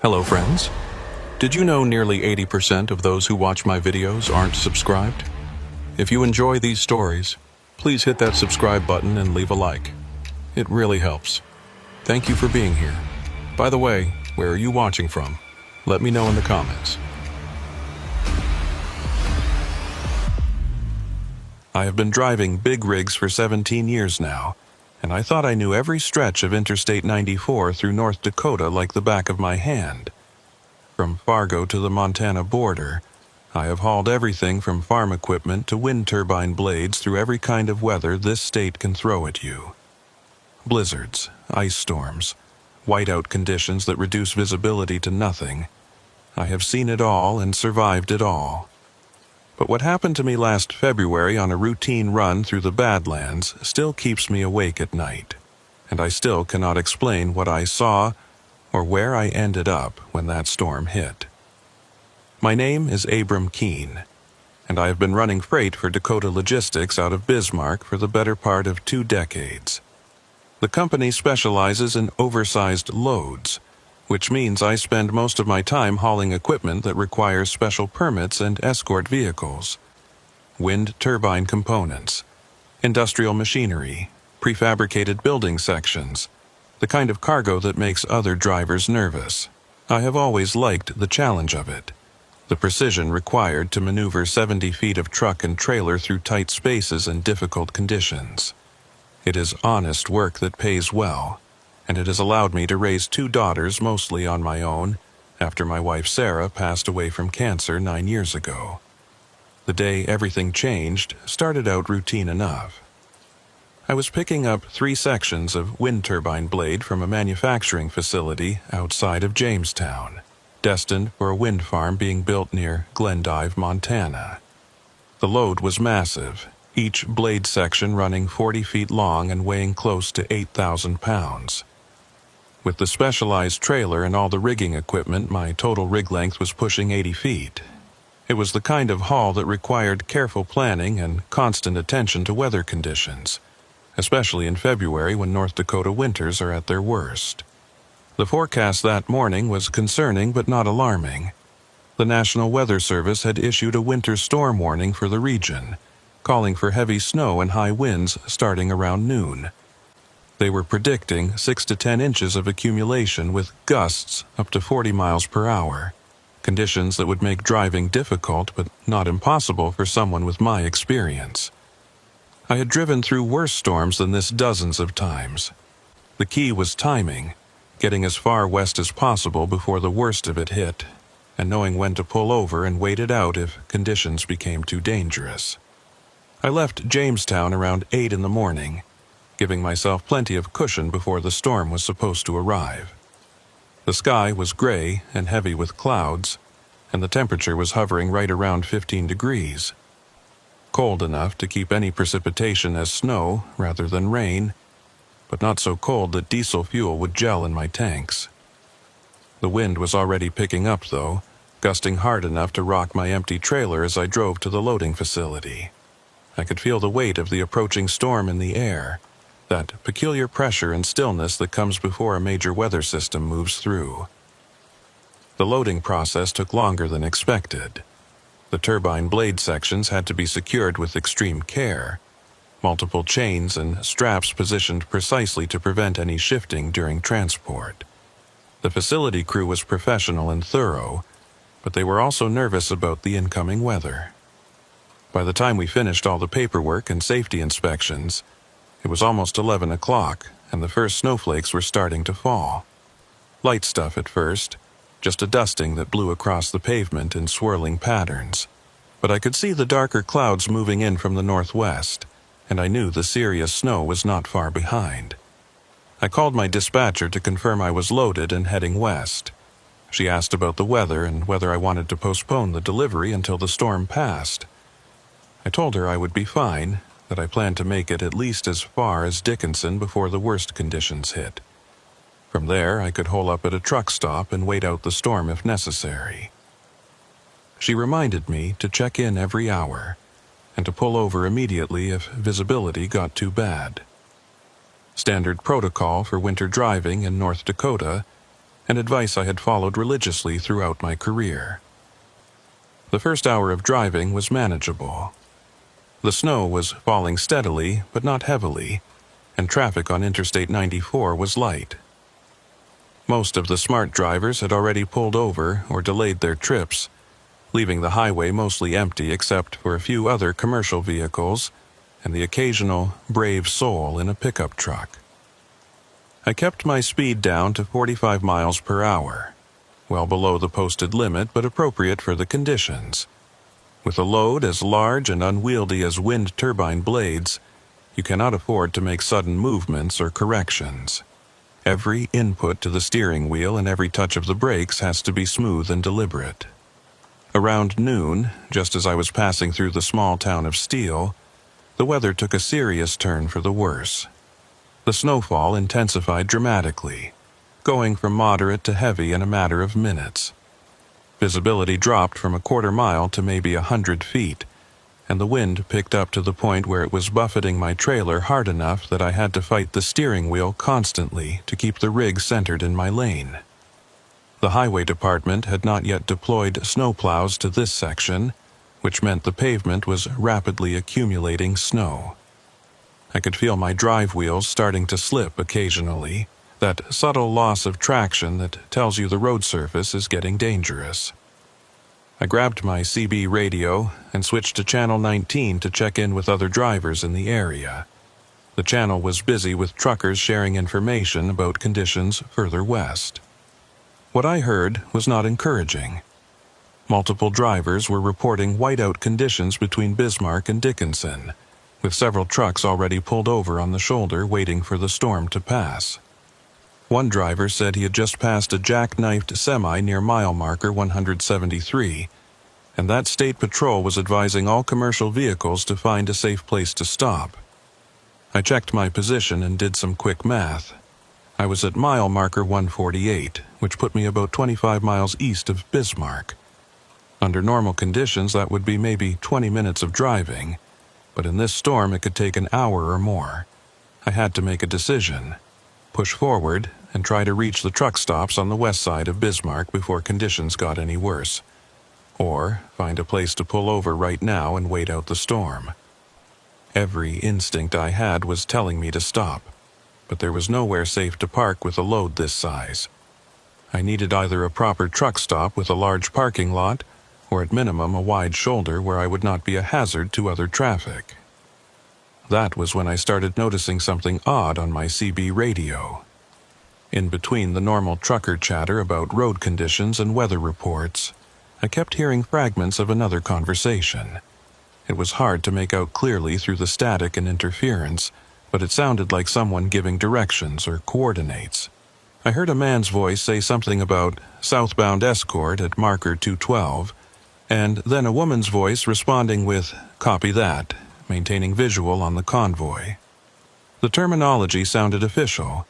Hello friends. Did you know nearly 80% of those who watch my videos aren't subscribed? If you enjoy these stories, please hit that subscribe button and leave a like. It really helps. Thank you for being here. By the way, where are you watching from? Let me know in the comments. I have been driving big rigs for 17 years now, and I thought I knew every stretch of Interstate 94 through North Dakota like the back of my hand. From Fargo to the Montana border, I have hauled everything from farm equipment to wind turbine blades through every kind of weather this state can throw at you. Blizzards, ice storms, whiteout conditions that reduce visibility to nothing. I have seen it all and survived it all. But what happened to me last February on a routine run through the Badlands still keeps me awake at night, and I still cannot explain what I saw or where I ended up when that storm hit. My name is Abram Keene, and I have been running freight for Dakota Logistics out of Bismarck for the better part of 2 decades. The company specializes in oversized loads, which means I spend most of my time hauling equipment that requires special permits and escort vehicles. Wind turbine components, industrial machinery, prefabricated building sections, the kind of cargo that makes other drivers nervous. I have always liked the challenge of it, the precision required to maneuver 70 feet of truck and trailer through tight spaces and difficult conditions. It is honest work that pays well, and it has allowed me to raise 2 daughters mostly on my own after my wife Sarah passed away from cancer 9 years ago. The day everything changed started out routine enough. I was picking up 3 sections of wind turbine blade from a manufacturing facility outside of Jamestown, destined for a wind farm being built near Glendive, Montana. The load was massive, each blade section running 40 feet long and weighing close to 8,000 pounds. With the specialized trailer and all the rigging equipment, my total rig length was pushing 80 feet. It was the kind of haul that required careful planning and constant attention to weather conditions, especially in February when North Dakota winters are at their worst. The forecast that morning was concerning but not alarming. The National Weather Service had issued a winter storm warning for the region, calling for heavy snow and high winds starting around noon. They were predicting 6 to 10 inches of accumulation with gusts up to 40 miles per hour, conditions that would make driving difficult but not impossible for someone with my experience. I had driven through worse storms than this dozens of times. The key was timing, getting as far west as possible before the worst of it hit, and knowing when to pull over and wait it out if conditions became too dangerous. I left Jamestown around 8 in the morning, giving myself plenty of cushion before the storm was supposed to arrive. The sky was gray and heavy with clouds, and the temperature was hovering right around 15 degrees. Cold enough to keep any precipitation as snow rather than rain, but not so cold that diesel fuel would gel in my tanks. The wind was already picking up though, gusting hard enough to rock my empty trailer as I drove to the loading facility. I could feel the weight of the approaching storm in the air, that peculiar pressure and stillness that comes before a major weather system moves through. The loading process took longer than expected. The turbine blade sections had to be secured with extreme care, multiple chains and straps positioned precisely to prevent any shifting during transport. The facility crew was professional and thorough, but they were also nervous about the incoming weather. By the time we finished all the paperwork and safety inspections, it was almost 11 o'clock, and the first snowflakes were starting to fall. Light stuff at first, just a dusting that blew across the pavement in swirling patterns. But I could see the darker clouds moving in from the northwest, and I knew the serious snow was not far behind. I called my dispatcher to confirm I was loaded and heading west. She asked about the weather and whether I wanted to postpone the delivery until the storm passed. I told her I would be fine, that I planned to make it at least as far as Dickinson before the worst conditions hit. From there, I could hole up at a truck stop and wait out the storm if necessary. She reminded me to check in every hour, and to pull over immediately if visibility got too bad. Standard protocol for winter driving in North Dakota, and advice I had followed religiously throughout my career. The first hour of driving was manageable. The snow was falling steadily, but not heavily, and traffic on Interstate 94 was light. Most of the smart drivers had already pulled over or delayed their trips, leaving the highway mostly empty except for a few other commercial vehicles and the occasional brave soul in a pickup truck. I kept my speed down to 45 miles per hour, well below the posted limit but appropriate for the conditions. With a load as large and unwieldy as wind turbine blades, you cannot afford to make sudden movements or corrections. Every input to the steering wheel and every touch of the brakes has to be smooth and deliberate. Around noon, just as I was passing through the small town of Steele, the weather took a serious turn for the worse. The snowfall intensified dramatically, going from moderate to heavy in a matter of minutes. Visibility dropped from a quarter mile to maybe 100 feet, and the wind picked up to the point where it was buffeting my trailer hard enough that I had to fight the steering wheel constantly to keep the rig centered in my lane. The highway department had not yet deployed snowplows to this section, which meant the pavement was rapidly accumulating snow. I could feel my drive wheels starting to slip occasionally, that subtle loss of traction that tells you the road surface is getting dangerous. I grabbed my CB radio and switched to channel 19 to check in with other drivers in the area. The channel was busy with truckers sharing information about conditions further west. What I heard was not encouraging. Multiple drivers were reporting whiteout conditions between Bismarck and Dickinson, with several trucks already pulled over on the shoulder waiting for the storm to pass. One driver said he had just passed a jackknifed semi near mile marker 173, and that state patrol was advising all commercial vehicles to find a safe place to stop. I checked my position and did some quick math. I was at mile marker 148, which put me about 25 miles east of Bismarck. Under normal conditions, that would be maybe 20 minutes of driving, but in this storm it could take an hour or more. I had to make a decision. Push forward and try to reach the truck stops on the west side of Bismarck before conditions got any worse. Or find a place to pull over right now and wait out the storm. Every instinct I had was telling me to stop, but there was nowhere safe to park with a load this size. I needed either a proper truck stop with a large parking lot, or at minimum a wide shoulder where I would not be a hazard to other traffic. That was when I started noticing something odd on my CB radio. In between the normal trucker chatter about road conditions and weather reports, I kept hearing fragments of another conversation. It was hard to make out clearly through the static and interference, but it sounded like someone giving directions or coordinates. I heard a man's voice say something about southbound escort at marker 212, and then a woman's voice responding with, "Copy that," maintaining visual on the convoy. The terminology sounded official,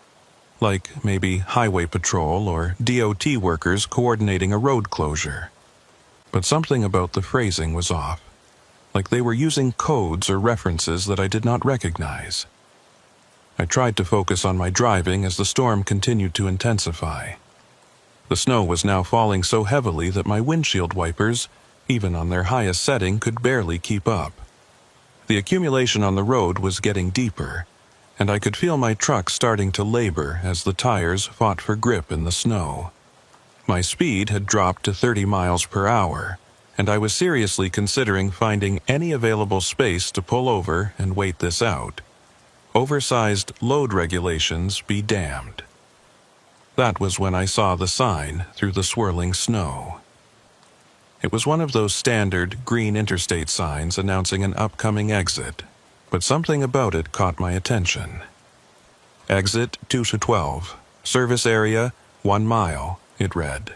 like maybe highway patrol or DOT workers coordinating a road closure. But something about the phrasing was off, like they were using codes or references that I did not recognize. I tried to focus on my driving as the storm continued to intensify. The snow was now falling so heavily that my windshield wipers, even on their highest setting, could barely keep up. The accumulation on the road was getting deeper, and I could feel my truck starting to labor as the tires fought for grip in the snow. My speed had dropped to 30 miles per hour, and I was seriously considering finding any available space to pull over and wait this out. Oversized load regulations be damned. That was when I saw the sign through the swirling snow. It was one of those standard green interstate signs announcing an upcoming exit, but something about it caught my attention. Exit 2 to 12, service area 1 mile, it read.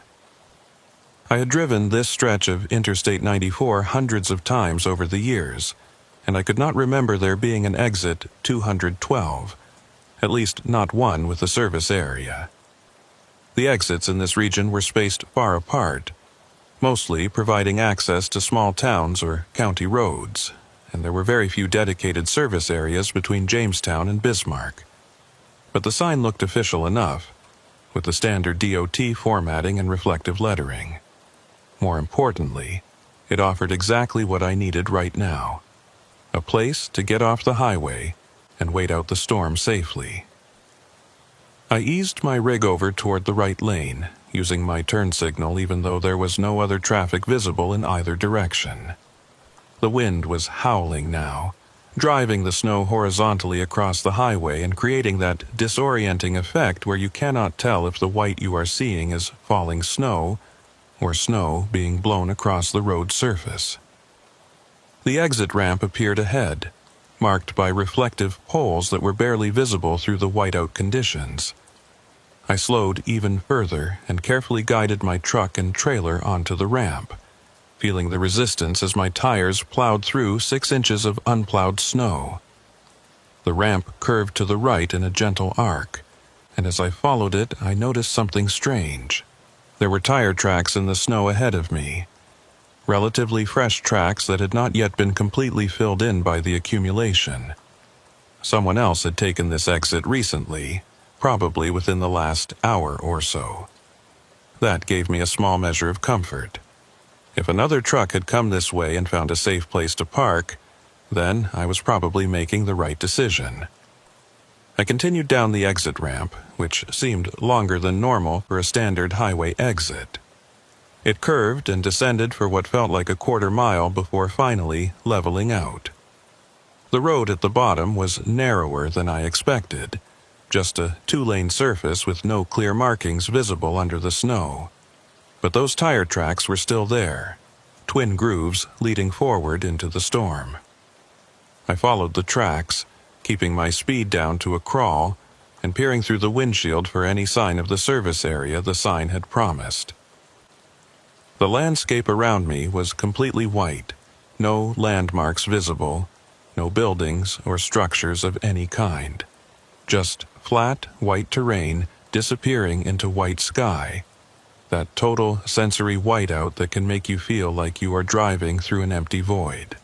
I had driven this stretch of Interstate 94 hundreds of times over the years, and I could not remember there being an exit 212, at least not one with a service area. The exits in this region were spaced far apart, mostly providing access to small towns or county roads, and there were very few dedicated service areas between Jamestown and Bismarck. But the sign looked official enough. with the standard DOT formatting and reflective lettering. More importantly, it offered exactly what I needed right now: a place to get off the highway and wait out the storm safely. I eased my rig over toward the right lane, using my turn signal even though there was no other traffic visible in either direction. The wind was howling now, driving the snow horizontally across the highway and creating that disorienting effect where you cannot tell if the white you are seeing is falling snow or snow being blown across the road surface. The exit ramp appeared ahead, marked by reflective poles that were barely visible through the whiteout conditions. I slowed even further and carefully guided my truck and trailer onto the ramp, feeling the resistance as my tires plowed through 6 inches of unplowed snow. The ramp curved to the right in a gentle arc, and as I followed it, I noticed something strange. There were tire tracks in the snow ahead of me, relatively fresh tracks that had not yet been completely filled in by the accumulation. Someone else had taken this exit recently, probably within the last hour or so. That gave me a small measure of comfort. If another truck had come this way and found a safe place to park, then I was probably making the right decision. I continued down the exit ramp, which seemed longer than normal for a standard highway exit. It curved and descended for what felt like a quarter mile before finally leveling out. The road at the bottom was narrower than I expected, just a 2-lane surface with no clear markings visible under the snow. But those tire tracks were still there, twin grooves leading forward into the storm. I followed the tracks, keeping my speed down to a crawl and peering through the windshield for any sign of the service area the sign had promised. The landscape around me was completely white, no landmarks visible, no buildings or structures of any kind. Just flat, white terrain disappearing into white sky, that total sensory whiteout that can make you feel like you are driving through an empty void.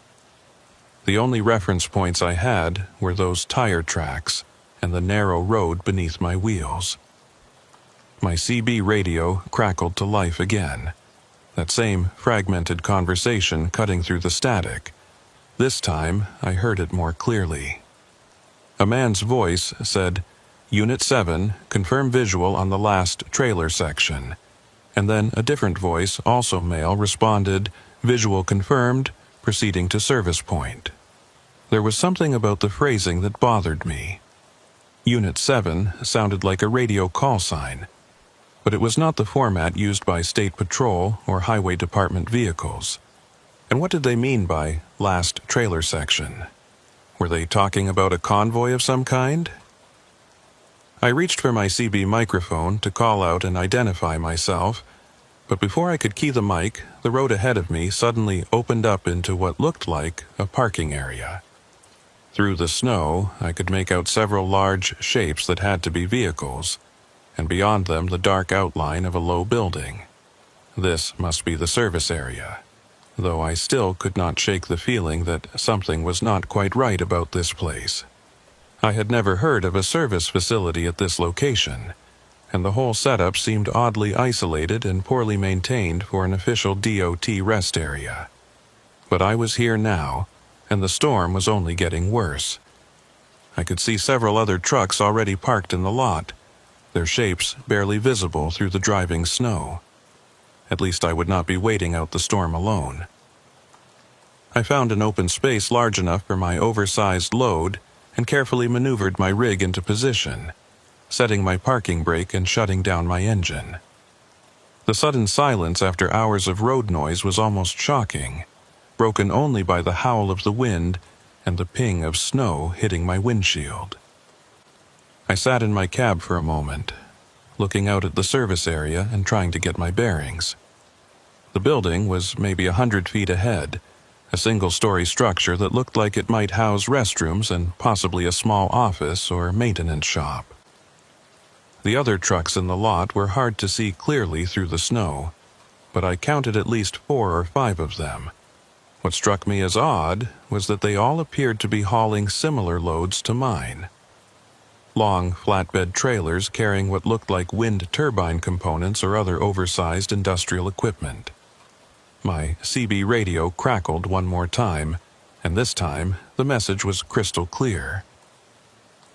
The only reference points I had were those tire tracks and the narrow road beneath my wheels. My CB radio crackled to life again, that same fragmented conversation cutting through the static. This time, I heard it more clearly. A man's voice said, "Unit 7, confirm visual on the last trailer section." And then a different voice, also male, responded, "Visual confirmed, proceeding to service point." There was something about the phrasing that bothered me. Unit 7 sounded like a radio call sign, but it was not the format used by State Patrol or Highway Department vehicles. And what did they mean by last trailer section? Were they talking about a convoy of some kind? I reached for my CB microphone to call out and identify myself, but before I could key the mic, the road ahead of me suddenly opened up into what looked like a parking area. Through the snow, I could make out several large shapes that had to be vehicles, and beyond them the dark outline of a low building. This must be the service area, though I still could not shake the feeling that something was not quite right about this place. I had never heard of a service facility at this location, and the whole setup seemed oddly isolated and poorly maintained for an official DOT rest area. But I was here now, and the storm was only getting worse. I could see several other trucks already parked in the lot, their shapes barely visible through the driving snow. At least I would not be waiting out the storm alone. I found an open space large enough for my oversized load and carefully maneuvered my rig into position, setting my parking brake and shutting down my engine. The sudden silence after hours of road noise was almost shocking, broken only by the howl of the wind and the ping of snow hitting my windshield. I sat in my cab for a moment, looking out at the service area and trying to get my bearings. The building was maybe 100 feet ahead, a single-story structure that looked like it might house restrooms and possibly a small office or maintenance shop. The other trucks in the lot were hard to see clearly through the snow, but I counted at least 4 or 5 of them. What struck me as odd was that they all appeared to be hauling similar loads to mine. long flatbed trailers carrying what looked like wind turbine components or other oversized industrial equipment. My CB radio crackled one more time, and this time the message was crystal clear.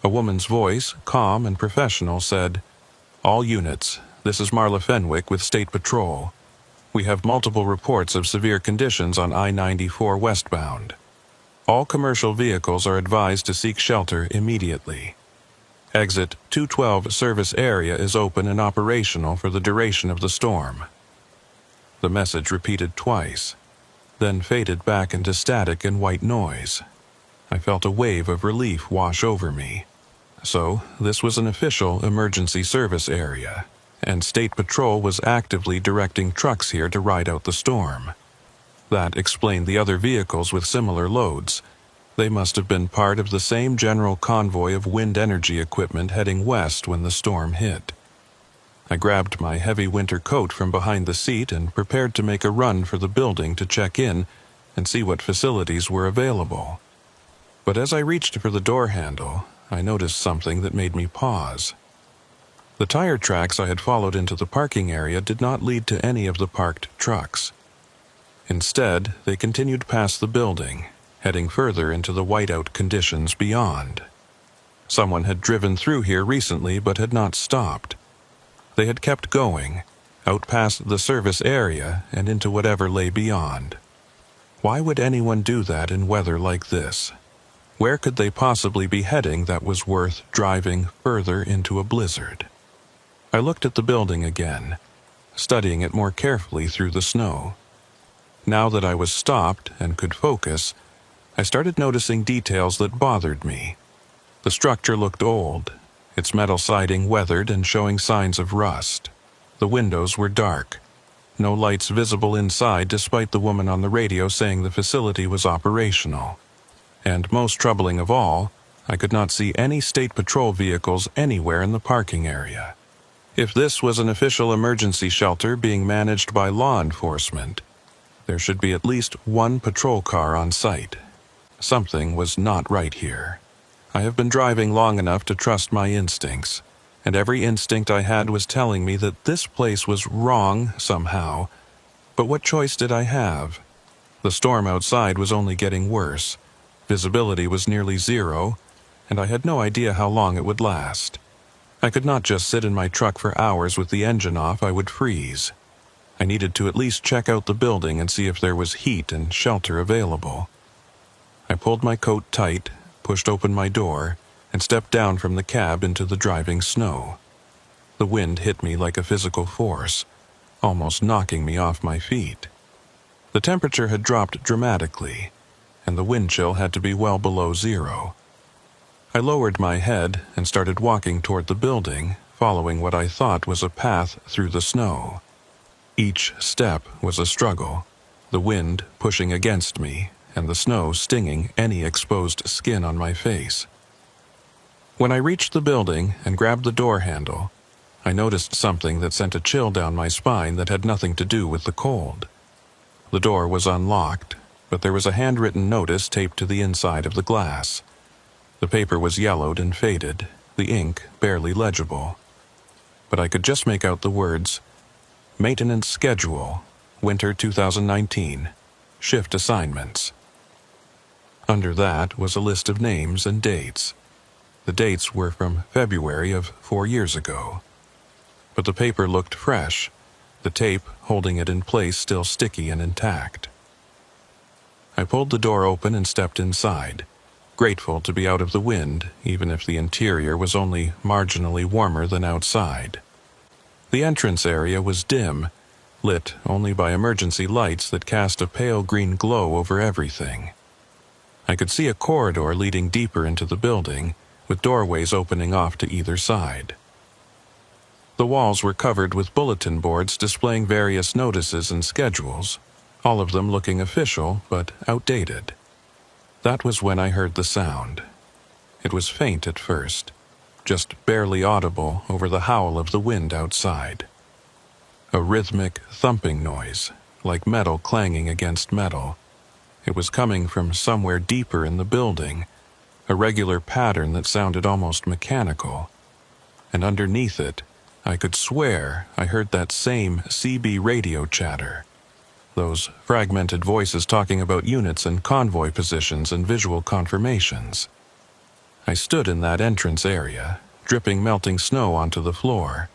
A woman's voice, calm and professional, said, "All units, this is Marla Fenwick with State Patrol. We have multiple reports of severe conditions on I-94 westbound. All commercial vehicles are advised to seek shelter immediately. Exit 212 service area is open and operational for the duration of the storm." The message repeated twice, then faded back into static and white noise. I felt a wave of relief wash over me. So, this was an official emergency service area, and State Patrol was actively directing trucks here to ride out the storm. That explained the other vehicles with similar loads. They must have been part of the same general convoy of wind energy equipment heading west when the storm hit. I grabbed my heavy winter coat from behind the seat and prepared to make a run for the building to check in and see what facilities were available. But as I reached for the door handle, I noticed something that made me pause. The tire tracks I had followed into the parking area did not lead to any of the parked trucks. Instead, they continued past the building, heading further into the whiteout conditions beyond. Someone had driven through here recently but had not stopped. They had kept going, out past the service area and into whatever lay beyond. Why would anyone do that in weather like this? Where could they possibly be heading that was worth driving further into a blizzard? I looked at the building again, studying it more carefully through the snow. Now that I was stopped and could focus, I started noticing details that bothered me. The structure looked old, its metal siding weathered and showing signs of rust. The windows were dark. No lights visible inside despite the woman on the radio saying the facility was operational. And most troubling of all, I could not see any State Patrol vehicles anywhere in the parking area. If this was an official emergency shelter being managed by law enforcement, there should be at least one patrol car on site. Something was not right here. I have been driving long enough to trust my instincts, and every instinct I had was telling me that this place was wrong somehow. But what choice did I have? The storm outside was only getting worse. Visibility was nearly zero, and I had no idea how long it would last. I could not just sit in my truck for hours with the engine off. I would freeze. I needed to at least check out the building and see if there was heat and shelter available. I pulled my coat tight, pushed open my door, and stepped down from the cab into the driving snow. The wind hit me like a physical force, almost knocking me off my feet. The temperature had dropped dramatically, and the wind chill had to be well below zero. I lowered my head and started walking toward the building, following what I thought was a path through the snow. Each step was a struggle, the wind pushing against me and the snow stinging any exposed skin on my face. When I reached the building and grabbed the door handle, I noticed something that sent a chill down my spine that had nothing to do with the cold. The door was unlocked, but there was a handwritten notice taped to the inside of the glass. The paper was yellowed and faded, the ink barely legible. But I could just make out the words, "Maintenance Schedule, Winter 2019, Shift Assignments." Under that was a list of names and dates. The dates were from February of 4 years ago. But the paper looked fresh, the tape holding it in place still sticky and intact. I pulled the door open and stepped inside, grateful to be out of the wind, even if the interior was only marginally warmer than outside. The entrance area was dim, lit only by emergency lights that cast a pale green glow over everything. I could see a corridor leading deeper into the building, with doorways opening off to either side. The walls were covered with bulletin boards displaying various notices and schedules, all of them looking official but outdated. That was when I heard the sound. It was faint at first, just barely audible over the howl of the wind outside. A rhythmic thumping noise, like metal clanging against metal. It was coming from somewhere deeper in the building, a regular pattern that sounded almost mechanical. And underneath it, I could swear I heard that same CB radio chatter. Those fragmented voices talking about units and convoy positions and visual confirmations. I stood in that entrance area, dripping melting snow onto the floor,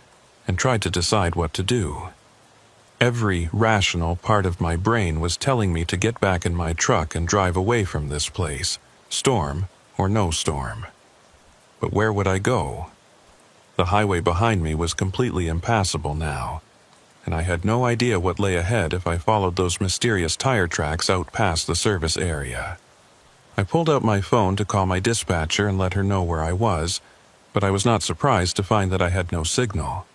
and tried to decide what to do. Every rational part of my brain was telling me to get back in my truck and drive away from this place, storm or no storm. But where would I go? The highway behind me was completely impassable now, and I had no idea what lay ahead if I followed those mysterious tire tracks out past the service area. I pulled out my phone to call my dispatcher and let her know where I was, but I was not surprised to find that I had no signal.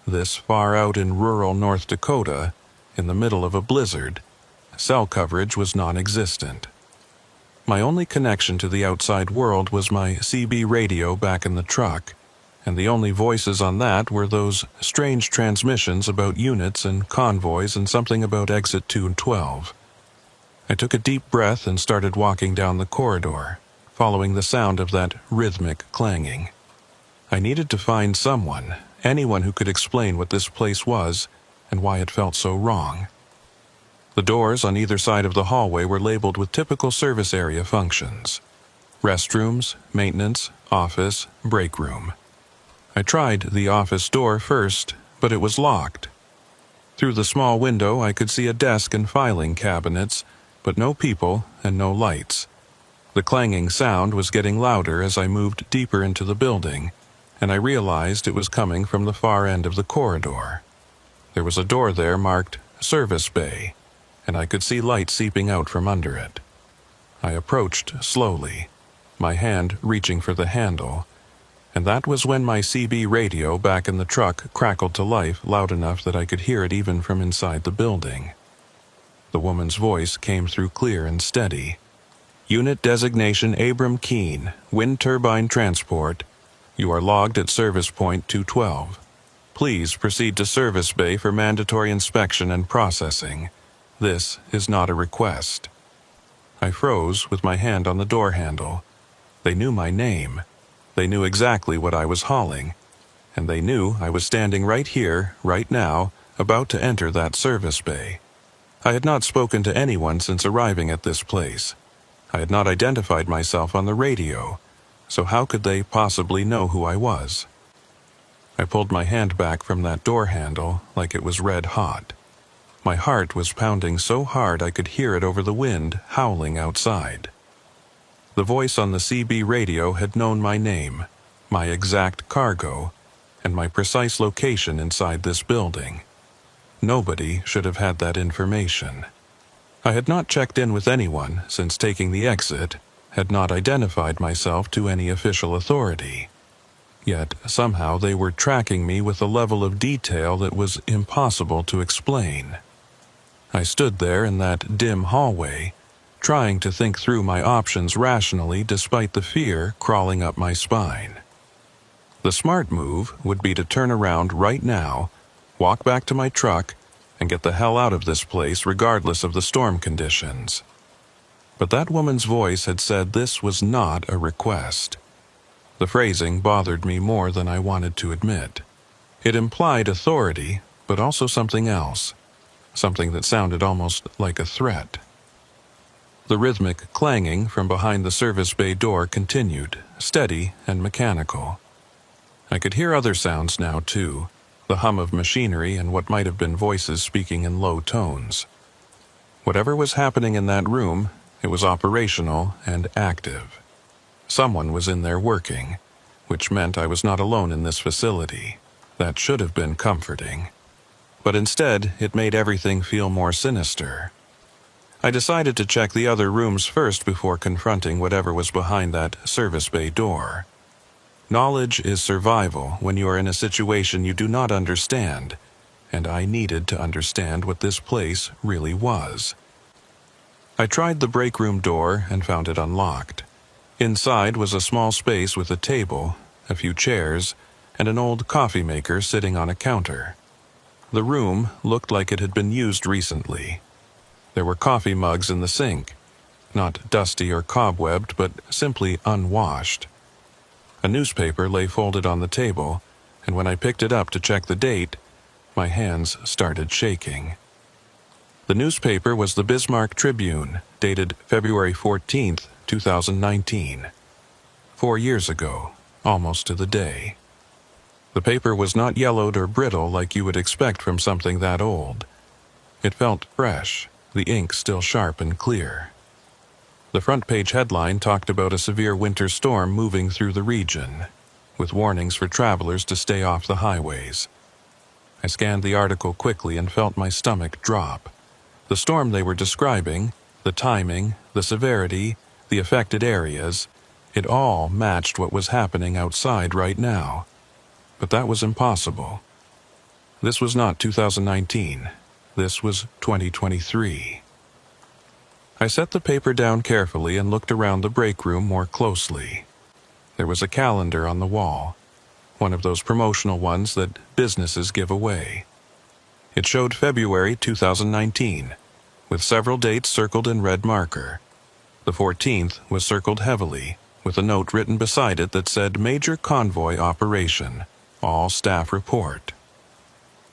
This far out in rural North Dakota, in the middle of a blizzard, cell coverage was non-existent. My only connection to the outside world was my CB radio back in the truck, and the only voices on that were those strange transmissions about units and convoys and something about exit 212. I took a deep breath and started walking down the corridor, following the sound of that rhythmic clanging. I needed to find someone, anyone who could explain what this place was and why it felt so wrong. The doors on either side of the hallway were labeled with typical service area functions: restrooms, maintenance, office, break room. I tried the office door first, but it was locked. Through the small window I could see a desk and filing cabinets, but no people and no lights. The clanging sound was getting louder as I moved deeper into the building, and I realized it was coming from the far end of the corridor. There was a door there marked Service Bay, and I could see light seeping out from under it. I approached slowly, my hand reaching for the handle, and that was when my CB radio back in the truck crackled to life loud enough that I could hear it even from inside the building. The woman's voice came through clear and steady. "Unit designation Abram Keene, wind turbine transport. You are logged at service point 212. Please proceed to service bay for mandatory inspection and processing. This is not a request." I froze with my hand on the door handle. They knew my name. They knew exactly what I was hauling. And they knew I was standing right here, right now, about to enter that service bay. I had not spoken to anyone since arriving at this place. I had not identified myself on the radio, so how could they possibly know who I was? I pulled my hand back from that door handle like it was red hot. My heart was pounding so hard I could hear it over the wind howling outside. The voice on the CB radio had known my name, my exact cargo, and my precise location inside this building. Nobody should have had that information. I had not checked in with anyone since taking the exit, had not identified myself to any official authority. Yet somehow they were tracking me with a level of detail that was impossible to explain. I stood there in that dim hallway, trying to think through my options rationally despite the fear crawling up my spine. The smart move would be to turn around right now, walk back to my truck, and get the hell out of this place regardless of the storm conditions. But that woman's voice had said this was not a request. The phrasing bothered me more than I wanted to admit. It implied authority, but also something else, something that sounded almost like a threat. The rhythmic clanging from behind the service bay door continued, steady and mechanical. I could hear other sounds now, too, the hum of machinery and what might have been voices speaking in low tones. Whatever was happening in that room, it was operational and active. Someone was in there working, which meant I was not alone in this facility. That should have been comforting. But instead, it made everything feel more sinister. I decided to check the other rooms first before confronting whatever was behind that service bay door. Knowledge is survival when you are in a situation you do not understand, and I needed to understand what this place really was. I tried the break room door and found it unlocked. Inside was a small space with a table, a few chairs, and an old coffee maker sitting on a counter. The room looked like it had been used recently. There were coffee mugs in the sink, not dusty or cobwebbed, but simply unwashed. A newspaper lay folded on the table, and when I picked it up to check the date, my hands started shaking. The newspaper was the Bismarck Tribune, dated February 14th, 2019. 4 years ago, almost to the day. The paper was not yellowed or brittle like you would expect from something that old. It felt fresh, the ink still sharp and clear. The front page headline talked about a severe winter storm moving through the region, with warnings for travelers to stay off the highways. I scanned the article quickly and felt my stomach drop. The storm they were describing, the timing, the severity, the affected areas, it all matched what was happening outside right now. But that was impossible. This was not 2019. This was 2023. I set the paper down carefully and looked around the break room more closely. There was a calendar on the wall, one of those promotional ones that businesses give away. It showed February 2019, with several dates circled in red marker. The 14th was circled heavily, with a note written beside it that said Major Convoy Operation, all staff report.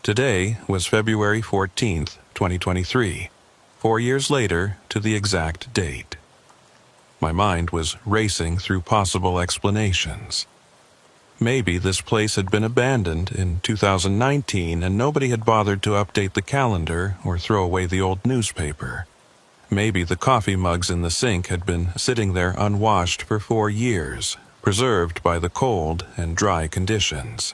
Today was February 14th, 2023, 4 years later to the exact date. My mind was racing through possible explanations. Maybe this place had been abandoned in 2019 and nobody had bothered to update the calendar or throw away the old newspaper. Maybe the coffee mugs in the sink had been sitting there unwashed for 4 years, preserved by the cold and dry conditions.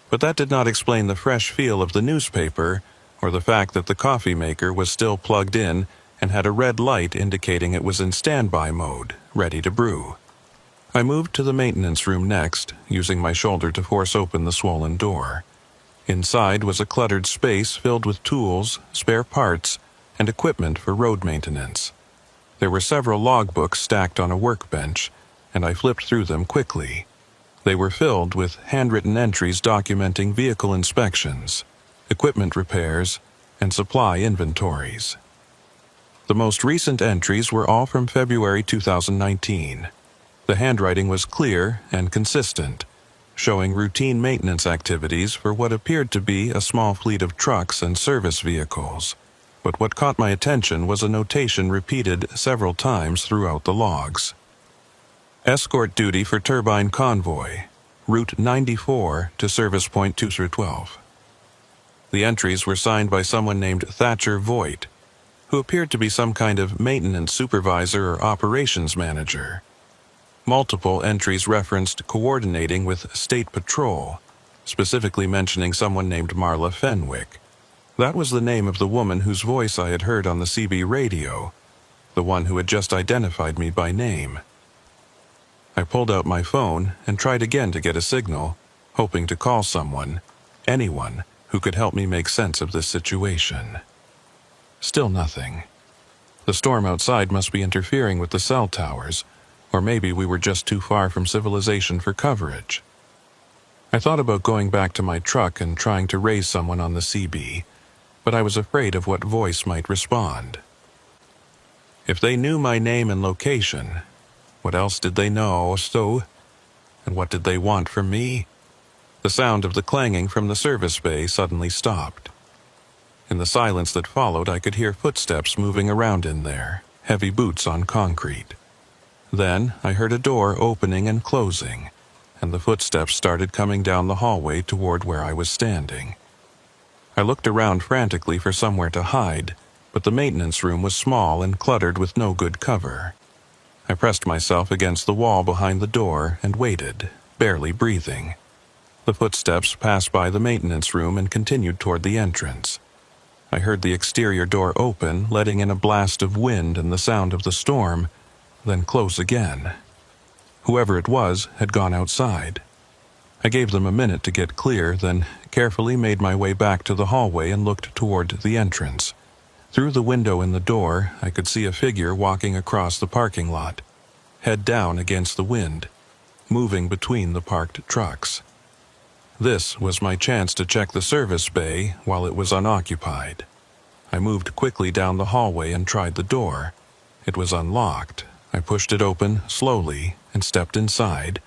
But that did not explain the fresh feel of the newspaper or the fact that the coffee maker was still plugged in and had a red light indicating it was in standby mode, ready to brew. I moved to the maintenance room next, using my shoulder to force open the swollen door. Inside was a cluttered space filled with tools, spare parts, and equipment for road maintenance. There were several logbooks stacked on a workbench, and I flipped through them quickly. They were filled with handwritten entries documenting vehicle inspections, equipment repairs, and supply inventories. The most recent entries were all from February 2019. The handwriting was clear and consistent, showing routine maintenance activities for what appeared to be a small fleet of trucks and service vehicles. But what caught my attention was a notation repeated several times throughout the logs. Escort duty for turbine convoy, Route 94 to Service Point 2-12. The entries were signed by someone named Thatcher Voigt, who appeared to be some kind of maintenance supervisor or operations manager. Multiple entries referenced coordinating with State Patrol, specifically mentioning someone named Marla Fenwick. That was the name of the woman whose voice I had heard on the CB radio, the one who had just identified me by name. I pulled out my phone and tried again to get a signal, hoping to call someone, anyone, who could help me make sense of this situation. Still nothing. The storm outside must be interfering with the cell towers, or maybe we were just too far from civilization for coverage. I thought about going back to my truck and trying to raise someone on the CB, but I was afraid of what voice might respond. If they knew my name and location, what else did they know, and what did they want from me? The sound of the clanging from the service bay suddenly stopped. In the silence that followed, I could hear footsteps moving around in there, heavy boots on concrete. Then I heard a door opening and closing, and the footsteps started coming down the hallway toward where I was standing. I looked around frantically for somewhere to hide, but the maintenance room was small and cluttered with no good cover. I pressed myself against the wall behind the door and waited, barely breathing. The footsteps passed by the maintenance room and continued toward the entrance. I heard the exterior door open, letting in a blast of wind and the sound of the storm, then close again. Whoever it was had gone outside. I gave them a minute to get clear, then carefully made my way back to the hallway and looked toward the entrance. Through the window in the door, I could see a figure walking across the parking lot, head down against the wind, moving between the parked trucks. This was my chance to check the service bay while it was unoccupied. I moved quickly down the hallway and tried the door. It was unlocked. I pushed it open slowly and stepped inside,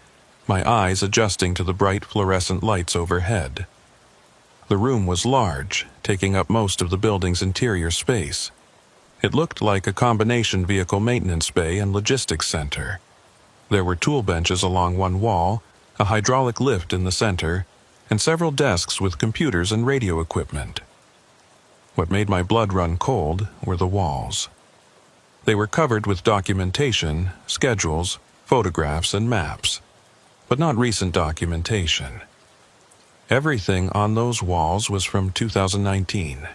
my eyes adjusting to the bright fluorescent lights overhead. The room was large, taking up most of the building's interior space. It looked like a combination vehicle maintenance bay and logistics center. There were tool benches along one wall, a hydraulic lift in the center, and several desks with computers and radio equipment. What made my blood run cold were the walls. They were covered with documentation, schedules, photographs, and maps, but not recent documentation. Everything on those walls was from 2019.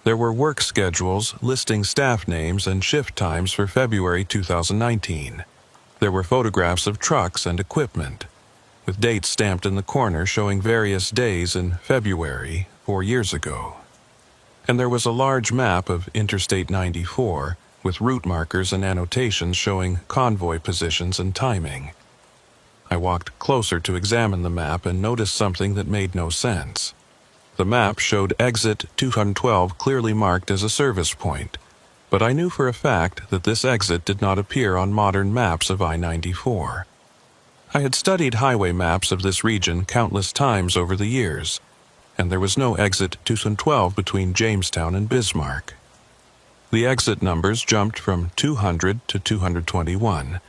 There were work schedules listing staff names and shift times for February 2019. There were photographs of trucks and equipment, with dates stamped in the corner showing various days in February 4 years ago. And there was a large map of Interstate 94 with route markers and annotations showing convoy positions and timing. I walked closer to examine the map and noticed something that made no sense. The map showed exit 212 clearly marked as a service point, but I knew for a fact that this exit did not appear on modern maps of I-94. I had studied highway maps of this region countless times over the years, and there was no exit 212 between Jamestown and Bismarck. The exit numbers jumped from 200 to 221,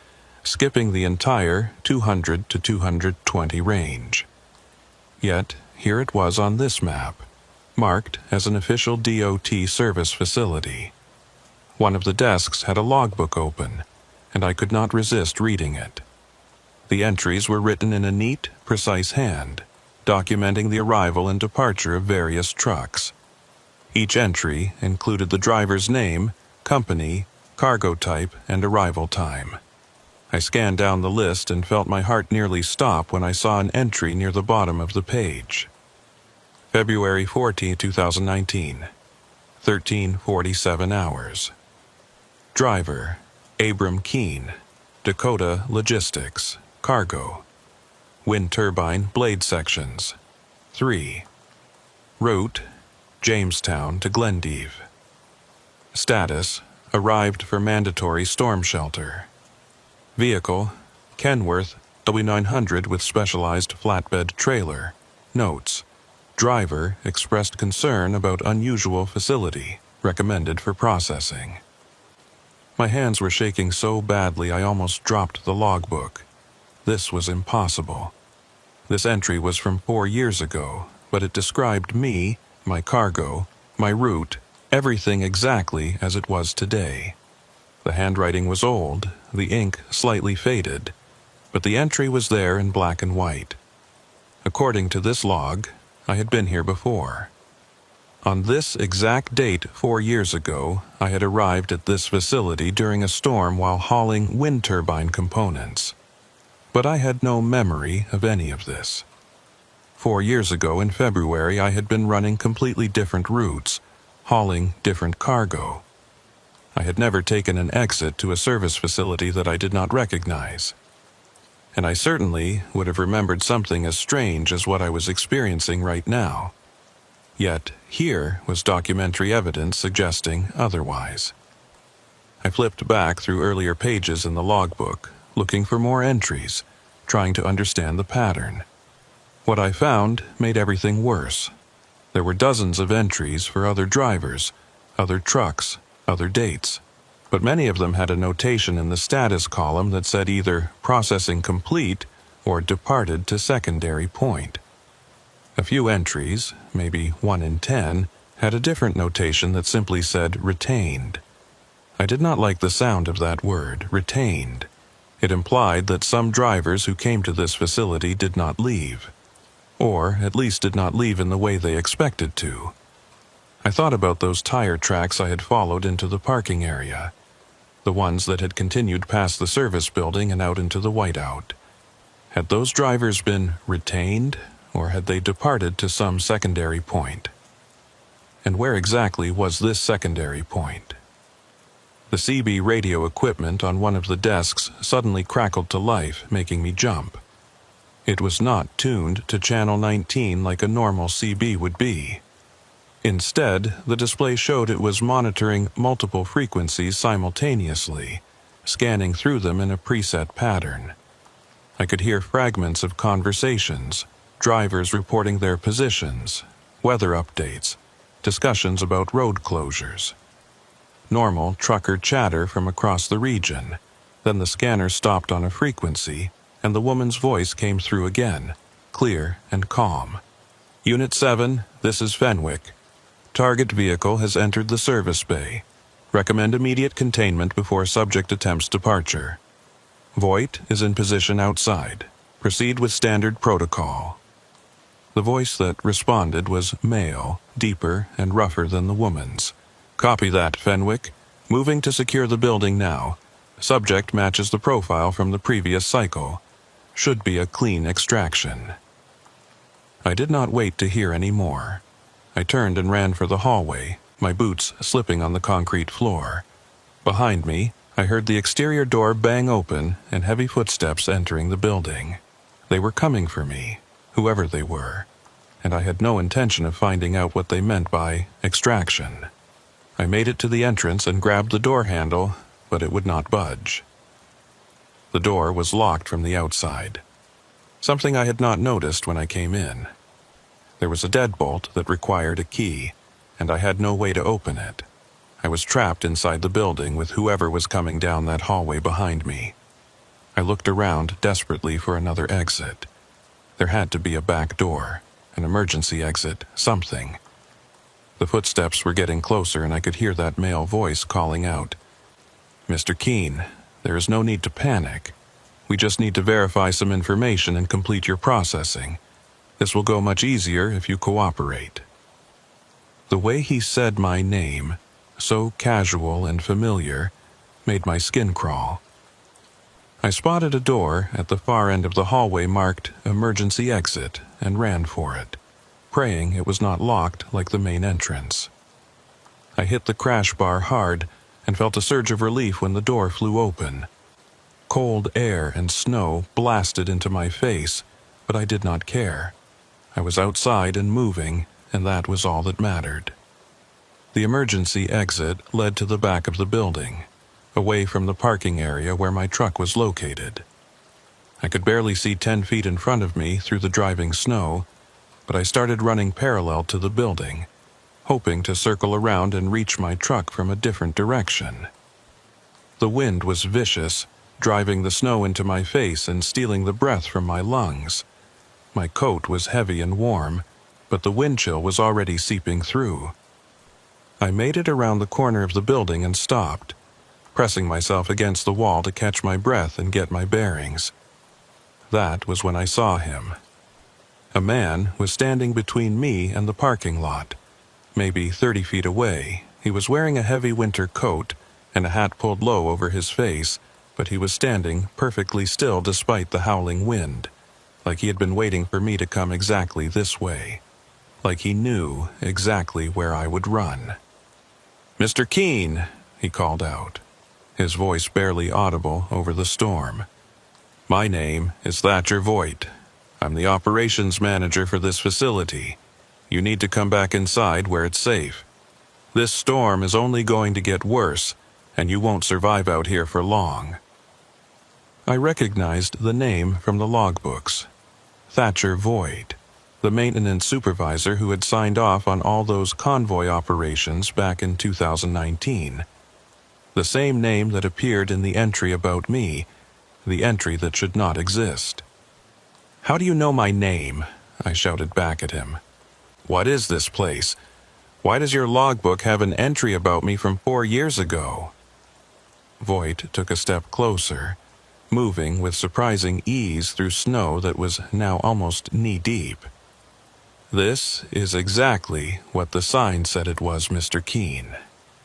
skipping the entire 200 to 220 range. Yet, here it was on this map, marked as an official DOT service facility. One of the desks had a logbook open, and I could not resist reading it. The entries were written in a neat, precise hand, documenting the arrival and departure of various trucks. Each entry included the driver's name, company, cargo type, and arrival time. I scanned down the list and felt my heart nearly stop when I saw an entry near the bottom of the page. February 14, 2019, 13:47 hours. Driver, Abram Keene, Dakota Logistics, cargo. Wind turbine blade sections, 3. Route, Jamestown to Glendive. Status, arrived for mandatory storm shelter. Vehicle, Kenworth W900 with specialized flatbed trailer. Notes, driver expressed concern about unusual facility, recommended for processing. My hands were shaking so badly I almost dropped the logbook. This was impossible. This entry was from 4 years ago, but it described me, my cargo, my route, everything exactly as it was today. The handwriting was old, the ink slightly faded, but the entry was there in black and white. According to this log, I had been here before. On this exact date 4 years ago, I had arrived at this facility during a storm while hauling wind turbine components. But I had no memory of any of this. 4 years ago in February, I had been running completely different routes, hauling different cargo. I had never taken an exit to a service facility that I did not recognize. And I certainly would have remembered something as strange as what I was experiencing right now. Yet, here was documentary evidence suggesting otherwise. I flipped back through earlier pages in the logbook, looking for more entries, trying to understand the pattern. What I found made everything worse. There were dozens of entries for other drivers, other trucks, other dates, but many of them had a notation in the status column that said either processing complete or departed to secondary point. A few entries, maybe 1 in 10, had a different notation that simply said retained. I did not like the sound of that word, retained. It implied that some drivers who came to this facility did not leave, or at least did not leave in the way they expected to. I thought about those tire tracks I had followed into the parking area, the ones that had continued past the service building and out into the whiteout. Had those drivers been retained, or had they departed to some secondary point? And where exactly was this secondary point? The CB radio equipment on one of the desks suddenly crackled to life, making me jump. It was not tuned to channel 19 like a normal CB would be. Instead, the display showed it was monitoring multiple frequencies simultaneously, scanning through them in a preset pattern. I could hear fragments of conversations, drivers reporting their positions, weather updates, discussions about road closures. Normal trucker chatter from across the region. Then the scanner stopped on a frequency, and the woman's voice came through again, clear and calm. Unit 7, this is Fenwick. Target vehicle has entered the service bay. Recommend immediate containment before subject attempts departure. Voight is in position outside. Proceed with standard protocol. The voice that responded was male, deeper and rougher than the woman's. Copy that, Fenwick. Moving to secure the building now. Subject matches the profile from the previous cycle. Should be a clean extraction. I did not wait to hear any more. I turned and ran for the hallway, my boots slipping on the concrete floor. Behind me, I heard the exterior door bang open and heavy footsteps entering the building. They were coming for me, whoever they were, and I had no intention of finding out what they meant by extraction. I made it to the entrance and grabbed the door handle, but it would not budge. The door was locked from the outside, something I had not noticed when I came in. There was a deadbolt that required a key, and I had no way to open it. I was trapped inside the building with whoever was coming down that hallway behind me. I looked around desperately for another exit. There had to be a back door, an emergency exit, something. The footsteps were getting closer and I could hear that male voice calling out, "Mr. Keene, there is no need to panic. We just need to verify some information and complete your processing. This will go much easier if you cooperate." The way he said my name, so casual and familiar, made my skin crawl. I spotted a door at the far end of the hallway marked "Emergency Exit" and ran for it, praying it was not locked like the main entrance. I hit the crash bar hard and felt a surge of relief when the door flew open. Cold air and snow blasted into my face, but I did not care. I was outside and moving, and that was all that mattered. The emergency exit led to the back of the building, away from the parking area where my truck was located. I could barely see 10 feet in front of me through the driving snow, but I started running parallel to the building, hoping to circle around and reach my truck from a different direction. The wind was vicious, driving the snow into my face and stealing the breath from my lungs. My coat was heavy and warm, but the wind chill was already seeping through. I made it around the corner of the building and stopped, pressing myself against the wall to catch my breath and get my bearings. That was when I saw him. A man was standing between me and the parking lot, maybe 30 feet away. He was wearing a heavy winter coat and a hat pulled low over his face, but he was standing perfectly still despite the howling wind, like he had been waiting for me to come exactly this way, like he knew exactly where I would run. "Mr. Keene," he called out, his voice barely audible over the storm. "My name is Thatcher Voight. I'm the operations manager for this facility. You need to come back inside where it's safe. This storm is only going to get worse, and you won't survive out here for long." I recognized the name from the logbooks. Thatcher Voight, the maintenance supervisor who had signed off on all those convoy operations back in 2019. The same name that appeared in the entry about me, the entry that should not exist. "How do you know my name?" I shouted back at him. "What is this place? Why does your logbook have an entry about me from 4 years ago?" Voight took a step closer, moving with surprising ease through snow that was now almost knee-deep. "This is exactly what the sign said it was, Mr. Keene.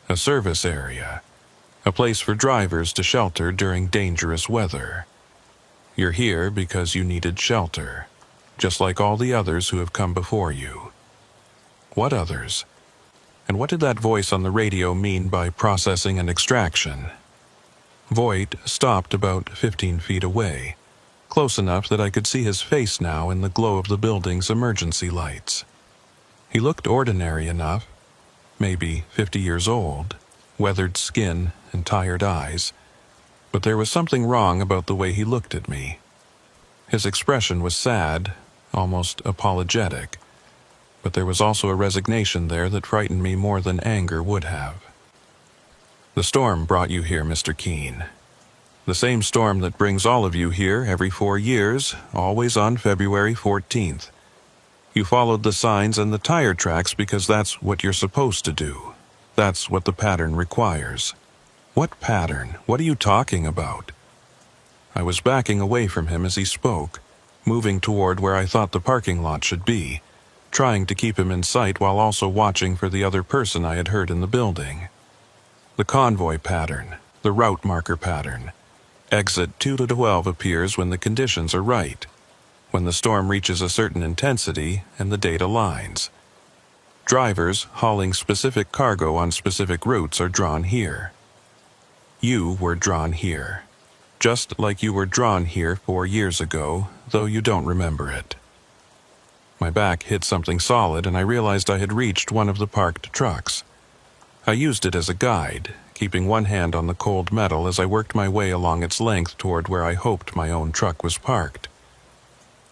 A service area. A place for drivers to shelter during dangerous weather. You're here because you needed shelter, just like all the others who have come before you." What others? And what did that voice on the radio mean by processing and extraction? Voight stopped about 15 feet away, close enough that I could see his face now in the glow of the building's emergency lights. He looked ordinary enough, maybe 50 years old, weathered skin and tired eyes, but there was something wrong about the way he looked at me. His expression was sad, almost apologetic, but there was also a resignation there that frightened me more than anger would have. "The storm brought you here, Mr. Keene. The same storm that brings all of you here every 4 years, always on February 14th. You followed the signs and the tire tracks because that's what you're supposed to do. That's what the pattern requires." "What pattern? What are you talking about?" I was backing away from him as he spoke, moving toward where I thought the parking lot should be, trying to keep him in sight while also watching for the other person I had heard in the building. "The convoy pattern, the route marker pattern. Exit 2 to 12 appears when the conditions are right, when the storm reaches a certain intensity and the date aligns. Drivers hauling specific cargo on specific routes are drawn here. You were drawn here, just like you were drawn here 4 years ago, though you don't remember it." My back hit something solid and I realized I had reached one of the parked trucks. I used it as a guide, keeping one hand on the cold metal as I worked my way along its length toward where I hoped my own truck was parked.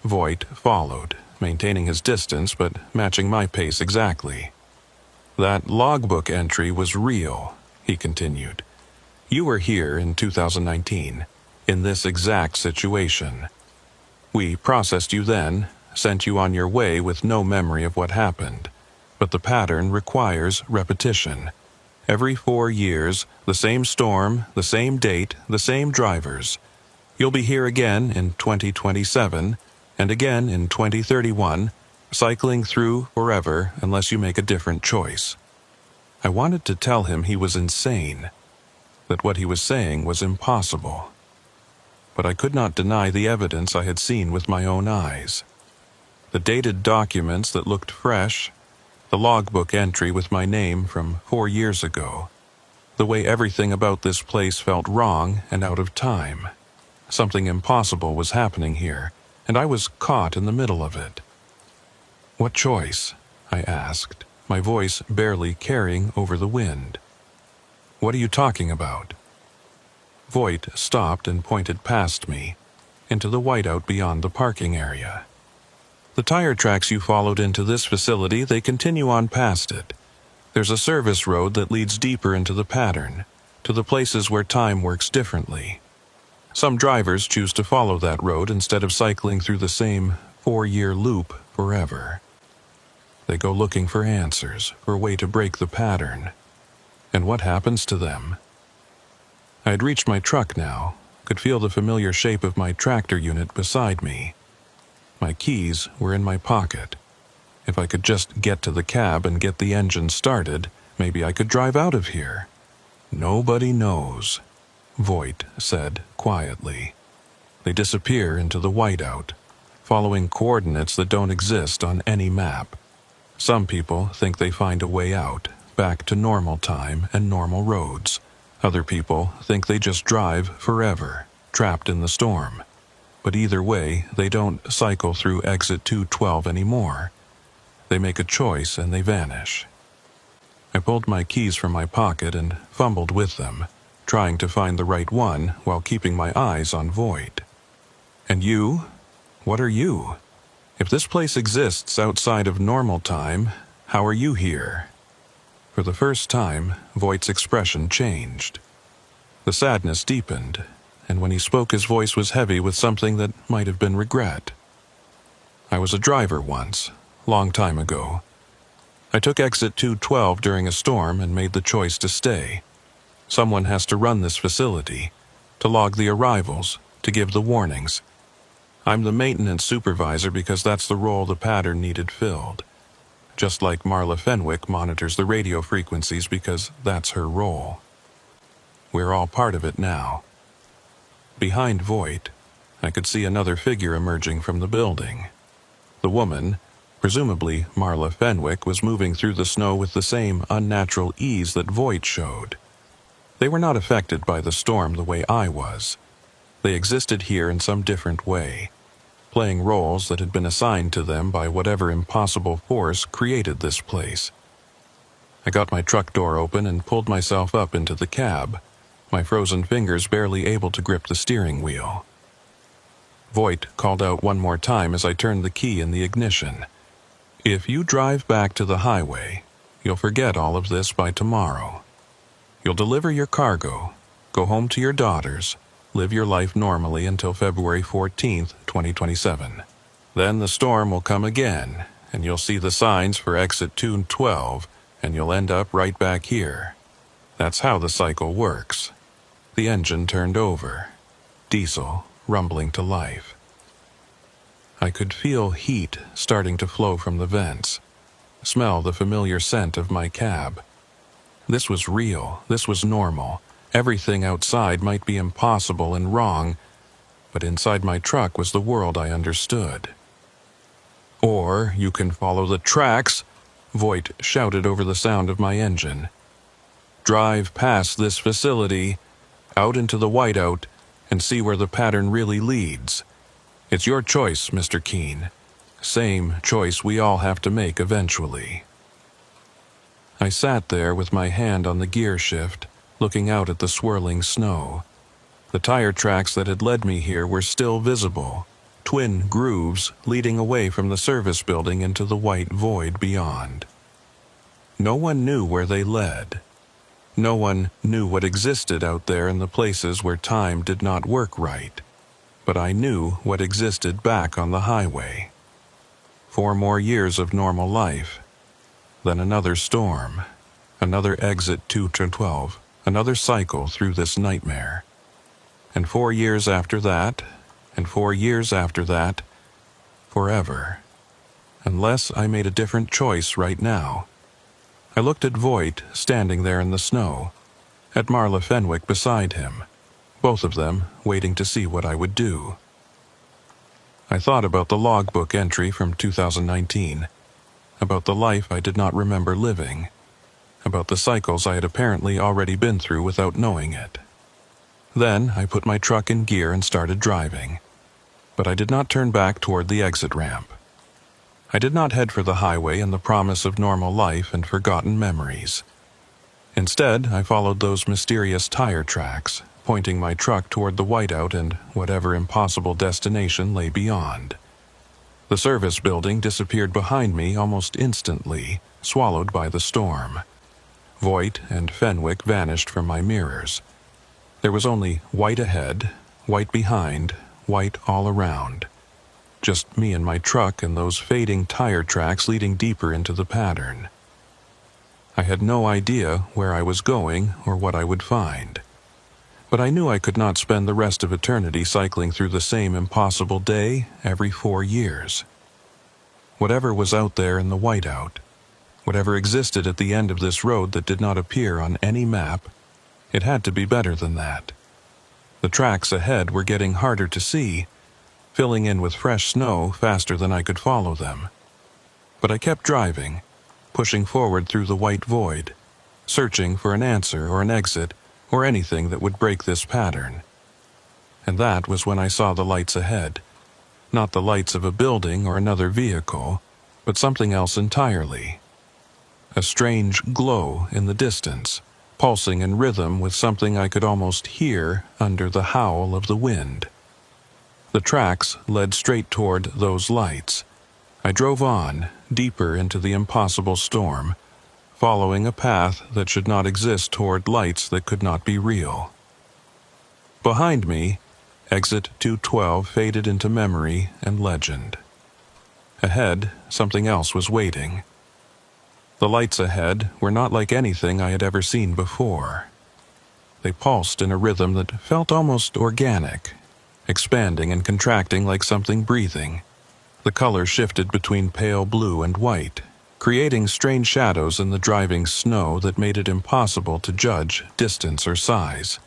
Voight followed, maintaining his distance but matching my pace exactly. "That logbook entry was real," he continued. "You were here in 2019, in this exact situation. We processed you then, sent you on your way with no memory of what happened, but the pattern requires repetition. Every 4 years, the same storm, the same date, the same drivers. You'll be here again in 2027, and again in 2031, cycling through forever unless you make a different choice." I wanted to tell him he was insane, that what he was saying was impossible. But I could not deny the evidence I had seen with my own eyes. The dated documents that looked fresh, the logbook entry with my name from 4 years ago, the way everything about this place felt wrong and out of time. Something impossible was happening here, and I was caught in the middle of it. "What choice?" I asked, my voice barely carrying over the wind. "What are you talking about?" Voight stopped and pointed past me, into the whiteout beyond the parking area. "The tire tracks you followed into this facility, they continue on past it. There's a service road that leads deeper into the pattern, to the places where time works differently. Some drivers choose to follow that road instead of cycling through the same 4-year loop forever. They go looking for answers, for a way to break the pattern. And what happens to them?" I had reached my truck now, could feel the familiar shape of my tractor unit beside me. My keys were in my pocket. If I could just get to the cab and get the engine started, maybe I could drive out of here. "Nobody knows," Voight said quietly. "They disappear into the whiteout, following coordinates that don't exist on any map. Some people think they find a way out, back to normal time and normal roads. Other people think they just drive forever, trapped in the storm. But either way, they don't cycle through exit 212 anymore. They make a choice and they vanish." I pulled my keys from my pocket and fumbled with them, trying to find the right one while keeping my eyes on Voight. "And you? What are you? If this place exists outside of normal time, how are you here?" For the first time, Voight's expression changed. The sadness deepened, and when he spoke his voice was heavy with something that might have been regret. "I was a driver once, long time ago. I took exit 212 during a storm and made the choice to stay. Someone has to run this facility, to log the arrivals, to give the warnings. I'm the maintenance supervisor because that's the role the pattern needed filled. Just like Marla Fenwick monitors the radio frequencies because that's her role. We're all part of it now." Behind Voight, I could see another figure emerging from the building. The woman, presumably Marla Fenwick, was moving through the snow with the same unnatural ease that Voight showed. They were not affected by the storm the way I was. They existed here in some different way. playing roles that had been assigned to them by whatever impossible force created this place. I got my truck door open and pulled myself up into the cab, my frozen fingers barely able to grip the steering wheel. Voight called out one more time as I turned the key in the ignition. "If you drive back to the highway, you'll forget all of this by tomorrow. You'll deliver your cargo, go home to your daughters, live your life normally until February 14th, 2027. Then the storm will come again, and you'll see the signs for exit 212, and you'll end up right back here. That's how the cycle works." The engine turned over, diesel rumbling to life. I could feel heat starting to flow from the vents, smell the familiar scent of my cab. This was real, this was normal. Everything outside might be impossible and wrong, but inside my truck was the world I understood. "Or you can follow the tracks," Voight shouted over the sound of my engine. "Drive past this facility, out into the whiteout, and see where the pattern really leads. It's your choice, Mr. Keene. Same choice we all have to make eventually." I sat there with my hand on the gear shift, looking out at the swirling snow. The tire tracks that had led me here were still visible, twin grooves leading away from the service building into the white void beyond. No one knew where they led. No one knew what existed out there in the places where time did not work right. But I knew what existed back on the highway. 4 more years of normal life. Then another storm. Another exit 212. Another cycle through this nightmare. And 4 years after that, and 4 years after that, forever. Unless I made a different choice right now. I looked at Voight standing there in the snow, at Marla Fenwick beside him, both of them waiting to see what I would do. I thought about the logbook entry from 2019, about the life I did not remember living, about the cycles I had apparently already been through without knowing it. Then I put my truck in gear and started driving, but I did not turn back toward the exit ramp. I did not head for the highway and the promise of normal life and forgotten memories. Instead, I followed those mysterious tire tracks, pointing my truck toward the whiteout and whatever impossible destination lay beyond. The service building disappeared behind me almost instantly, swallowed by the storm. Voight and Fenwick vanished from my mirrors. There was only white ahead, white behind, white all around. Just me and my truck and those fading tire tracks leading deeper into the pattern. I had no idea where I was going or what I would find. But I knew I could not spend the rest of eternity cycling through the same impossible day every 4 years. Whatever was out there in the whiteout, whatever existed at the end of this road that did not appear on any map, it had to be better than that. The tracks ahead were getting harder to see, filling in with fresh snow faster than I could follow them. But I kept driving, pushing forward through the white void, searching for an answer or an exit or anything that would break this pattern. And that was when I saw the lights ahead. Not the lights of a building or another vehicle, but something else entirely. A strange glow in the distance, pulsing in rhythm with something I could almost hear under the howl of the wind. The tracks led straight toward those lights. I drove on, deeper into the impossible storm, following a path that should not exist toward lights that could not be real. Behind me, exit 212 faded into memory and legend. Ahead, something else was waiting. The lights ahead were not like anything I had ever seen before. They pulsed in a rhythm that felt almost organic, expanding and contracting like something breathing. The color shifted between pale blue and white, creating strange shadows in the driving snow that made it impossible to judge distance or size.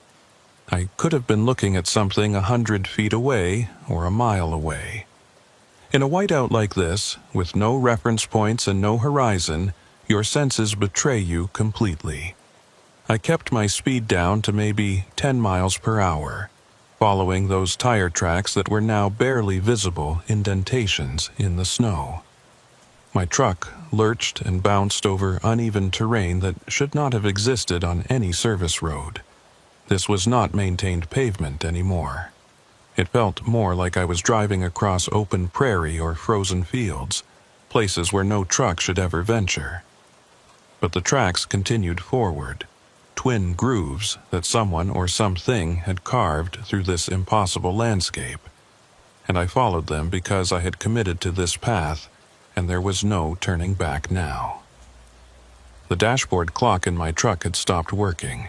I could have been looking at something 100 feet away or a mile away. In a whiteout like this, with no reference points and no horizon, your senses betray you completely. I kept my speed down to maybe 10 miles per hour, following those tire tracks that were now barely visible indentations in the snow. My truck lurched and bounced over uneven terrain that should not have existed on any service road. This was not maintained pavement anymore. It felt more like I was driving across open prairie or frozen fields, places where no truck should ever venture. But the tracks continued forward, twin grooves that someone or something had carved through this impossible landscape, and I followed them because I had committed to this path, and there was no turning back now. The dashboard clock in my truck had stopped working.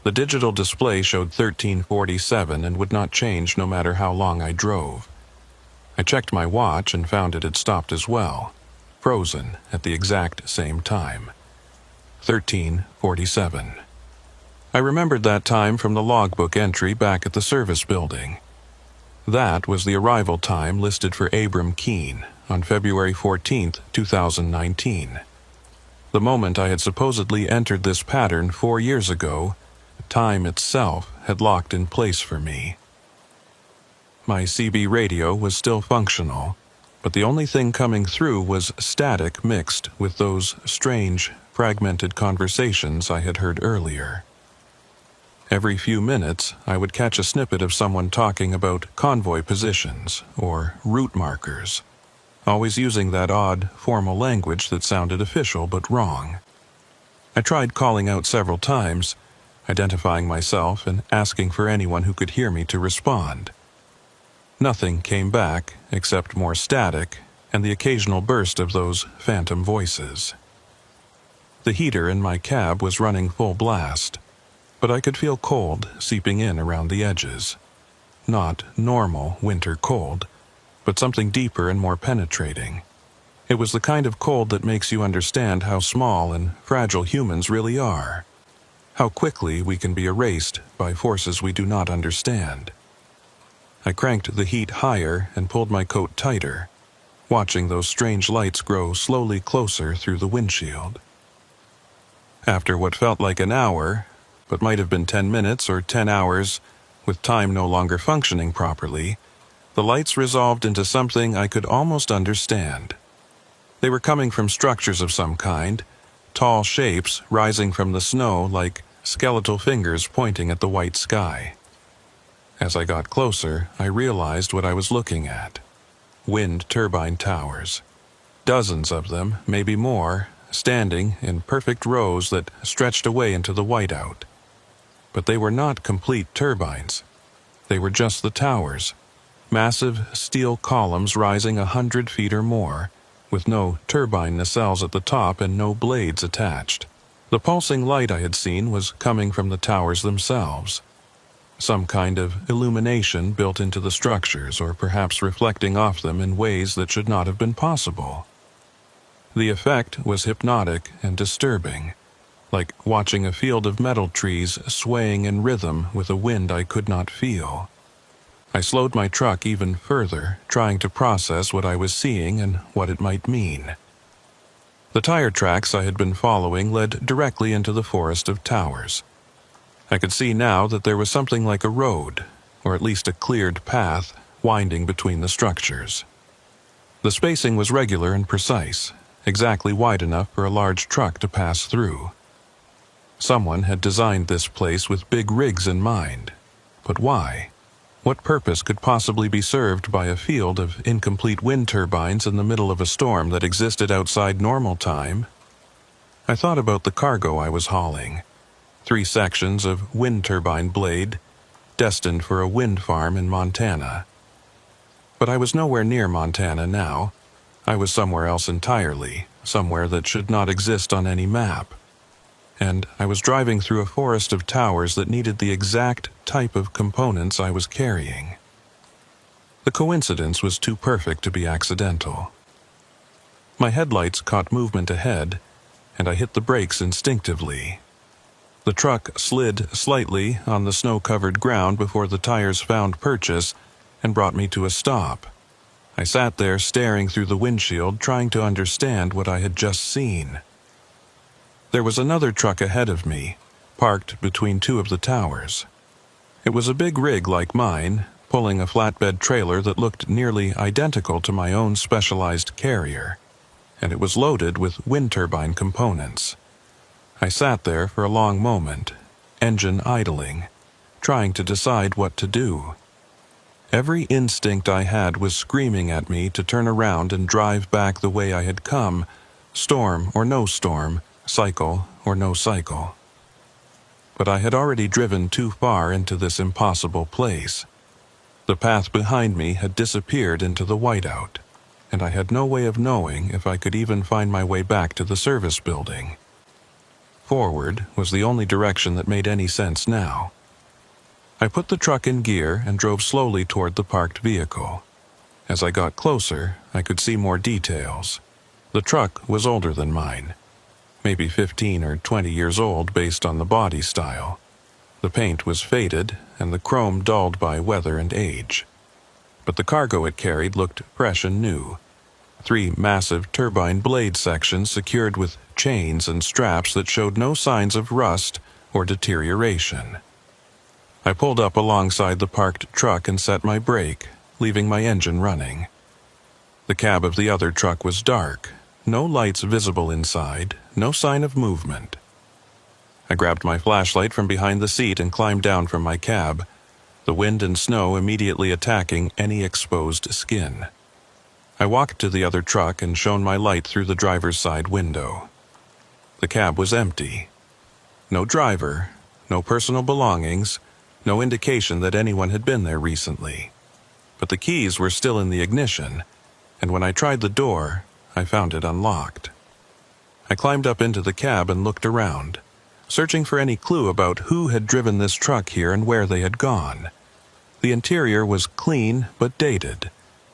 The digital display showed 13:47 and would not change no matter how long I drove. I checked my watch and found it had stopped as well, frozen at the exact same time. 13:47. I remembered that time from the logbook entry back at the service building. That was the arrival time listed for Abram Keene on February 14, 2019. The moment I had supposedly entered this pattern 4 years ago, time itself had locked in place for me. My CB radio was still functional, but the only thing coming through was static mixed with those strange, fragmented conversations I had heard earlier. Every few minutes, I would catch a snippet of someone talking about convoy positions or route markers, always using that odd, formal language that sounded official but wrong. I tried calling out several times, identifying myself and asking for anyone who could hear me to respond. Nothing came back except more static and the occasional burst of those phantom voices. The heater in my cab was running full blast, but I could feel cold seeping in around the edges. Not normal winter cold, but something deeper and more penetrating. It was the kind of cold that makes you understand how small and fragile humans really are, how quickly we can be erased by forces we do not understand. I cranked the heat higher and pulled my coat tighter, watching those strange lights grow slowly closer through the windshield. After what felt like an hour, but might have been 10 minutes or 10 hours, with time no longer functioning properly, the lights resolved into something I could almost understand. They were coming from structures of some kind, tall shapes rising from the snow like skeletal fingers pointing at the white sky. As I got closer, I realized what I was looking at. Wind turbine towers. Dozens of them, maybe more, standing in perfect rows that stretched away into the whiteout. But they were not complete turbines. They were just the towers, massive steel columns rising 100 feet or more, with no turbine nacelles at the top and no blades attached. The pulsing light I had seen was coming from the towers themselves. Some kind of illumination built into the structures, or perhaps reflecting off them in ways that should not have been possible. The effect was hypnotic and disturbing, like watching a field of metal trees swaying in rhythm with a wind I could not feel. I slowed my truck even further, trying to process what I was seeing and what it might mean. The tire tracks I had been following led directly into the forest of towers. I could see now that there was something like a road, or at least a cleared path, winding between the structures. The spacing was regular and precise, exactly wide enough for a large truck to pass through. Someone had designed this place with big rigs in mind. But why? What purpose could possibly be served by a field of incomplete wind turbines in the middle of a storm that existed outside normal time? I thought about the cargo I was hauling. 3 sections of wind turbine blade, destined for a wind farm in Montana. But I was nowhere near Montana now. I was somewhere else entirely, somewhere that should not exist on any map. And I was driving through a forest of towers that needed the exact type of components I was carrying. The coincidence was too perfect to be accidental. My headlights caught movement ahead, and I hit the brakes instinctively. The truck slid slightly on the snow-covered ground before the tires found purchase and brought me to a stop. I sat there staring through the windshield, trying to understand what I had just seen. There was another truck ahead of me, parked between 2 of the towers. It was a big rig like mine, pulling a flatbed trailer that looked nearly identical to my own specialized carrier, and it was loaded with wind turbine components. I sat there for a long moment, engine idling, trying to decide what to do. Every instinct I had was screaming at me to turn around and drive back the way I had come, storm or no storm, cycle or no cycle. But I had already driven too far into this impossible place. The path behind me had disappeared into the whiteout, and I had no way of knowing if I could even find my way back to the service building. Forward was the only direction that made any sense now. I put the truck in gear and drove slowly toward the parked vehicle. As I got closer, I could see more details. The truck was older than mine, maybe 15 or 20 years old based on the body style. The paint was faded and the chrome dulled by weather and age. But the cargo it carried looked fresh and new. 3 massive turbine blade sections secured with chains and straps that showed no signs of rust or deterioration. I pulled up alongside the parked truck and set my brake, leaving my engine running. The cab of the other truck was dark, no lights visible inside, no sign of movement. I grabbed my flashlight from behind the seat and climbed down from my cab, the wind and snow immediately attacking any exposed skin. I walked to the other truck and shone my light through the driver's side window. The cab was empty. No driver, no personal belongings, no indication that anyone had been there recently. But the keys were still in the ignition, and when I tried the door, I found it unlocked. I climbed up into the cab and looked around, searching for any clue about who had driven this truck here and where they had gone. The interior was clean but dated,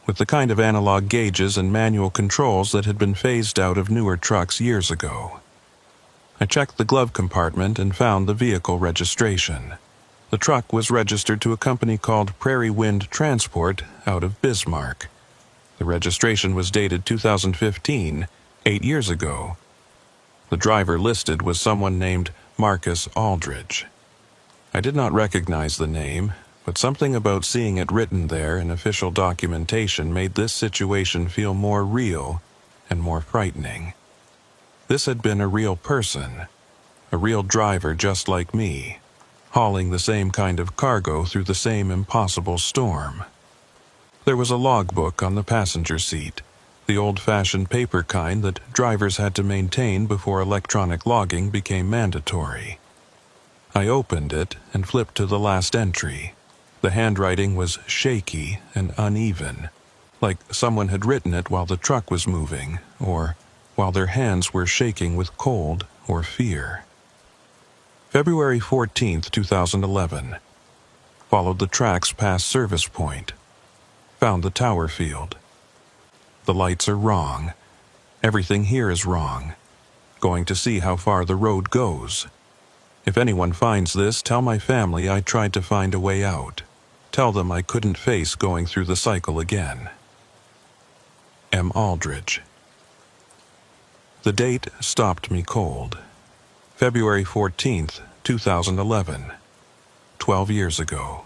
with the kind of analog gauges and manual controls that had been phased out of newer trucks years ago. I checked the glove compartment and found the vehicle registration. The truck was registered to a company called Prairie Wind Transport out of Bismarck. The registration was dated 2015, 8 years ago. The driver listed was someone named Marcus Aldridge. I did not recognize the name, but something about seeing it written there in official documentation made this situation feel more real and more frightening. This had been a real person, a real driver just like me, hauling the same kind of cargo through the same impossible storm. There was a logbook on the passenger seat, the old-fashioned paper kind that drivers had to maintain before electronic logging became mandatory. I opened it and flipped to the last entry. The handwriting was shaky and uneven, like someone had written it while the truck was moving, or while their hands were shaking with cold or fear. February 14, 2011. Followed the tracks past Service Point. Found the tower field. The lights are wrong. Everything here is wrong. Going to see how far the road goes. If anyone finds this, tell my family I tried to find a way out. Tell them I couldn't face going through the cycle again. M. Aldridge. The date stopped me cold. February 14th, 2011. 12 years ago.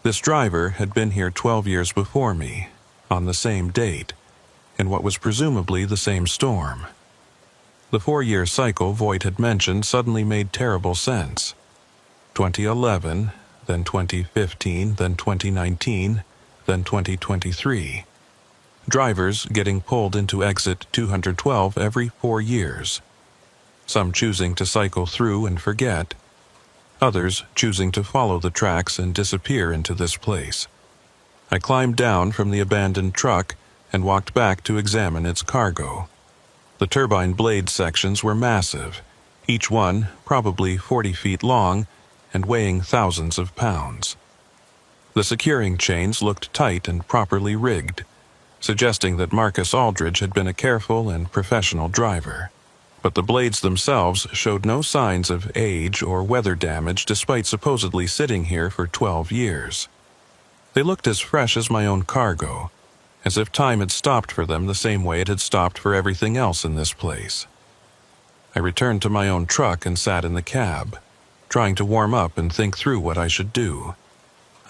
This driver had been here 12 years before me, on the same date, in what was presumably the same storm. The 4-year cycle Voight had mentioned suddenly made terrible sense. 2011, then 2015, then 2019, then 2023. Drivers getting pulled into exit 212 every 4 years. Some choosing to cycle through and forget. Others choosing to follow the tracks and disappear into this place. I climbed down from the abandoned truck and walked back to examine its cargo. The turbine blade sections were massive, each one probably 40 feet long and weighing thousands of pounds. The securing chains looked tight and properly rigged, suggesting that Marcus Aldridge had been a careful and professional driver. But the blades themselves showed no signs of age or weather damage despite supposedly sitting here for 12 years. They looked as fresh as my own cargo, as if time had stopped for them the same way it had stopped for everything else in this place. I returned to my own truck and sat in the cab. trying to warm up and think through what I should do.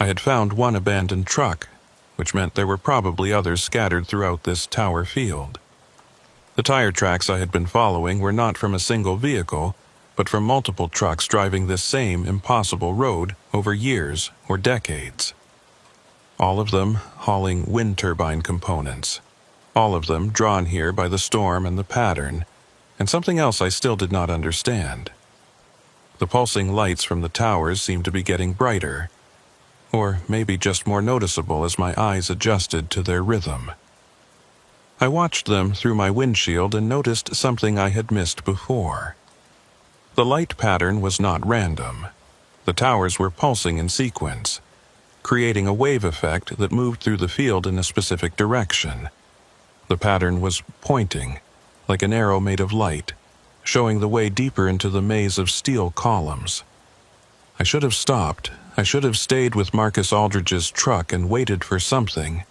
I had found one abandoned truck, which meant there were probably others scattered throughout this tower field. The tire tracks I had been following were not from a single vehicle, but from multiple trucks driving this same impossible road over years or decades. All of them hauling wind turbine components. All of them drawn here by the storm and the pattern, and something else I still did not understand. The pulsing lights from the towers seemed to be getting brighter, or maybe just more noticeable as my eyes adjusted to their rhythm. I watched them through my windshield and noticed something I had missed before. The light pattern was not random. The towers were pulsing in sequence, creating a wave effect that moved through the field in a specific direction. The pattern was pointing, like an arrow made of light, showing the way deeper into the maze of steel columns. I should have stopped. I should have stayed with Marcus Aldridge's truck and waited for something,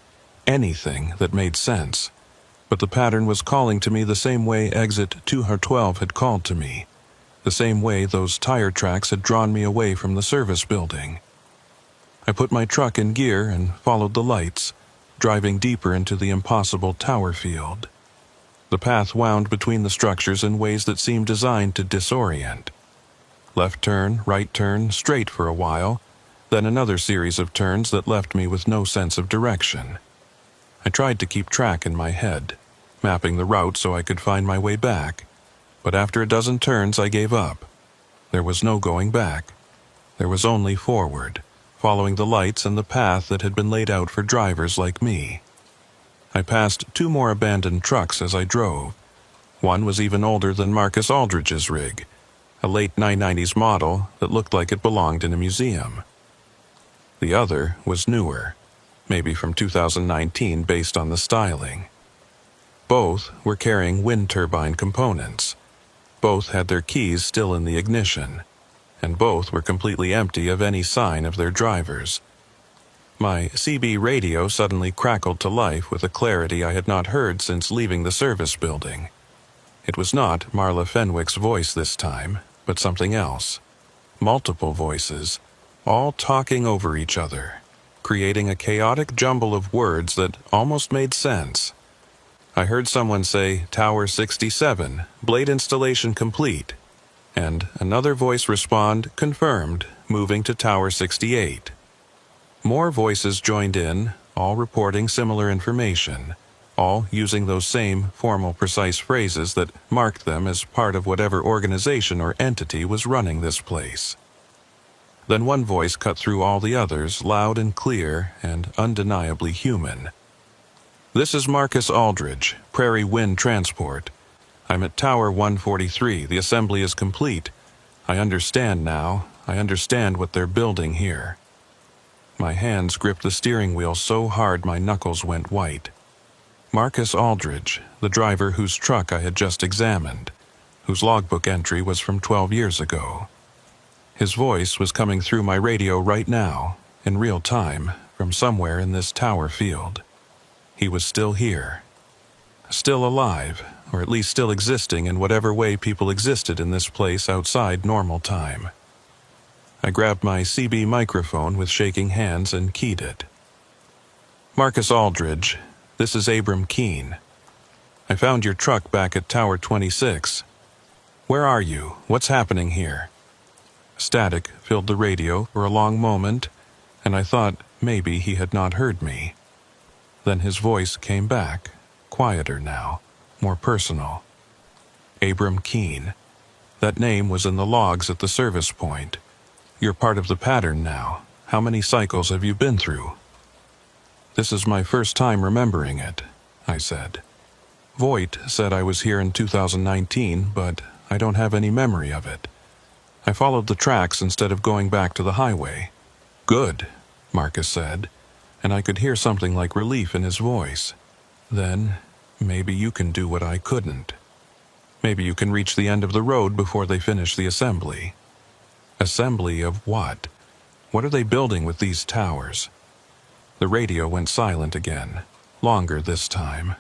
anything that made sense. But the pattern was calling to me the same way Exit 212 had called to me, the same way those tire tracks had drawn me away from the service building. I put my truck in gear and followed the lights, driving deeper into the impossible tower field. The path wound between the structures in ways that seemed designed to disorient. Left turn, right turn, straight for a while, then another series of turns that left me with no sense of direction. I tried to keep track in my head, mapping the route so I could find my way back, but after a dozen turns I gave up. There was no going back. There was only forward, following the lights and the path that had been laid out for drivers like me. I passed 2 more abandoned trucks as I drove. One was even older than Marcus Aldridge's rig, a late 1990s model that looked like it belonged in a museum. The other was newer, maybe from 2019 based on the styling. Both were carrying wind turbine components. Both had their keys still in the ignition, and both were completely empty of any sign of their drivers. My CB radio suddenly crackled to life with a clarity I had not heard since leaving the service building. It was not Marla Fenwick's voice this time, but something else. Multiple voices, all talking over each other, creating a chaotic jumble of words that almost made sense. I heard someone say, "Tower 67, blade installation complete," and another voice respond, "Confirmed, moving to Tower 68. More voices joined in, all reporting similar information, all using those same formal, precise phrases that marked them as part of whatever organization or entity was running this place. Then one voice cut through all the others, loud and clear and undeniably human. "This is Marcus Aldridge, Prairie Wind Transport. I'm at Tower 143. The assembly is complete. I understand now. I understand what they're building here." My hands gripped the steering wheel so hard my knuckles went white. Marcus Aldridge, the driver whose truck I had just examined, whose logbook entry was from 12 years ago. His voice was coming through my radio right now, in real time, from somewhere in this tower field. He was still here. Still alive, or at least still existing in whatever way people existed in this place outside normal time. I grabbed my CB microphone with shaking hands and keyed it. "Marcus Aldridge, this is Abram Keene. I found your truck back at Tower 26. Where are you? What's happening here?" Static filled the radio for a long moment, and I thought maybe he had not heard me. Then his voice came back, quieter now, more personal. Abram Keene. That name was in the logs at the service point. "You're part of the pattern now. How many cycles have you been through?" "This is my first time remembering it," I said. "Voight said I was here in 2019, but I don't have any memory of it. I followed the tracks instead of going back to the highway." "Good," Marcus said, and I could hear something like relief in his voice. "Then, maybe you can do what I couldn't. Maybe you can reach the end of the road before they finish the assembly." Assembly of what? What are they building with these towers? The radio went silent again, longer this time.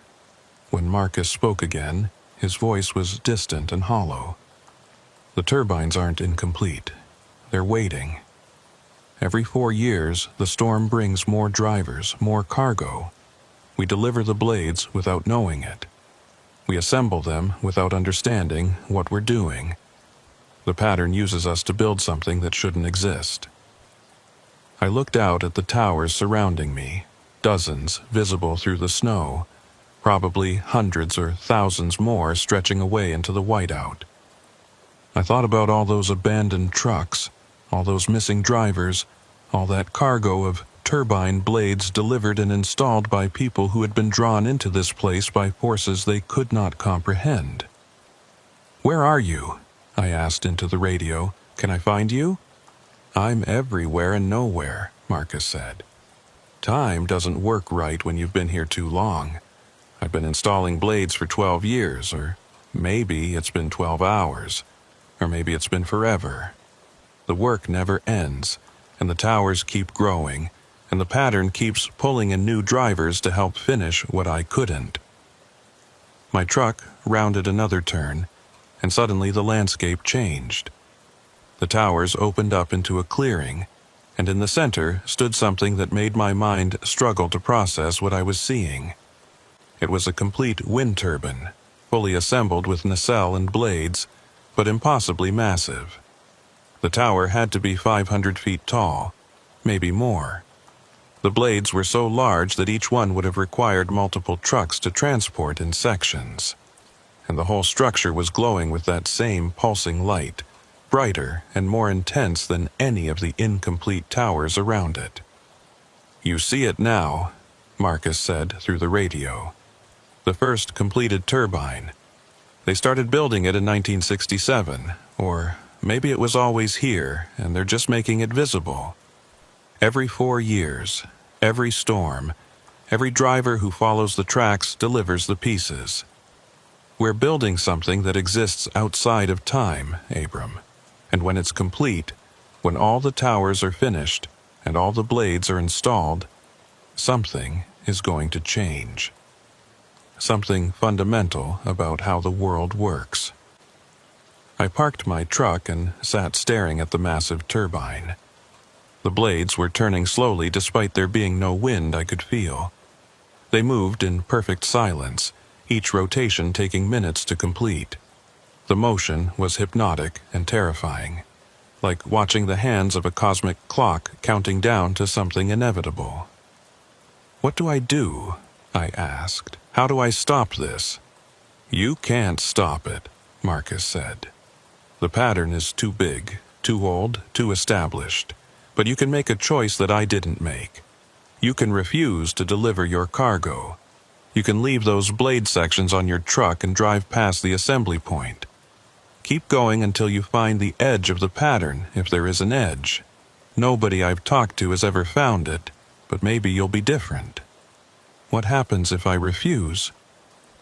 When Marcus spoke again, his voice was distant and hollow. "The turbines aren't incomplete. they're waiting. Every 4 years, the storm brings more drivers, more cargo. We deliver the blades without knowing it. We assemble them without understanding what we're doing. The pattern uses us to build something that shouldn't exist. I looked out at the towers surrounding me, dozens visible through the snow, probably hundreds or thousands more stretching away into the whiteout. I thought about all those abandoned trucks, all those missing drivers, all that cargo of turbine blades delivered and installed by people who had been drawn into this place by forces they could not comprehend. "Where are you?" I asked into the radio. "Can I find you?" "I'm everywhere and nowhere," Marcus said. "Time doesn't work right when you've been here too long. I've been installing blades for 12 years, or maybe it's been 12 hours, or maybe it's been forever. The work never ends, and the towers keep growing, and the pattern keeps pulling in new drivers to help finish what I couldn't." My truck rounded another turn, and suddenly the landscape changed. The towers opened up into a clearing, and in the center stood something that made my mind struggle to process what I was seeing. It was a complete wind turbine, fully assembled with nacelle and blades, but impossibly massive. The tower had to be 500 feet tall, maybe more. The blades were so large that each one would have required multiple trucks to transport in sections. And the whole structure was glowing with that same pulsing light, brighter and more intense than any of the incomplete towers around it. "You see it now," Marcus said through the radio. "The first completed turbine. They started building it in 1967, or maybe it was always here, and they're just making it visible. Every 4 years, every storm, every driver who follows the tracks delivers the pieces. We're building something that exists outside of time, Abram. And when it's complete, when all the towers are finished and all the blades are installed, something is going to change. Something fundamental about how the world works." I parked my truck and sat staring at the massive turbine. The blades were turning slowly despite there being no wind I could feel. They moved in perfect silence, each rotation taking minutes to complete. The motion was hypnotic and terrifying, like watching the hands of a cosmic clock counting down to something inevitable. "What do I do?" I asked. "How do I stop this?" "You can't stop it," Marcus said. "The pattern is too big, too old, too established. But you can make a choice that I didn't make. You can refuse to deliver your cargo. You can leave those blade sections on your truck and drive past the assembly point. Keep going until you find the edge of the pattern, if there is an edge. Nobody I've talked to has ever found it, but maybe you'll be different. What happens if I refuse?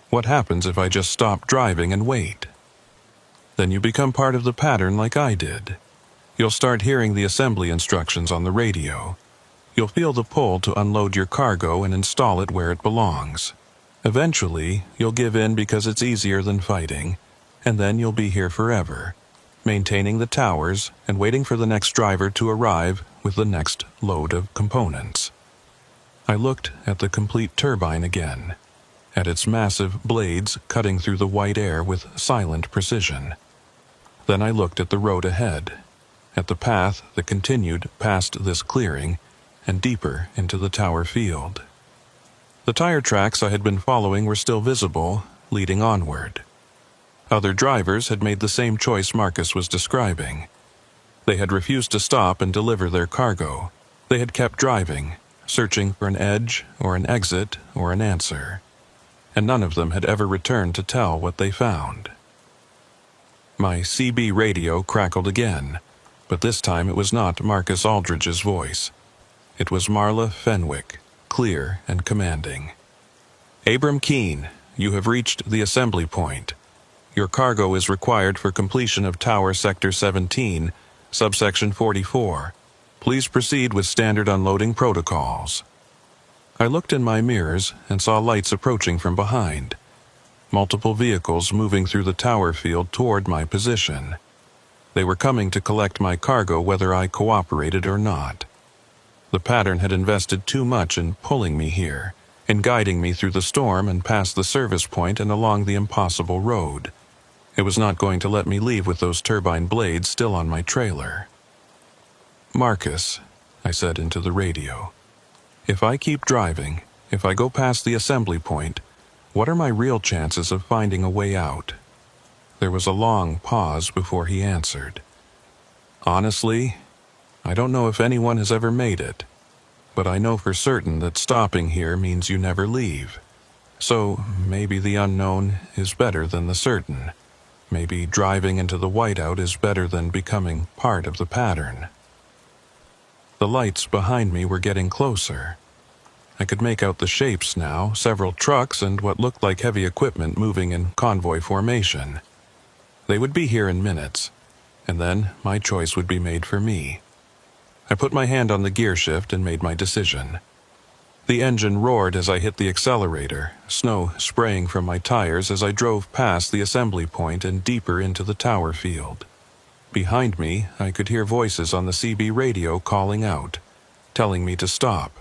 What happens if I just stop driving and wait? Then you become part of the pattern like I did. You'll start hearing the assembly instructions on the radio. You'll feel the pull to unload your cargo and install it where it belongs. Eventually, you'll give in because it's easier than fighting, and then you'll be here forever, maintaining the towers and waiting for the next driver to arrive with the next load of components." I looked at the complete turbine again, at its massive blades cutting through the white air with silent precision. Then I looked at the road ahead, at the path that continued past this clearing and deeper into the tower field. The tire tracks I had been following were still visible, leading onward. Other drivers had made the same choice Marcus was describing. They had refused to stop and deliver their cargo. They had kept driving, searching for an edge or an exit or an answer. And none of them had ever returned to tell what they found. My CB radio crackled again, but this time it was not Marcus Aldridge's voice. It was Marla Fenwick, clear and commanding. "Abram Keene, you have reached the assembly point. Your cargo is required for completion of Tower Sector 17, subsection 44. Please proceed with standard unloading protocols." I looked in my mirrors and saw lights approaching from behind. Multiple vehicles moving through the tower field toward my position. They were coming to collect my cargo whether I cooperated or not. The pattern had invested too much in pulling me here, in guiding me through the storm and past the service point and along the impossible road. It was not going to let me leave with those turbine blades still on my trailer. "Marcus," I said into the radio, "if I keep driving, if I go past the assembly point, what are my real chances of finding a way out?" There was a long pause before he answered. "Honestly, I don't know if anyone has ever made it, but I know for certain that stopping here means you never leave. So maybe the unknown is better than the certain. Maybe driving into the whiteout is better than becoming part of the pattern." The lights behind me were getting closer. I could make out the shapes now, several trucks and what looked like heavy equipment moving in convoy formation. They would be here in minutes, and then my choice would be made for me. I put my hand on the gear shift and made my decision. The engine roared as I hit the accelerator, snow spraying from my tires as I drove past the assembly point and deeper into the tower field. Behind me, I could hear voices on the CB radio calling out, telling me to stop,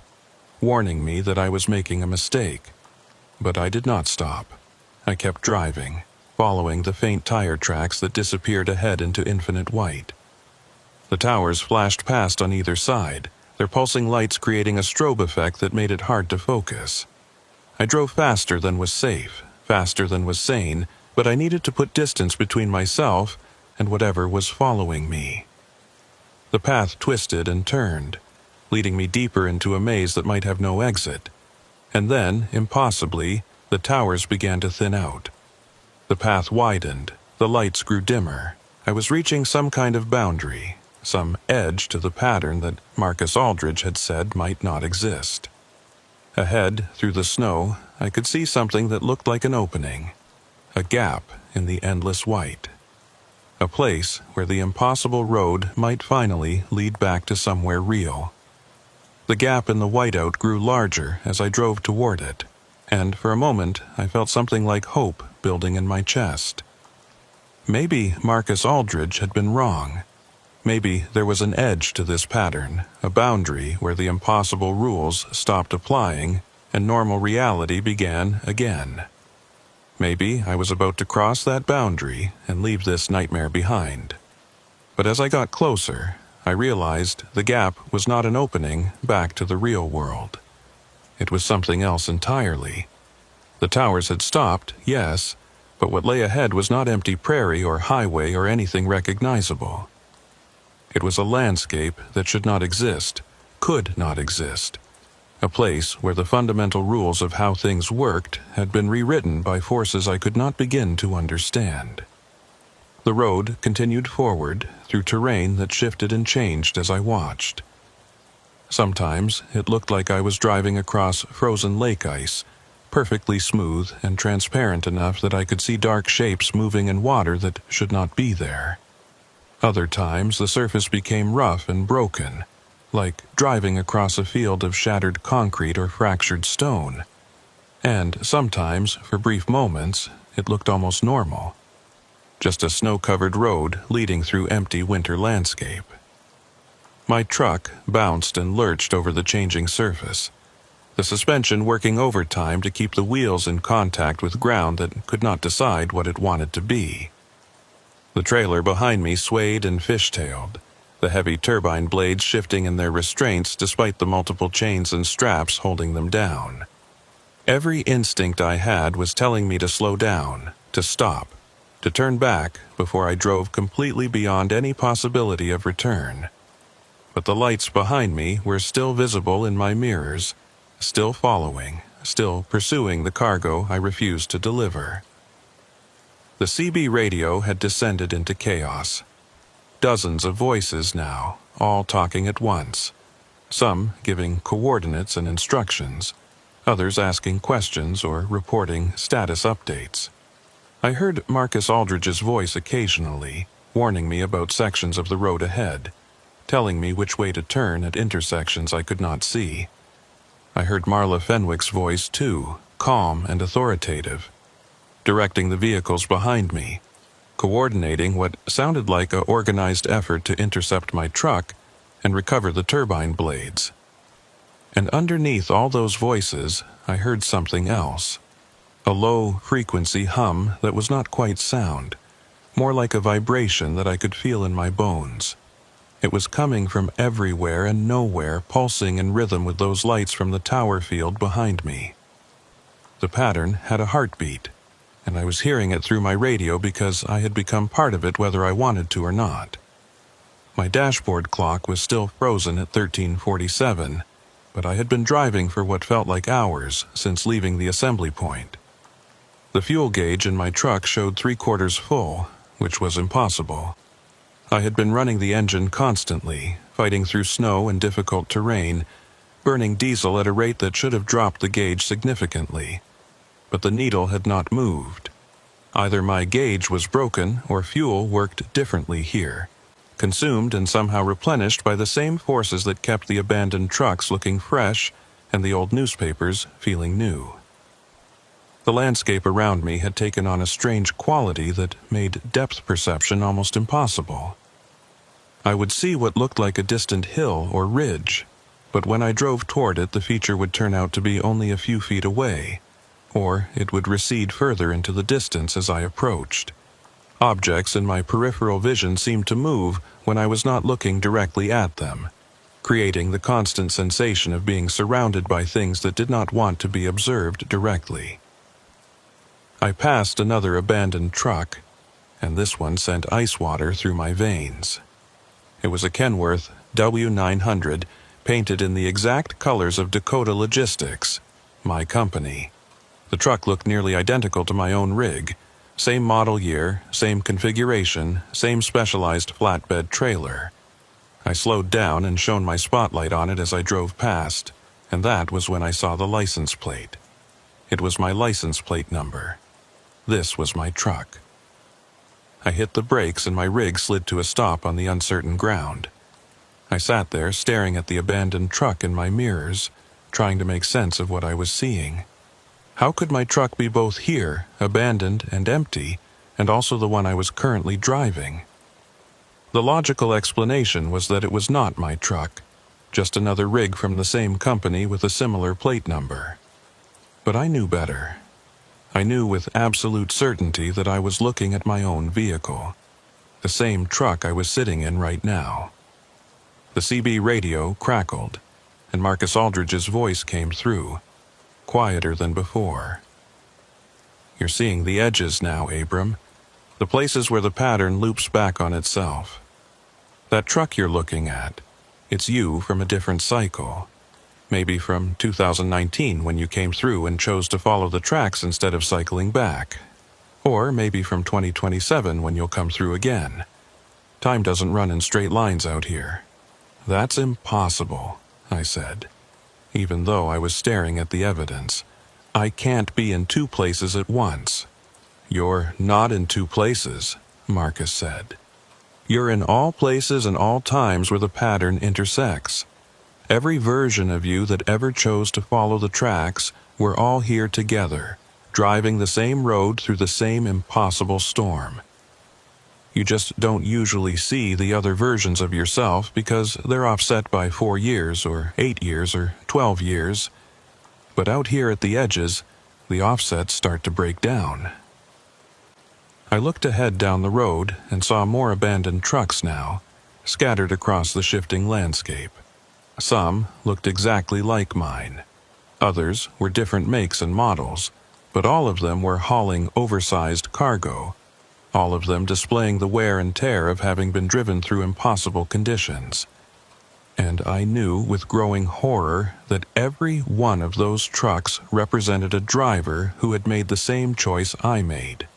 warning me that I was making a mistake. But I did not stop. I kept driving, following the faint tire tracks that disappeared ahead into infinite white. The towers flashed past on either side, their pulsing lights creating a strobe effect that made it hard to focus. I drove faster than was safe, faster than was sane, but I needed to put distance between myself and whatever was following me. The path twisted and turned, leading me deeper into a maze that might have no exit. And then, impossibly, the towers began to thin out. The path widened, the lights grew dimmer. I was reaching some kind of boundary, some edge to the pattern that Marcus Aldridge had said might not exist. Ahead, through the snow, I could see something that looked like an opening, a gap in the endless white. A place where the impossible road might finally lead back to somewhere real. The gap in the whiteout grew larger as I drove toward it, and for a moment I felt something like hope building in my chest. Maybe Marcus Aldridge had been wrong. Maybe there was an edge to this pattern, a boundary where the impossible rules stopped applying and normal reality began again. Maybe I was about to cross that boundary and leave this nightmare behind. But as I got closer, I realized the gap was not an opening back to the real world. It was something else entirely. The towers had stopped, yes, but what lay ahead was not empty prairie or highway or anything recognizable. It was a landscape that should not exist, could not exist. A place where the fundamental rules of how things worked had been rewritten by forces I could not begin to understand. The road continued forward through terrain that shifted and changed as I watched. Sometimes it looked like I was driving across frozen lake ice, perfectly smooth and transparent enough that I could see dark shapes moving in water that should not be there. Other times the surface became rough and broken, like driving across a field of shattered concrete or fractured stone. And sometimes, for brief moments, it looked almost normal. Just a snow-covered road leading through empty winter landscape. My truck bounced and lurched over the changing surface, the suspension working overtime to keep the wheels in contact with ground that could not decide what it wanted to be. The trailer behind me swayed and fishtailed, the heavy turbine blades shifting in their restraints despite the multiple chains and straps holding them down. Every instinct I had was telling me to slow down, to stop, to turn back before I drove completely beyond any possibility of return. But the lights behind me were still visible in my mirrors, still following, still pursuing the cargo I refused to deliver. The CB radio had descended into chaos. Dozens of voices now, all talking at once. Some giving coordinates and instructions, others asking questions or reporting status updates. I heard Marcus Aldridge's voice occasionally, warning me about sections of the road ahead, telling me which way to turn at intersections I could not see. I heard Marla Fenwick's voice too, calm and authoritative, directing the vehicles behind me. coordinating what sounded like an organized effort to intercept my truck and recover the turbine blades. And underneath all those voices, I heard something else. A low-frequency hum that was not quite sound, more like a vibration that I could feel in my bones. It was coming from everywhere and nowhere, pulsing in rhythm with those lights from the tower field behind me. The pattern had a heartbeat, and I was hearing it through my radio because I had become part of it whether I wanted to or not. My dashboard clock was still frozen at 13:47, but I had been driving for what felt like hours since leaving the assembly point. The fuel gauge in my truck showed 3/4 full, which was impossible. I had been running the engine constantly, fighting through snow and difficult terrain, burning diesel at a rate that should have dropped the gauge significantly. But the needle had not moved. Either my gauge was broken or fuel worked differently here, consumed and somehow replenished by the same forces that kept the abandoned trucks looking fresh and the old newspapers feeling new. The landscape around me had taken on a strange quality that made depth perception almost impossible. I would see what looked like a distant hill or ridge, but when I drove toward it, the feature would turn out to be only a few feet away, or it would recede further into the distance as I approached. Objects in my peripheral vision seemed to move when I was not looking directly at them, creating the constant sensation of being surrounded by things that did not want to be observed directly. I passed another abandoned truck, and this one sent ice water through my veins. It was a Kenworth W900 painted in the exact colors of Dakota Logistics, my company. The truck looked nearly identical to my own rig, same model year, same configuration, same specialized flatbed trailer. I slowed down and shone my spotlight on it as I drove past, and that was when I saw the license plate. It was my license plate number. This was my truck. I hit the brakes and my rig slid to a stop on the uncertain ground. I sat there staring at the abandoned truck in my mirrors, trying to make sense of what I was seeing. How could my truck be both here, abandoned and empty, and also the one I was currently driving? The logical explanation was that it was not my truck, just another rig from the same company with a similar plate number. But I knew better. I knew with absolute certainty that I was looking at my own vehicle, the same truck I was sitting in right now. The CB radio crackled, and Marcus Aldridge's voice came through, quieter than before. "You're seeing the edges now, Abram, the places where the pattern loops back on itself. That truck you're looking at, it's you from a different cycle. Maybe from 2019 when you came through and chose to follow the tracks instead of cycling back. Or maybe from 2027 when you'll come through again. Time doesn't run in straight lines out here." "That's impossible," I said, even though I was staring at the evidence. "I can't be in two places at once." "You're not in two places," Marcus said. "You're in all places and all times where the pattern intersects. Every version of you that ever chose to follow the tracks, we're all here together, driving the same road through the same impossible storm. You just don't usually see the other versions of yourself because they're offset by 4 years or 8 years or 12 years. But out here at the edges, the offsets start to break down." I looked ahead down the road and saw more abandoned trucks now, scattered across the shifting landscape. Some looked exactly like mine. Others were different makes and models, but all of them were hauling oversized cargo, all of them displaying the wear and tear of having been driven through impossible conditions. And I knew with growing horror that every one of those trucks represented a driver who had made the same choice I made,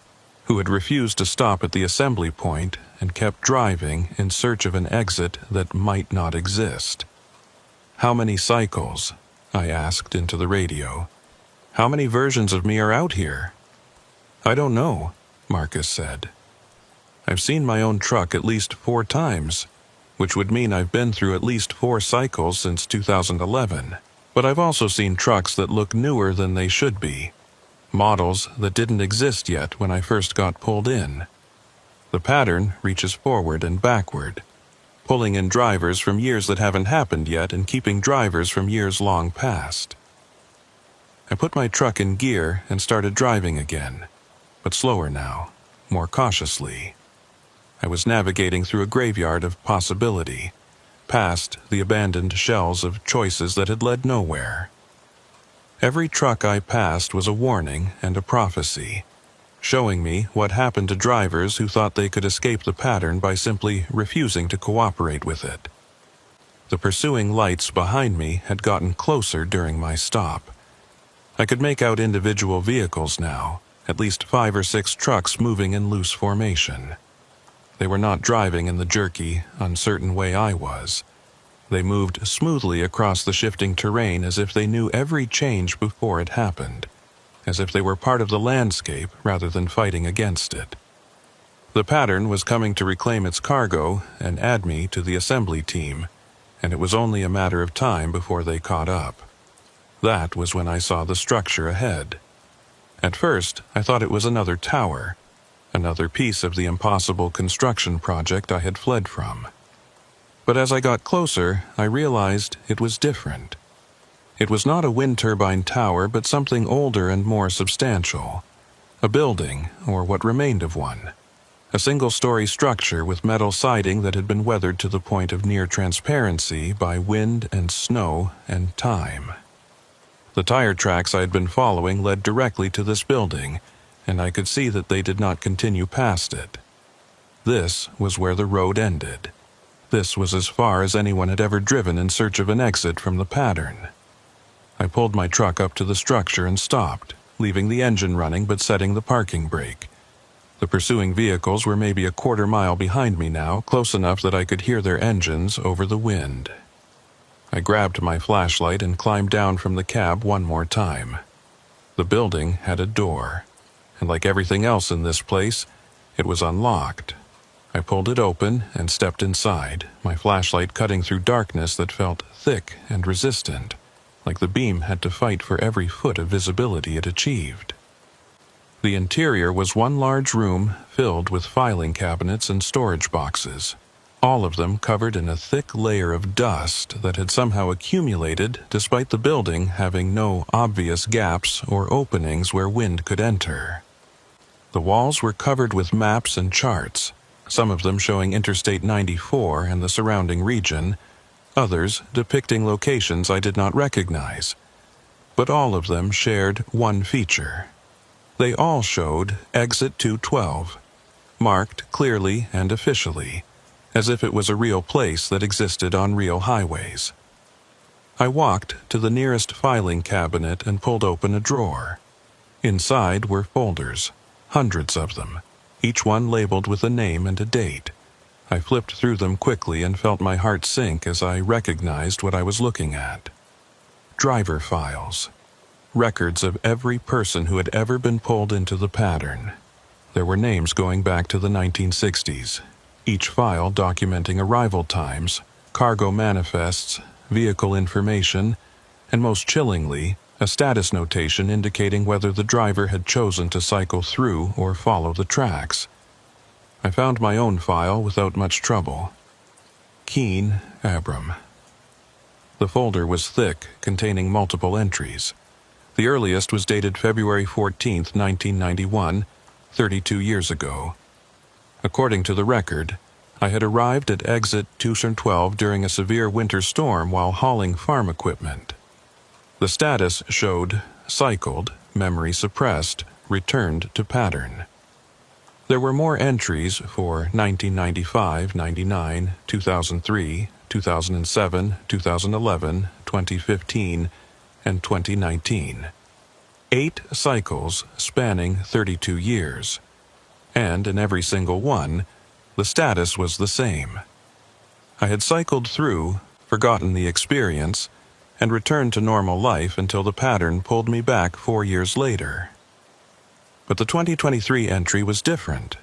who had refused to stop at the assembly point and kept driving in search of an exit that might not exist. "How many cycles?" I asked into the radio. "How many versions of me are out here?" "I don't know," Marcus said. "I've seen my own truck at least 4 times, which would mean I've been through at least 4 cycles since 2011. But I've also seen trucks that look newer than they should be, models that didn't exist yet when I first got pulled in. The pattern reaches forward and backward, pulling in drivers from years that haven't happened yet and keeping drivers from years long past. I put my truck in gear and started driving again, but slower now, more cautiously. I was navigating through a graveyard of possibility, past the abandoned shells of choices that had led nowhere. Every truck I passed was a warning and a prophecy, showing me what happened to drivers who thought they could escape the pattern by simply refusing to cooperate with it. The pursuing lights behind me had gotten closer during my stop. I could make out individual vehicles now, at least 5 or 6 trucks moving in loose formation. They were not driving in the jerky, uncertain way I was. They moved smoothly across the shifting terrain as if they knew every change before it happened, as if they were part of the landscape rather than fighting against it. The pattern was coming to reclaim its cargo and add me to the assembly team, and it was only a matter of time before they caught up. That was when I saw the structure ahead. At first, I thought it was another tower, another piece of the impossible construction project I had fled from. But as I got closer, I realized it was different. It was not a wind turbine tower, but something older and more substantial. A building, or what remained of one. A single-story structure with metal siding that had been weathered to the point of near transparency by wind and snow and time. The tire tracks I had been following led directly to this building, and I could see that they did not continue past it. This was where the road ended. This was as far as anyone had ever driven in search of an exit from the pattern. I pulled my truck up to the structure and stopped, leaving the engine running but setting the parking brake. The pursuing vehicles were maybe a quarter mile behind me now, close enough that I could hear their engines over the wind. I grabbed my flashlight and climbed down from the cab one more time. The building had a door, and like everything else in this place, it was unlocked. I pulled it open and stepped inside, my flashlight cutting through darkness that felt thick and resistant, like the beam had to fight for every foot of visibility it achieved. The interior was one large room filled with filing cabinets and storage boxes, all of them covered in a thick layer of dust that had somehow accumulated despite the building having no obvious gaps or openings where wind could enter. The walls were covered with maps and charts, some of them showing Interstate 94 and the surrounding region, others depicting locations I did not recognize. But all of them shared one feature. They all showed Exit 212, marked clearly and officially, as if it was a real place that existed on real highways. I walked to the nearest filing cabinet and pulled open a drawer. Inside were folders, hundreds of them, each one labeled with a name and a date. I flipped through them quickly and felt my heart sink as I recognized what I was looking at. Driver files. Records of every person who had ever been pulled into the pattern. There were names going back to the 1960s, each file documenting arrival times, cargo manifests, vehicle information, and most chillingly, a status notation indicating whether the driver had chosen to cycle through or follow the tracks. I found my own file without much trouble. Keen Abram. The folder was thick, containing multiple entries. The earliest was dated February 14, 1991, 32 years ago. According to the record, I had arrived at Exit 212 during a severe winter storm while hauling farm equipment. The status showed cycled, memory suppressed, returned to pattern. There were more entries for 1995, 99, 2003, 2007, 2011, 2015, and 2019. 8 cycles spanning 32 years. And in every single one, the status was the same. I had cycled through, forgotten the experience, and returned to normal life until the pattern pulled me back 4 years later. But the 2023 entry was different.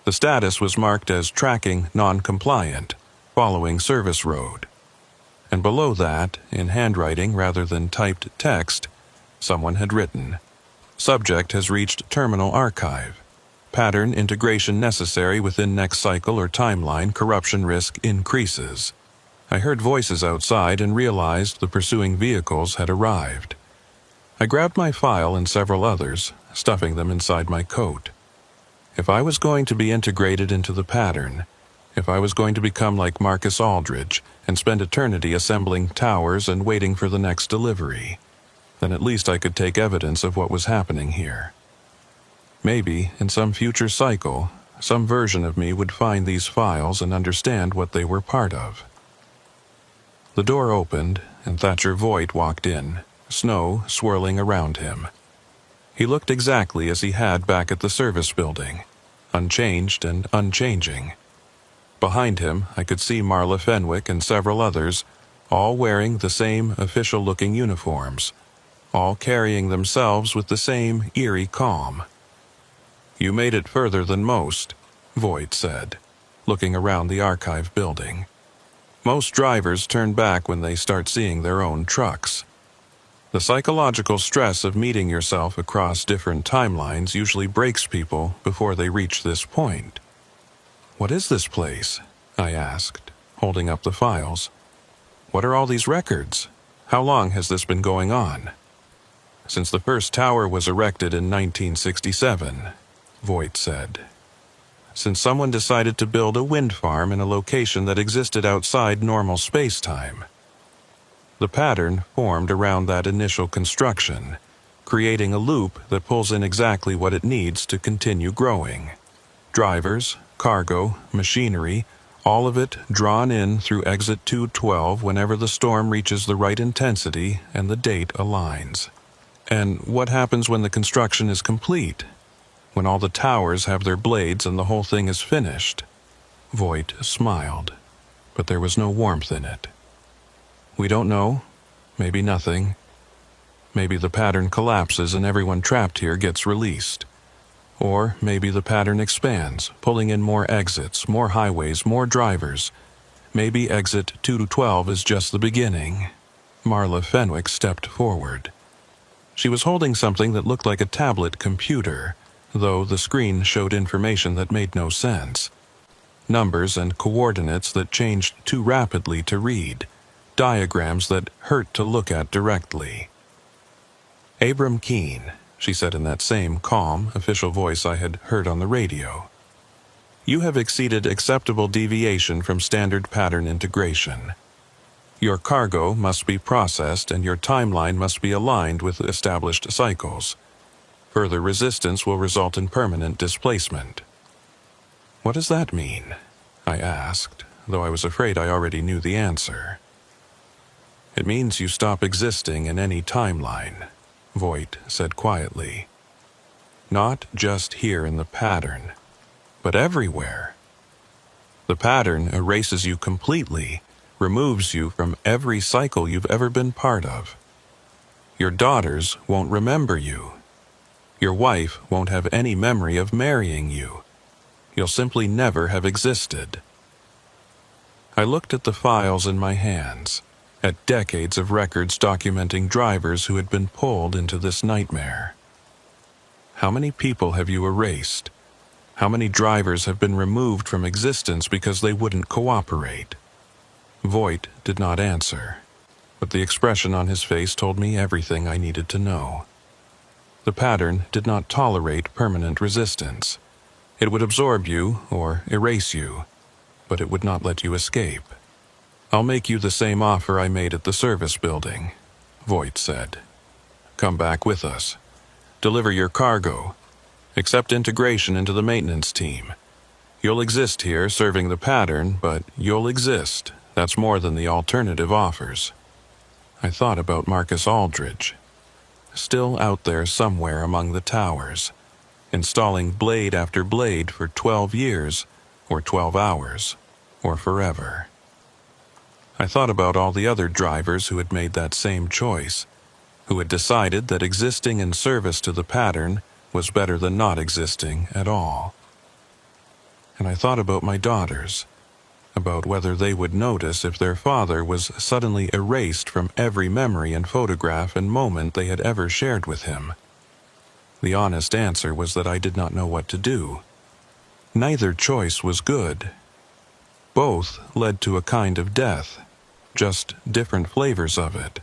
The status was marked as tracking non-compliant, following service road. And below that, in handwriting rather than typed text, someone had written, "Subject has reached terminal archive. pattern integration necessary within next cycle or timeline, corruption risk increases. I heard voices outside and realized the pursuing vehicles had arrived. I grabbed my file and several others, stuffing them inside my coat. If I was going to be integrated into the pattern, if I was going to become like Marcus Aldridge and spend eternity assembling towers and waiting for the next delivery, then at least I could take evidence of what was happening here. Maybe, in some future cycle, some version of me would find these files and understand what they were part of. The door opened, and Thatcher Voigt walked in, snow swirling around him. He looked exactly as he had back at the service building, unchanged and unchanging. Behind him, I could see Marla Fenwick and several others, all wearing the same official-looking uniforms, all carrying themselves with the same eerie calm. "You made it further than most," Voigt said, looking around the archive building. "Most drivers turn back when they start seeing their own trucks. The psychological stress of meeting yourself across different timelines usually breaks people before they reach this point." "What is this place?" I asked, holding up the files. "What are all these records? How long has this been going on?" "Since the first tower was erected in 1967, Voigt said. "Since someone decided to build a wind farm in a location that existed outside normal space-time. The pattern formed around that initial construction, creating a loop that pulls in exactly what it needs to continue growing. Drivers, cargo, machinery, all of it drawn in through exit 212 whenever the storm reaches the right intensity and the date aligns. And what happens when the construction is complete? When all the towers have their blades and the whole thing is finished?" Voigt smiled, but there was no warmth in it. "We don't know. Maybe nothing. Maybe the pattern collapses and everyone trapped here gets released. Or maybe the pattern expands, pulling in more exits, more highways, more drivers. Maybe exit 212 is just the beginning." Marla Fenwick stepped forward. She was holding something that looked like a tablet computer, though the screen showed information that made no sense. Numbers and coordinates that changed too rapidly to read. Diagrams that hurt to look at directly. "Abram Keene," she said in that same calm, official voice I had heard on the radio. "You have exceeded acceptable deviation from standard pattern integration. Your cargo must be processed and your timeline must be aligned with established cycles. Further resistance will result in permanent displacement." "What does that mean?" I asked, though I was afraid I already knew the answer. "It means you stop existing in any timeline," Voigt said quietly. "Not just here in the pattern, but everywhere. The pattern erases you completely, removes you from every cycle you've ever been part of. Your daughters won't remember you. Your wife won't have any memory of marrying you. You'll simply never have existed." I looked at the files in my hands, at decades of records documenting drivers who had been pulled into this nightmare. How many people have you erased? How many drivers have been removed from existence because they wouldn't cooperate? Voigt did not answer, but the expression on his face told me everything I needed to know. The pattern did not tolerate permanent resistance. It would absorb you or erase you, but it would not let you escape. "I'll make you the same offer I made at the service building," Voigt said. "Come back with us. Deliver your cargo. Accept integration into the maintenance team. You'll exist here serving the pattern, but you'll exist. That's more than the alternative offers." I thought about Marcus Aldridge, still out there somewhere among the towers, installing blade after blade for 12 years, or 12 hours, or forever. I thought about all the other drivers who had made that same choice, who had decided that existing in service to the pattern was better than not existing at all. And I thought about my daughters, about whether they would notice if their father was suddenly erased from every memory and photograph and moment they had ever shared with him. The honest answer was that I did not know what to do, Neither choice was good. Both led to a kind of death, just different flavors of it.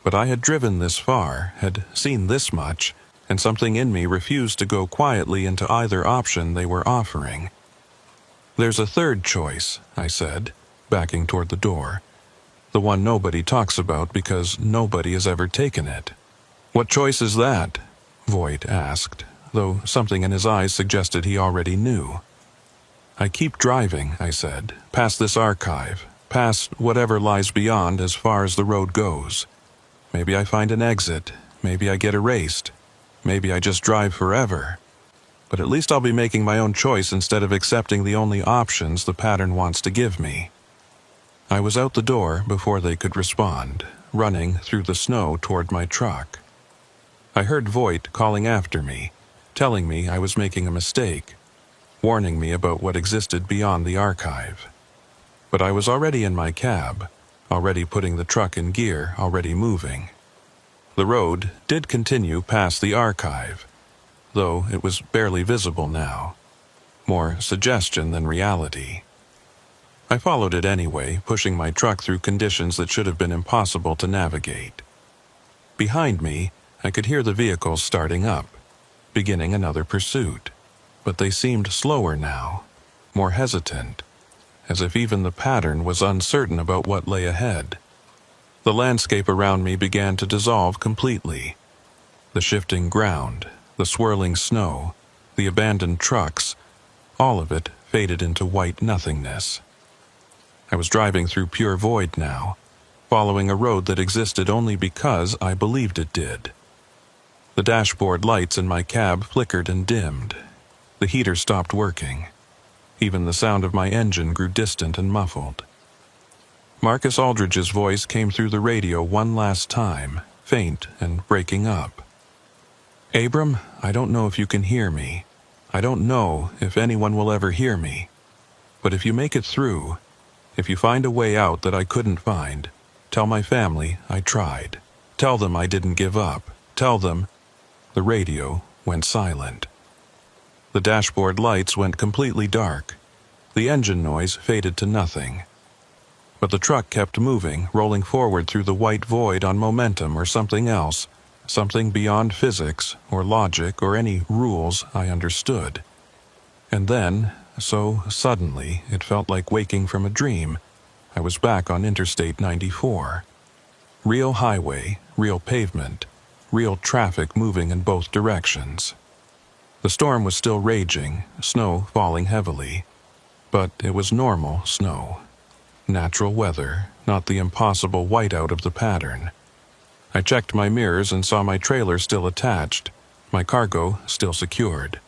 But I had driven this far, had seen this much, and something in me refused to go quietly into either option they were offering. "There's a third choice," I said, backing toward the door. "The one nobody talks about because nobody has ever taken it." "What choice is that?" Voight asked, though something in his eyes suggested he already knew. "I keep driving," I said, "past this archive, past whatever lies beyond as far as the road goes. Maybe I find an exit, maybe I get erased, maybe I just drive forever. But at least I'll be making my own choice instead of accepting the only options the pattern wants to give me." I was out the door before they could respond, running through the snow toward my truck. I heard Voight calling after me, telling me I was making a mistake, warning me about what existed beyond the archive. But I was already in my cab, already putting the truck in gear, already moving. The road did continue past the archive, though it was barely visible now. More suggestion than reality. I followed it anyway, pushing my truck through conditions that should have been impossible to navigate. Behind me, I could hear the vehicles starting up, beginning another pursuit. But they seemed slower now, more hesitant, as if even the pattern was uncertain about what lay ahead. The landscape around me began to dissolve completely. The shifting ground, the swirling snow, the abandoned trucks, all of it faded into white nothingness. I was driving through pure void now, following a road that existed only because I believed it did. The dashboard lights in my cab flickered and dimmed. The heater stopped working. Even the sound of my engine grew distant and muffled. Marcus Aldridge's voice came through the radio one last time, faint and breaking up. "Abram, I don't know if you can hear me. I don't know if anyone will ever hear me. But if you make it through, if you find a way out that I couldn't find, tell my family I tried. Tell them I didn't give up. Tell them—" The radio went silent. The dashboard lights went completely dark. The engine noise faded to nothing. But the truck kept moving, rolling forward through the white void on momentum or something else, something beyond physics or logic or any rules I understood. And then, so suddenly, it felt like waking from a dream, I was back on Interstate 94. Real highway, real pavement, real traffic moving in both directions. The storm was still raging, snow falling heavily. But it was normal snow. Natural weather, not the impossible whiteout of the pattern. I checked my mirrors and saw my trailer still attached, my cargo still secured.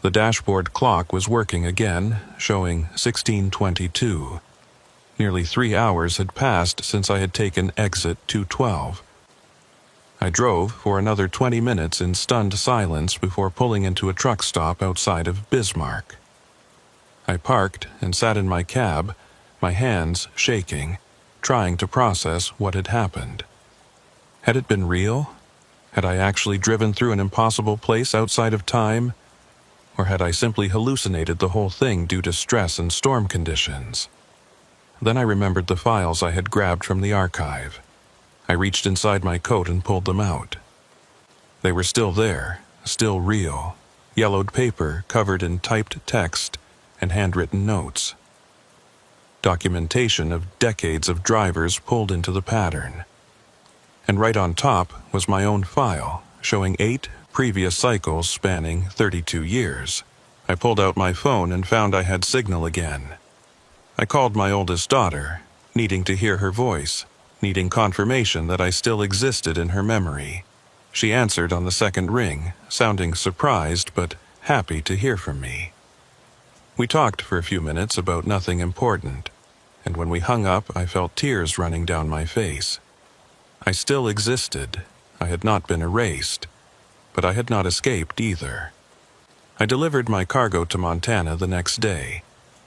The dashboard clock was working again, showing 16:22. Nearly 3 hours had passed since I had taken exit 212. I drove for another 20 minutes in stunned silence before pulling into a truck stop outside of Bismarck. I parked and sat in my cab, my hands shaking, trying to process what had happened. Had it been real? Had I actually driven through an impossible place outside of time? Or had I simply hallucinated the whole thing due to stress and storm conditions? Then I remembered the files I had grabbed from the archive. I reached inside my coat and pulled them out. They were still there, still real, yellowed paper covered in typed text and handwritten notes. Documentation of decades of drivers pulled into the pattern. And right on top was my own file, showing 8 previous cycles spanning 32 years. I pulled out my phone and found I had signal again. I called my oldest daughter, needing to hear her voice, needing confirmation that I still existed in her memory. She answered on the second ring, sounding surprised but happy to hear from me. We talked for a few minutes about nothing important, and when we hung up, I felt tears running down my face. I still existed. I had not been erased, but I had not escaped either. I delivered my cargo to Montana the next day,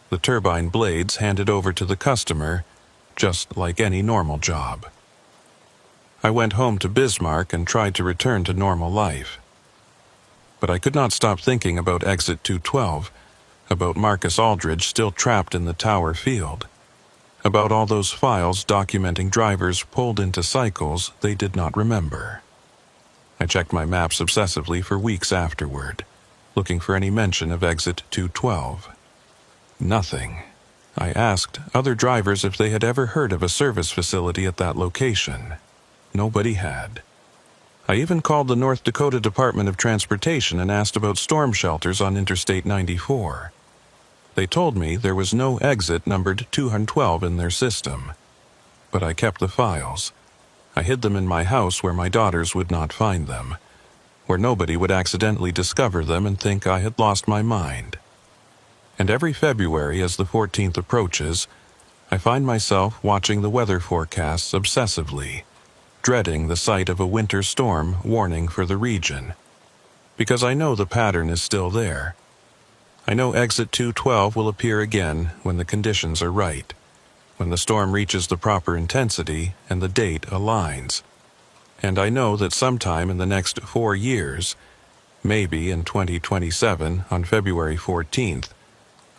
the turbine blades handed over to the customer, just like any normal job. I went home to Bismarck and tried to return to normal life. But I could not stop thinking about exit 212 about Marcus Aldridge still trapped in the Tower field, about all those files documenting drivers pulled into cycles they did not remember. I checked my maps obsessively for weeks afterward, looking for any mention of exit 212. Nothing. I asked other drivers if they had ever heard of a service facility at that location. Nobody had. I even called the North Dakota Department of Transportation and asked about storm shelters on Interstate 94. They told me there was no exit numbered 212 in their system. But I kept the files. I hid them in my house where my daughters would not find them, where nobody would accidentally discover them and think I had lost my mind. And every February, as the 14th approaches, I find myself watching the weather forecasts obsessively, dreading the sight of a winter storm warning for the region. Because I know the pattern is still there. I know exit 212 will appear again when the conditions are right, when the storm reaches the proper intensity and the date aligns. And I know that sometime in the next 4 years, maybe in 2027 on February 14th,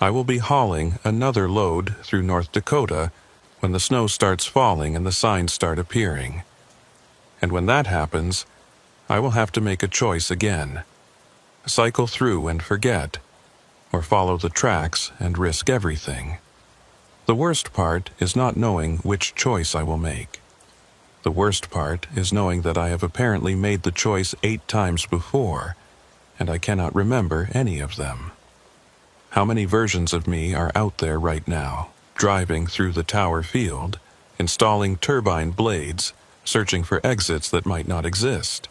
I will be hauling another load through North Dakota when the snow starts falling and the signs start appearing. And when that happens, I will have to make a choice again. Cycle through and forget, or follow the tracks and risk everything. The worst part is not knowing which choice I will make. The worst part is knowing that I have apparently made the choice 8 times before, and I cannot remember any of them. How many versions of me are out there right now, driving through the Tower field, installing turbine blades, searching for exits that might not exist?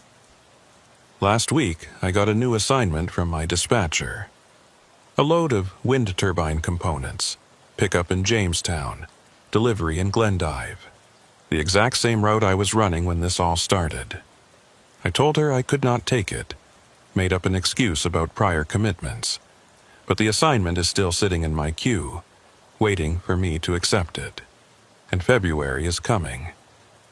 Last week, I got a new assignment from my dispatcher. A load of wind turbine components, pickup in Jamestown, delivery in Glendive. The exact same route I was running when this all started. I told her I could not take it, made up an excuse about prior commitments, but the assignment is still sitting in my queue, waiting for me to accept it. And February is coming.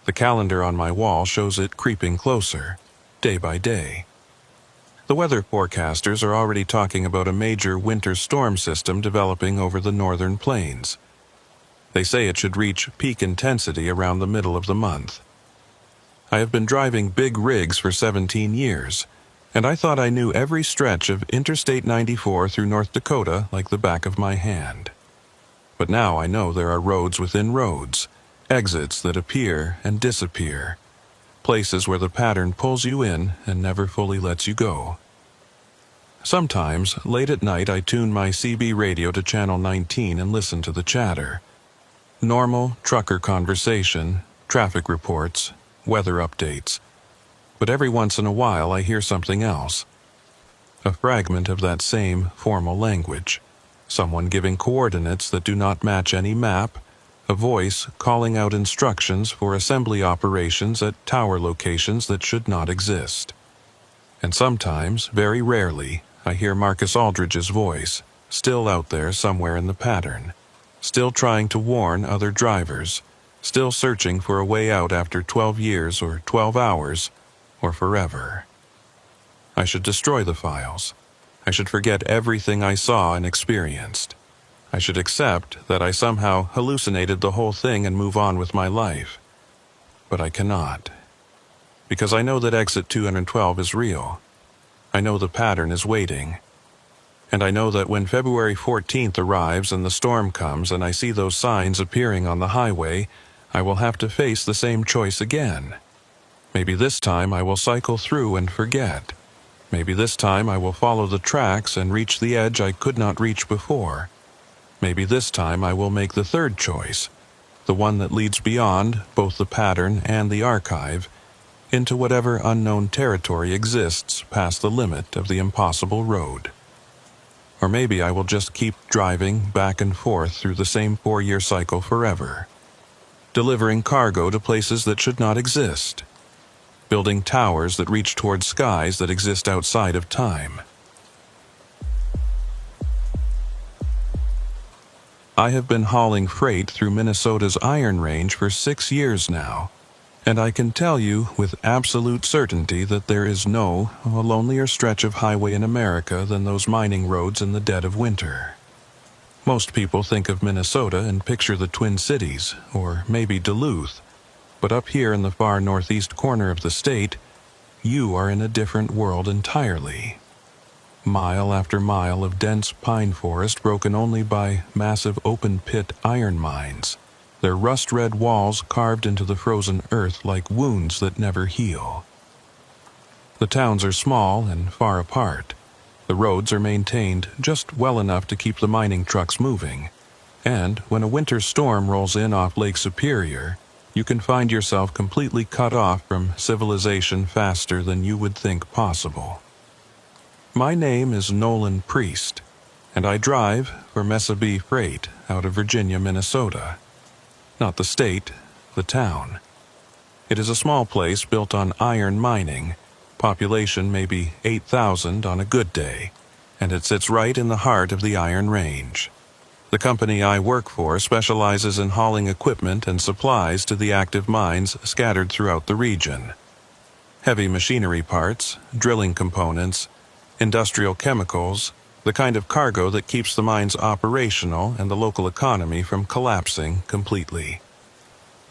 The calendar on my wall shows it creeping closer, day by day. The weather forecasters are already talking about a major winter storm system developing over the northern plains. They say it should reach peak intensity around the middle of the month. I have been driving big rigs for 17 years, and I thought I knew every stretch of Interstate 94 through North Dakota like the back of my hand. But now I know there are roads within roads, exits that appear and disappear, places where the pattern pulls you in and never fully lets you go. Sometimes, late at night, I tune my CB radio to channel 19 and listen to the chatter. Normal trucker conversation, traffic reports, weather updates. But every once in a while I hear something else. A fragment of that same formal language. Someone giving coordinates that do not match any map. A voice calling out instructions for assembly operations at tower locations that should not exist. And sometimes, very rarely, I hear Marcus Aldridge's voice, still out there somewhere in the pattern, still trying to warn other drivers, still searching for a way out after 12 years or 12 hours, or forever. I should destroy the files. I should forget everything I saw and experienced. I should accept that I somehow hallucinated the whole thing and move on with my life. But I cannot. Because I know that exit 212 is real. I know the pattern is waiting. And I know that when February 14th arrives and the storm comes and I see those signs appearing on the highway, I will have to face the same choice again. Maybe this time I will cycle through and forget. Maybe this time I will follow the tracks and reach the edge I could not reach before. Maybe this time I will make the third choice, the one that leads beyond both the pattern and the archive, into whatever unknown territory exists past the limit of the impossible road. Or maybe I will just keep driving back and forth through the same 4-year cycle forever, delivering cargo to places that should not exist, building towers that reach toward skies that exist outside of time. I have been hauling freight through Minnesota's Iron Range for 6 years now, and I can tell you with absolute certainty that there is no lonelier stretch of highway in America than those mining roads in the dead of winter. Most people think of Minnesota and picture the Twin Cities, or maybe Duluth, but up here in the far northeast corner of the state, you are in a different world entirely. Mile after mile of dense pine forest broken only by massive open-pit iron mines, their rust-red walls carved into the frozen earth like wounds that never heal. The towns are small and far apart. The roads are maintained just well enough to keep the mining trucks moving, and when a winter storm rolls in off Lake Superior, you can find yourself completely cut off from civilization faster than you would think possible. My name is Nolan Priest, and I drive for Mesa B Freight out of Virginia, Minnesota. Not the state, the town. It is a small place built on iron mining, population maybe 8,000 on a good day, and it sits right in the heart of the Iron Range. The company I work for specializes in hauling equipment and supplies to the active mines scattered throughout the region. Heavy machinery parts, drilling components, industrial chemicals, the kind of cargo that keeps the mines operational and the local economy from collapsing completely.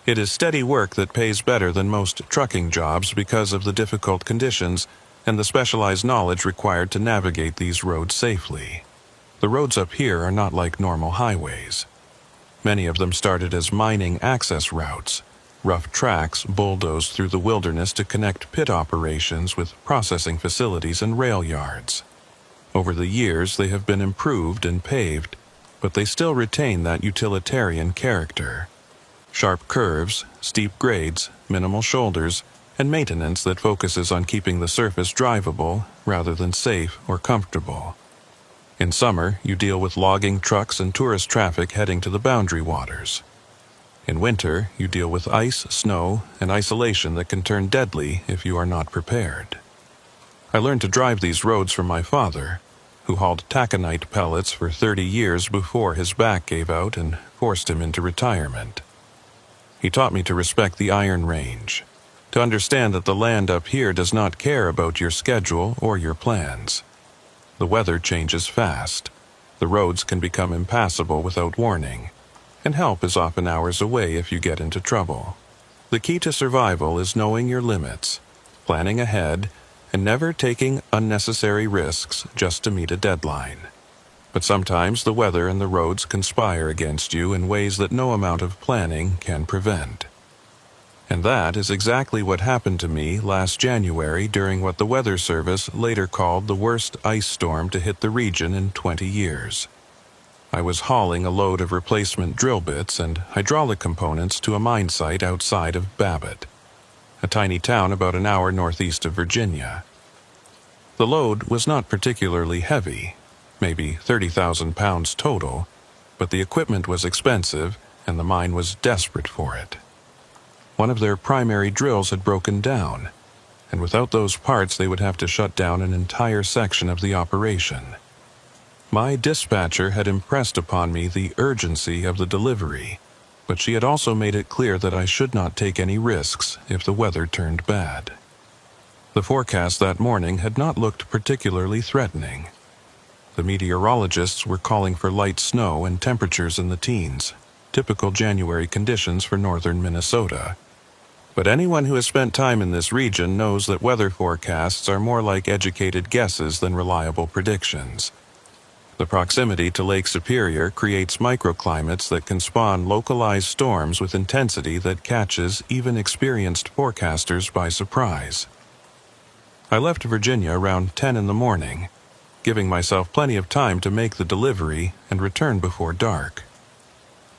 It is steady work that pays better than most trucking jobs because of the difficult conditions and the specialized knowledge required to navigate these roads safely. The roads up here are not like normal highways. Many of them started as mining access routes, rough tracks bulldozed through the wilderness to connect pit operations with processing facilities and rail yards. Over the years, they have been improved and paved, but they still retain that utilitarian character. Sharp curves, steep grades, minimal shoulders, and maintenance that focuses on keeping the surface drivable rather than safe or comfortable. In summer, you deal with logging trucks and tourist traffic heading to the boundary waters. In winter, you deal with ice, snow, and isolation that can turn deadly if you are not prepared. I learned to drive these roads from my father, who hauled taconite pellets for 30 years before his back gave out and forced him into retirement. He taught me to respect the Iron Range, to understand that the land up here does not care about your schedule or your plans. The weather changes fast. The roads can become impassable without warning, and help is often hours away if you get into trouble. The key to survival is knowing your limits, planning ahead, and never taking unnecessary risks just to meet a deadline. But sometimes the weather and the roads conspire against you in ways that no amount of planning can prevent. And that is exactly what happened to me last January during what the Weather Service later called the worst ice storm to hit the region in 20 years. I was hauling a load of replacement drill bits and hydraulic components to a mine site outside of Babbitt, a tiny town about an hour northeast of Virginia. The load was not particularly heavy, maybe 30,000 pounds total, but the equipment was expensive and the mine was desperate for it. One of their primary drills had broken down, and without those parts they would have to shut down an entire section of the operation. My dispatcher had impressed upon me the urgency of the delivery, but she had also made it clear that I should not take any risks if the weather turned bad. The forecast that morning had not looked particularly threatening. The meteorologists were calling for light snow and temperatures in the teens, typical January conditions for northern Minnesota. But anyone who has spent time in this region knows that weather forecasts are more like educated guesses than reliable predictions. The proximity to Lake Superior creates microclimates that can spawn localized storms with intensity that catches even experienced forecasters by surprise. I left Virginia around 10 in the morning, giving myself plenty of time to make the delivery and return before dark.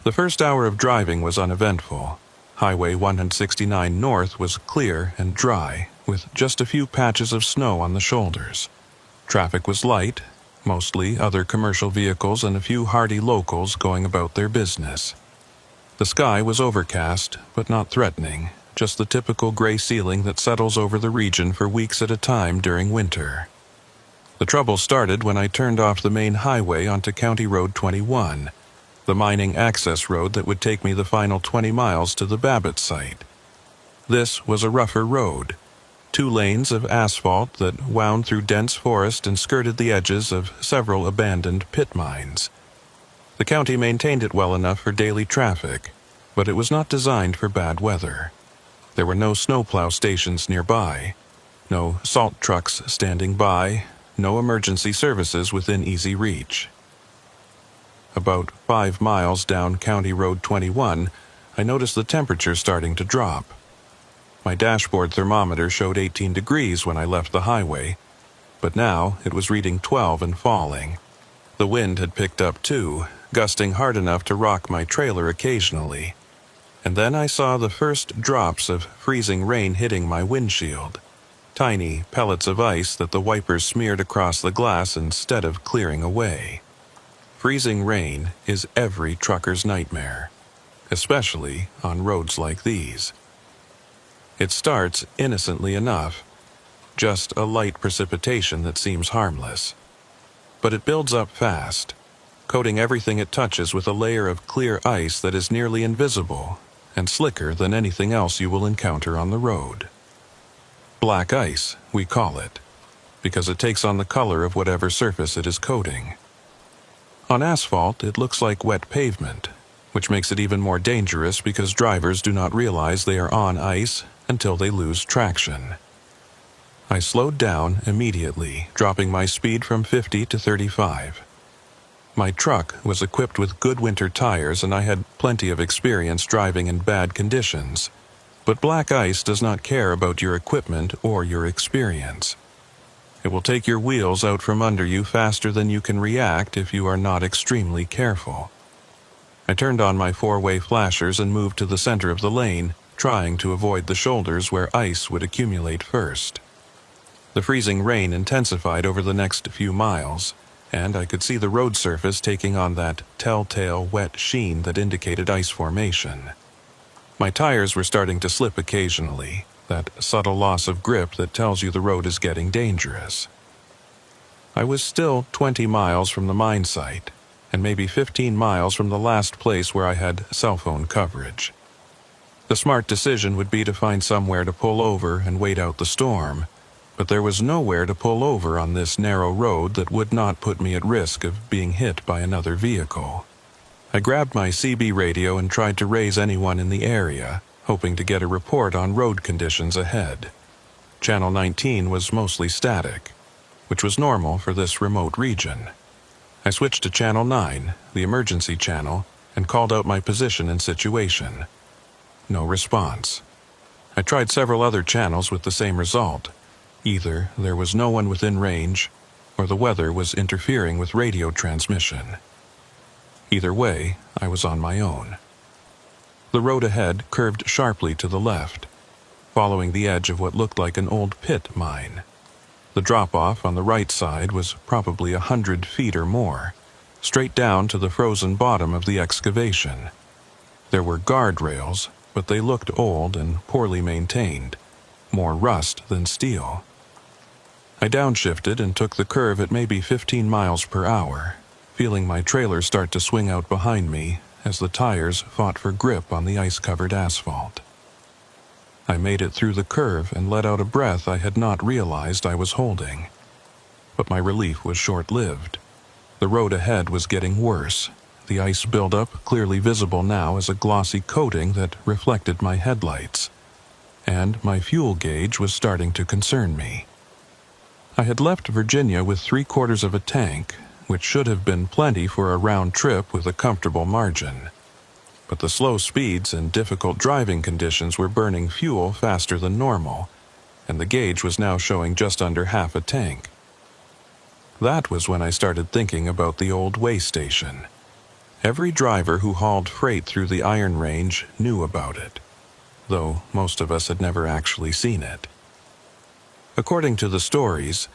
The first hour of driving was uneventful. Highway 169 North was clear and dry, with just a few patches of snow on the shoulders. Traffic was light, mostly other commercial vehicles and a few hardy locals going about their business. The sky was overcast, but not threatening, just the typical gray ceiling that settles over the region for weeks at a time during winter. The trouble started when I turned off the main highway onto County Road 21, the mining access road that would take me the final 20 miles to the Babbitt site. This was a rougher road, 2 lanes of asphalt that wound through dense forest and skirted the edges of several abandoned pit mines. The county maintained it well enough for daily traffic, but it was not designed for bad weather. There were no snowplow stations nearby, no salt trucks standing by, no emergency services within easy reach. About 5 miles down County Road 21, I noticed the temperature starting to drop. My dashboard thermometer showed 18 degrees when I left the highway, but now it was reading 12 and falling. The wind had picked up too, gusting hard enough to rock my trailer occasionally. And then I saw the first drops of freezing rain hitting my windshield, tiny pellets of ice that the wipers smeared across the glass instead of clearing away. Freezing rain is every trucker's nightmare, especially on roads like these. It starts innocently enough, just a light precipitation that seems harmless. But it builds up fast, coating everything it touches with a layer of clear ice that is nearly invisible and slicker than anything else you will encounter on the road. Black ice, we call it, because it takes on the color of whatever surface it is coating. On asphalt, it looks like wet pavement, which makes it even more dangerous because drivers do not realize they are on ice until they lose traction. I slowed down immediately, dropping my speed from 50 to 35. My truck was equipped with good winter tires and I had plenty of experience driving in bad conditions, but black ice does not care about your equipment or your experience. It will take your wheels out from under you faster than you can react if you are not extremely careful. I turned on my 4-way flashers and moved to the center of the lane, trying to avoid the shoulders where ice would accumulate first. The freezing rain intensified over the next few miles, and I could see the road surface taking on that telltale wet sheen that indicated ice formation. My tires were starting to slip occasionally, that subtle loss of grip that tells you the road is getting dangerous. I was still 20 miles from the mine site, and maybe 15 miles from the last place where I had cell phone coverage. The smart decision would be to find somewhere to pull over and wait out the storm, but there was nowhere to pull over on this narrow road that would not put me at risk of being hit by another vehicle. I grabbed my CB radio and tried to raise anyone in the area, hoping to get a report on road conditions ahead. Channel 19 was mostly static, which was normal for this remote region. I switched to Channel 9, the emergency channel, and called out my position and situation. No response. I tried several other channels with the same result. Either there was no one within range, or the weather was interfering with radio transmission. Either way, I was on my own. The road ahead curved sharply to the left, following the edge of what looked like an old pit mine. The drop-off on the right side was probably 100 feet or more, straight down to the frozen bottom of the excavation. There were guardrails, but they looked old and poorly maintained, more rust than steel. I downshifted and took the curve at maybe 15 miles per hour, feeling my trailer start to swing out behind me as the tires fought for grip on the ice-covered asphalt. I made it through the curve and let out a breath I had not realized I was holding. But my relief was short-lived. The road ahead was getting worse, the ice buildup clearly visible now as a glossy coating that reflected my headlights. And my fuel gauge was starting to concern me. I had left Virginia with 3/4 of a tank, which should have been plenty for a round trip with a comfortable margin. But the slow speeds and difficult driving conditions were burning fuel faster than normal, and the gauge was now showing just under half a tank. That was when I started thinking about the old way station. Every driver who hauled freight through the Iron Range knew about it, though most of us had never actually seen it. According to the stories,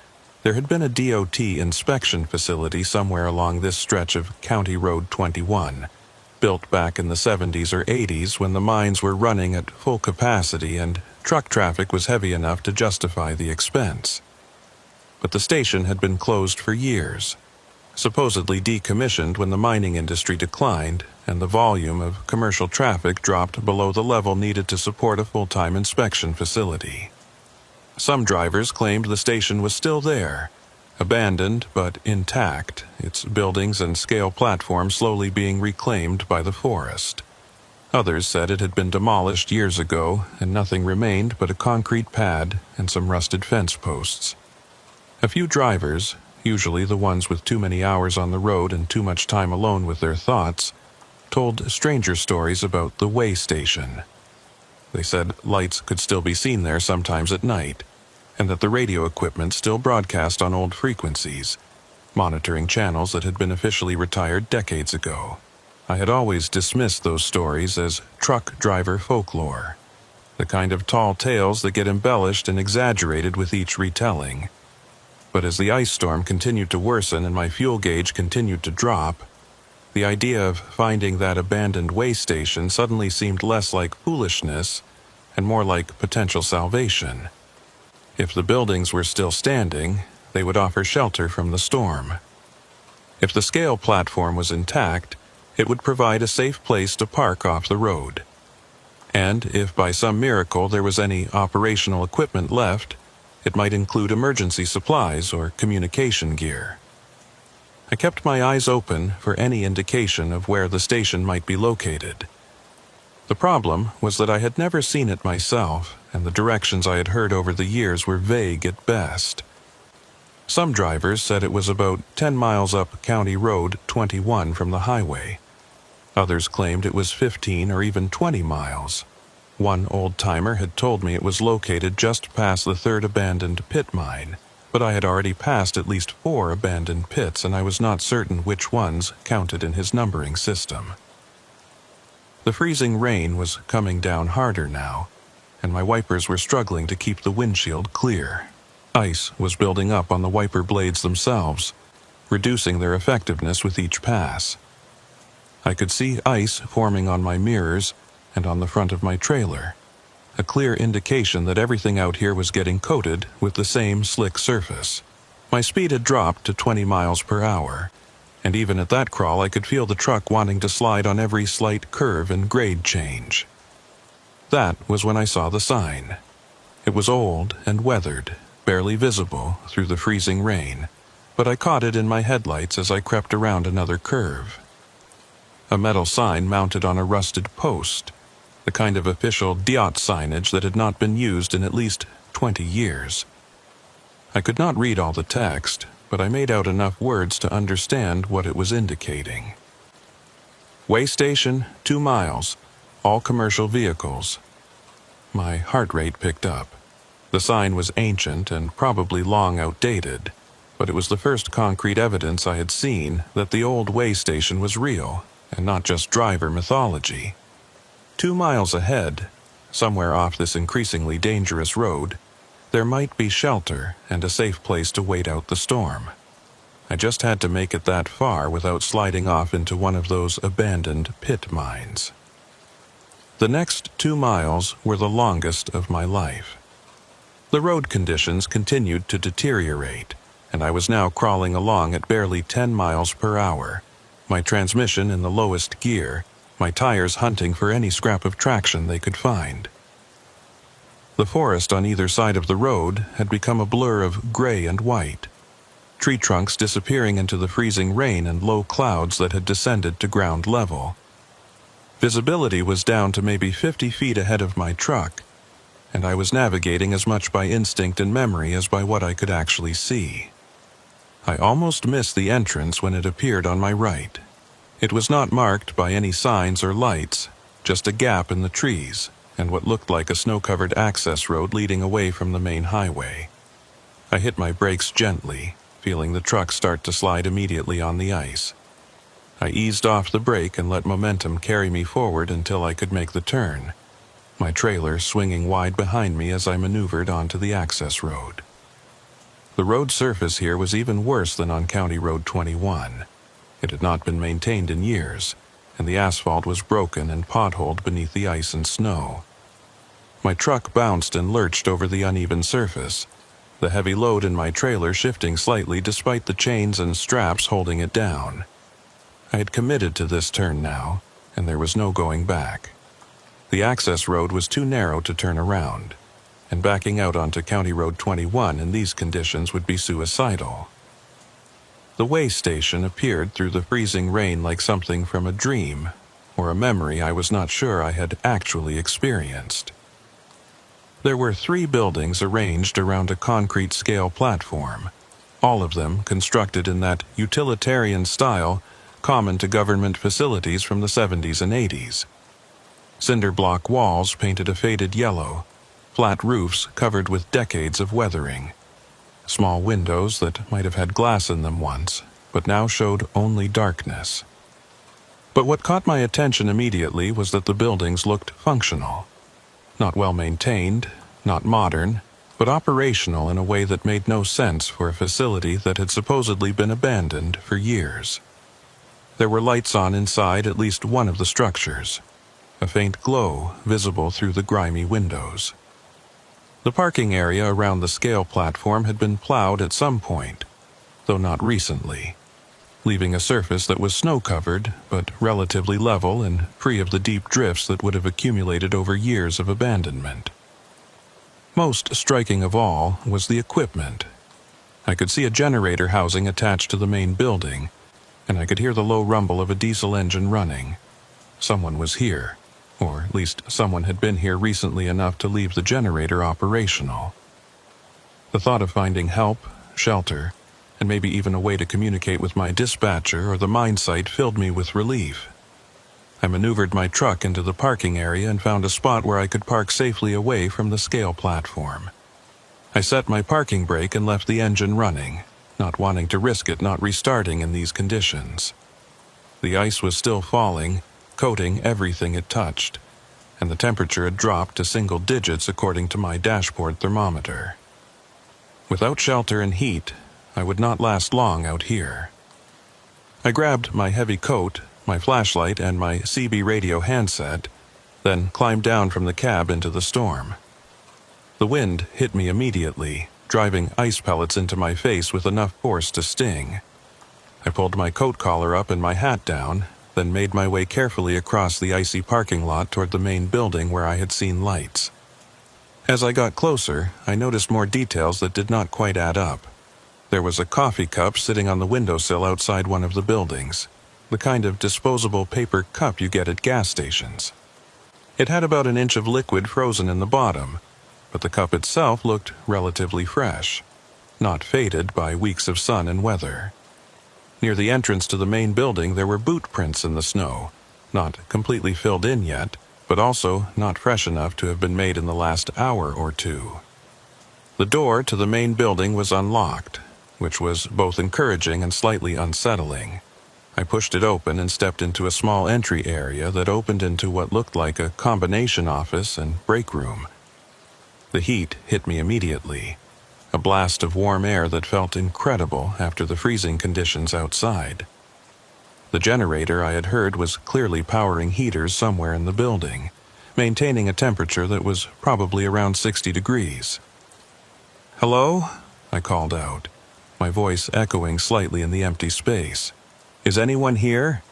there had been a DOT inspection facility somewhere along this stretch of County Road 21, built back in the 70s or 80s when the mines were running at full capacity and truck traffic was heavy enough to justify the expense. But the station had been closed for years, supposedly decommissioned when the mining industry declined and the volume of commercial traffic dropped below the level needed to support a full-time inspection facility. Some drivers claimed the station was still there, Abandoned but intact, its buildings and scale platforms slowly being reclaimed by the forest. Others said it had been demolished years ago, and nothing remained but a concrete pad and some rusted fence posts. A few drivers, usually the ones with too many hours on the road and too much time alone with their thoughts, told stranger stories about the way station. They said lights could still be seen there sometimes at night, and that the radio equipment still broadcast on old frequencies, monitoring channels that had been officially retired decades ago. I had always dismissed those stories as truck driver folklore, the kind of tall tales that get embellished and exaggerated with each retelling. But as the ice storm continued to worsen and my fuel gauge continued to drop, the idea of finding that abandoned way station suddenly seemed less like foolishness and more like potential salvation. If the buildings were still standing, they would offer shelter from the storm. If the scale platform was intact, it would provide a safe place to park off the road. And if by some miracle there was any operational equipment left, it might include emergency supplies or communication gear. I kept my eyes open for any indication of where the station might be located. The problem was that I had never seen it myself, and the directions I had heard over the years were vague at best. Some drivers said it was about 10 miles up County Road 21 from the highway. Others claimed it was 15 or even 20 miles. One old-timer had told me it was located just past the third abandoned pit mine, but I had already passed at least 4 abandoned pits, and I was not certain which ones counted in his numbering system. The freezing rain was coming down harder now, and my wipers were struggling to keep the windshield clear. Ice was building up on the wiper blades themselves, reducing their effectiveness with each pass. I could see ice forming on my mirrors and on the front of my trailer, a clear indication that everything out here was getting coated with the same slick surface. My speed had dropped to 20 miles per hour, and even at that crawl I could feel the truck wanting to slide on every slight curve and grade change. That was when I saw the sign. It was old and weathered, barely visible through the freezing rain, but I caught it in my headlights as I crept around another curve. A metal sign mounted on a rusted post, the kind of official Diot signage that had not been used in at least 20 years. I could not read all the text, but I made out enough words to understand what it was indicating. Way station, 2 miles, all commercial vehicles. My heart rate picked up. The sign was ancient and probably long outdated, but it was the first concrete evidence I had seen that the old way station was real, and not just driver mythology. 2 miles ahead, somewhere off this increasingly dangerous road, there might be shelter and a safe place to wait out the storm. I just had to make it that far without sliding off into one of those abandoned pit mines. The next 2 miles were the longest of my life. The road conditions continued to deteriorate, and I was now crawling along at barely 10 miles per hour, my transmission in the lowest gear, my tires hunting for any scrap of traction they could find. The forest on either side of the road had become a blur of gray and white, tree trunks disappearing into the freezing rain and low clouds that had descended to ground level. Visibility was down to maybe 50 feet ahead of my truck, and I was navigating as much by instinct and memory as by what I could actually see. I almost missed the entrance when it appeared on my right. It was not marked by any signs or lights, just a gap in the trees, and what looked like a snow-covered access road leading away from the main highway. I hit my brakes gently, feeling the truck start to slide immediately on the ice. I eased off the brake and let momentum carry me forward until I could make the turn, my trailer swinging wide behind me as I maneuvered onto the access road. The road surface here was even worse than on County Road 21. It had not been maintained in years, and the asphalt was broken and potholed beneath the ice and snow. My truck bounced and lurched over the uneven surface, the heavy load in my trailer shifting slightly despite the chains and straps holding it down. I had committed to this turn now, and there was no going back. The access road was too narrow to turn around, and backing out onto County Road 21 in these conditions would be suicidal. The way station appeared through the freezing rain like something from a dream, or a memory I was not sure I had actually experienced. There were 3 buildings arranged around a concrete scale platform, all of them constructed in that utilitarian style common to government facilities from the 70s and 80s. Cinder block walls painted a faded yellow, flat roofs covered with decades of weathering, small windows that might have had glass in them once, but now showed only darkness. But what caught my attention immediately was that the buildings looked functional. Not well maintained, not modern, but operational in a way that made no sense for a facility that had supposedly been abandoned for years. There were lights on inside at least one of the structures, a faint glow visible through the grimy windows. The parking area around the scale platform had been plowed at some point, though not recently, leaving a surface that was snow-covered but relatively level and free of the deep drifts that would have accumulated over years of abandonment. Most striking of all was the equipment. I could see a generator housing attached to the main building, and I could hear the low rumble of a diesel engine running. Someone was here, or at least someone had been here recently enough to leave the generator operational. The thought of finding help, shelter, and maybe even a way to communicate with my dispatcher or the mine site filled me with relief. I maneuvered my truck into the parking area and found a spot where I could park safely away from the scale platform. I set my parking brake and left the engine running, not wanting to risk it not restarting in these conditions. The ice was still falling, coating everything it touched, and the temperature had dropped to single digits according to my dashboard thermometer. Without shelter and heat, I would not last long out here. I grabbed my heavy coat, my flashlight, and my CB radio handset, then climbed down from the cab into the storm. The wind hit me immediately, driving ice pellets into my face with enough force to sting. I pulled my coat collar up and my hat down, then made my way carefully across the icy parking lot toward the main building where I had seen lights. As I got closer, I noticed more details that did not quite add up. There was a coffee cup sitting on the windowsill outside one of the buildings, the kind of disposable paper cup you get at gas stations. It had about an inch of liquid frozen in the bottom, but the cup itself looked relatively fresh, not faded by weeks of sun and weather. Near the entrance to the main building there were boot prints in the snow, not completely filled in yet, but also not fresh enough to have been made in the last hour or two. The door to the main building was unlocked, which was both encouraging and slightly unsettling. I pushed it open and stepped into a small entry area that opened into what looked like a combination office and break room. The heat hit me immediately, a blast of warm air that felt incredible after the freezing conditions outside. The generator I had heard was clearly powering heaters somewhere in the building, maintaining a temperature that was probably around 60 degrees. "Hello?" I called out, my voice echoing slightly in the empty space. "Is anyone here?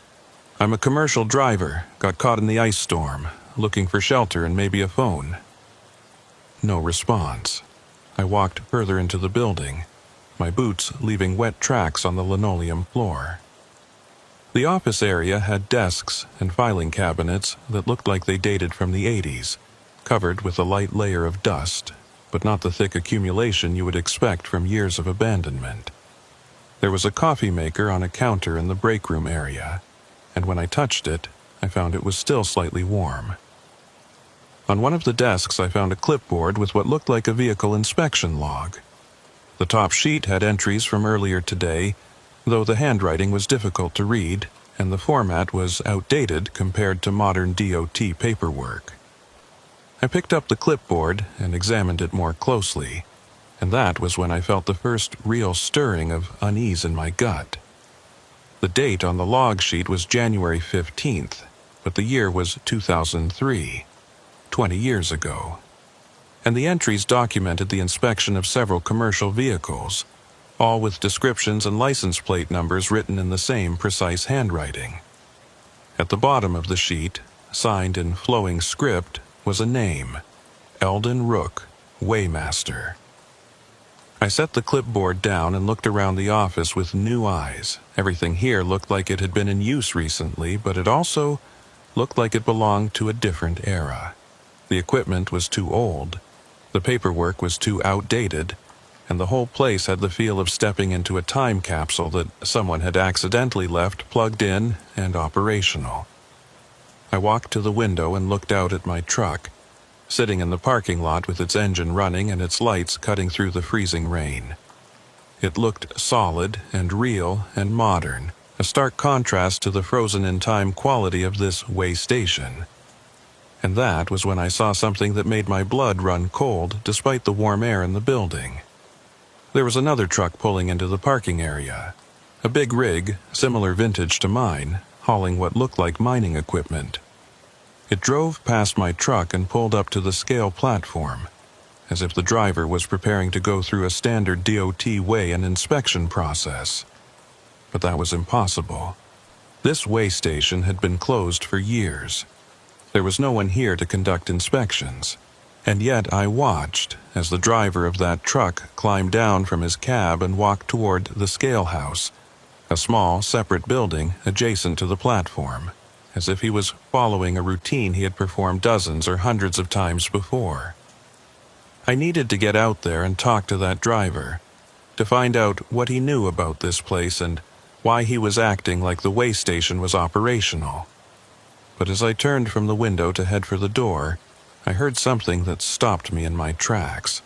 I'm a commercial driver, got caught in the ice storm, looking for shelter and maybe a phone." No response. I walked further into the building, my boots leaving wet tracks on the linoleum floor. The office area had desks and filing cabinets that looked like they dated from the 80s, covered with a light layer of dust, but not the thick accumulation you would expect from years of abandonment. There was a coffee maker on a counter in the break room area, and when I touched it, I found it was still slightly warm. On one of the desks I found a clipboard with what looked like a vehicle inspection log. The top sheet had entries from earlier today, though the handwriting was difficult to read, and the format was outdated compared to modern DOT paperwork. I picked up the clipboard and examined it more closely, and that was when I felt the first real stirring of unease in my gut. The date on the log sheet was January 15th, but the year was 2003, 20 years ago. And the entries documented the inspection of several commercial vehicles, all with descriptions and license plate numbers written in the same precise handwriting. At the bottom of the sheet, signed in flowing script, was a name: Eldon Rook, Weighmaster. I set the clipboard down and looked around the office with new eyes. Everything here looked like it had been in use recently, but it also looked like it belonged to a different era. The equipment was too old, the paperwork was too outdated, and the whole place had the feel of stepping into a time capsule that someone had accidentally left plugged in and operational. I walked to the window and looked out at my truck, sitting in the parking lot with its engine running and its lights cutting through the freezing rain. It looked solid and real and modern, a stark contrast to the frozen-in-time quality of this way station. And that was when I saw something that made my blood run cold despite the warm air in the building. There was another truck pulling into the parking area. A big rig, similar vintage to mine, hauling what looked like mining equipment. It drove past my truck and pulled up to the scale platform, as if the driver was preparing to go through a standard DOT weigh and inspection process. But that was impossible. This weigh station had been closed for years. There was no one here to conduct inspections, and yet I watched as the driver of that truck climbed down from his cab and walked toward the scale house, a small, separate building adjacent to the platform, as if he was following a routine he had performed dozens or hundreds of times before. I needed to get out there and talk to that driver, to find out what he knew about this place and why he was acting like the weigh station was operational. But as I turned from the window to head for the door, I heard something that stopped me in my tracks.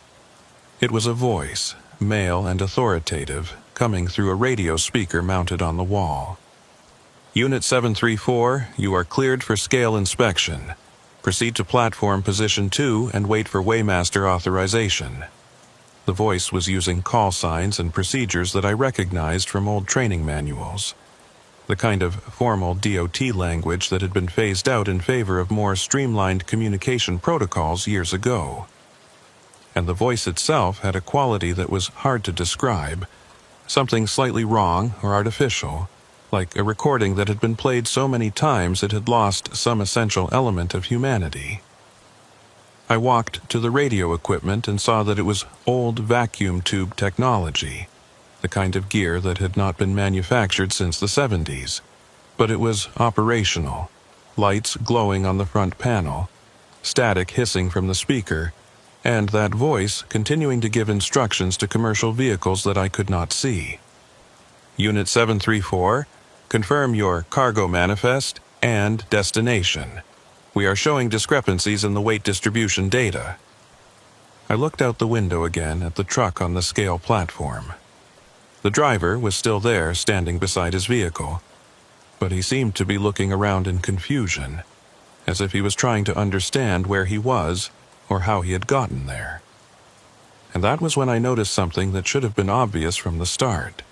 It was a voice, male and authoritative, coming through a radio speaker mounted on the wall. Unit 734, you are cleared for scale inspection. Proceed to platform position 2 and wait for weighmaster authorization. The voice was using call signs and procedures that I recognized from old training manuals. The kind of formal DOT language that had been phased out in favor of more streamlined communication protocols years ago. And the voice itself had a quality that was hard to describe, something slightly wrong or artificial, like a recording that had been played so many times it had lost some essential element of humanity. I walked to the radio equipment and saw that it was old vacuum tube technology, the kind of gear that had not been manufactured since the 70s. But it was operational, lights glowing on the front panel, static hissing from the speaker, and that voice continuing to give instructions to commercial vehicles that I could not see. Unit 734, confirm your cargo manifest and destination. We are showing discrepancies in the weight distribution data. I looked out the window again at the truck on the scale platform. The driver was still there, standing beside his vehicle, but he seemed to be looking around in confusion, as if he was trying to understand where he was or how he had gotten there. And that was when I noticed something that should have been obvious from the start.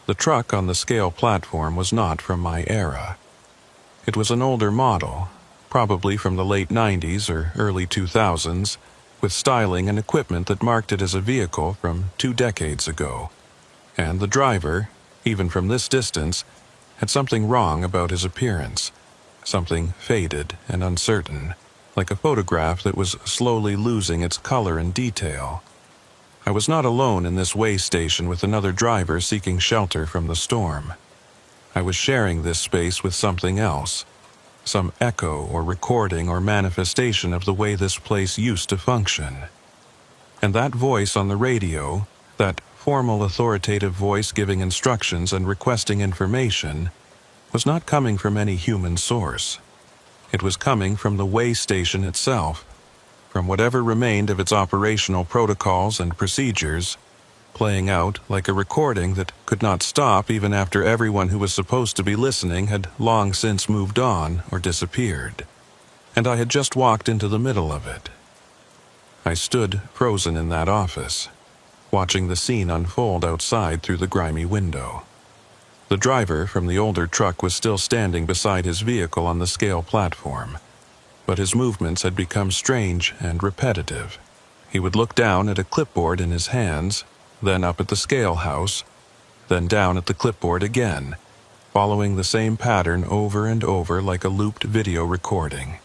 The truck on the scale platform was not from my era. It was an older model, probably from the late 90s or early 2000s, with styling and equipment that marked it as a vehicle from 2 decades ago. And the driver, even from this distance, had something wrong about his appearance, something faded and uncertain, like a photograph that was slowly losing its color and detail. I was not alone in this weigh station with another driver seeking shelter from the storm. I was sharing this space with something else, some echo or recording or manifestation of the way this place used to function. And that voice on the radio, that formal authoritative voice giving instructions and requesting information, was not coming from any human source. It was coming from the weigh station itself, from whatever remained of its operational protocols and procedures, playing out like a recording that could not stop even after everyone who was supposed to be listening had long since moved on or disappeared. And I had just walked into the middle of it. I stood frozen in that office, watching the scene unfold outside through the grimy window. The driver from the older truck was still standing beside his vehicle on the scale platform, but his movements had become strange and repetitive. He would look down at a clipboard in his hands, then up at the scale house, then down at the clipboard again, following the same pattern over and over like a looped video recording.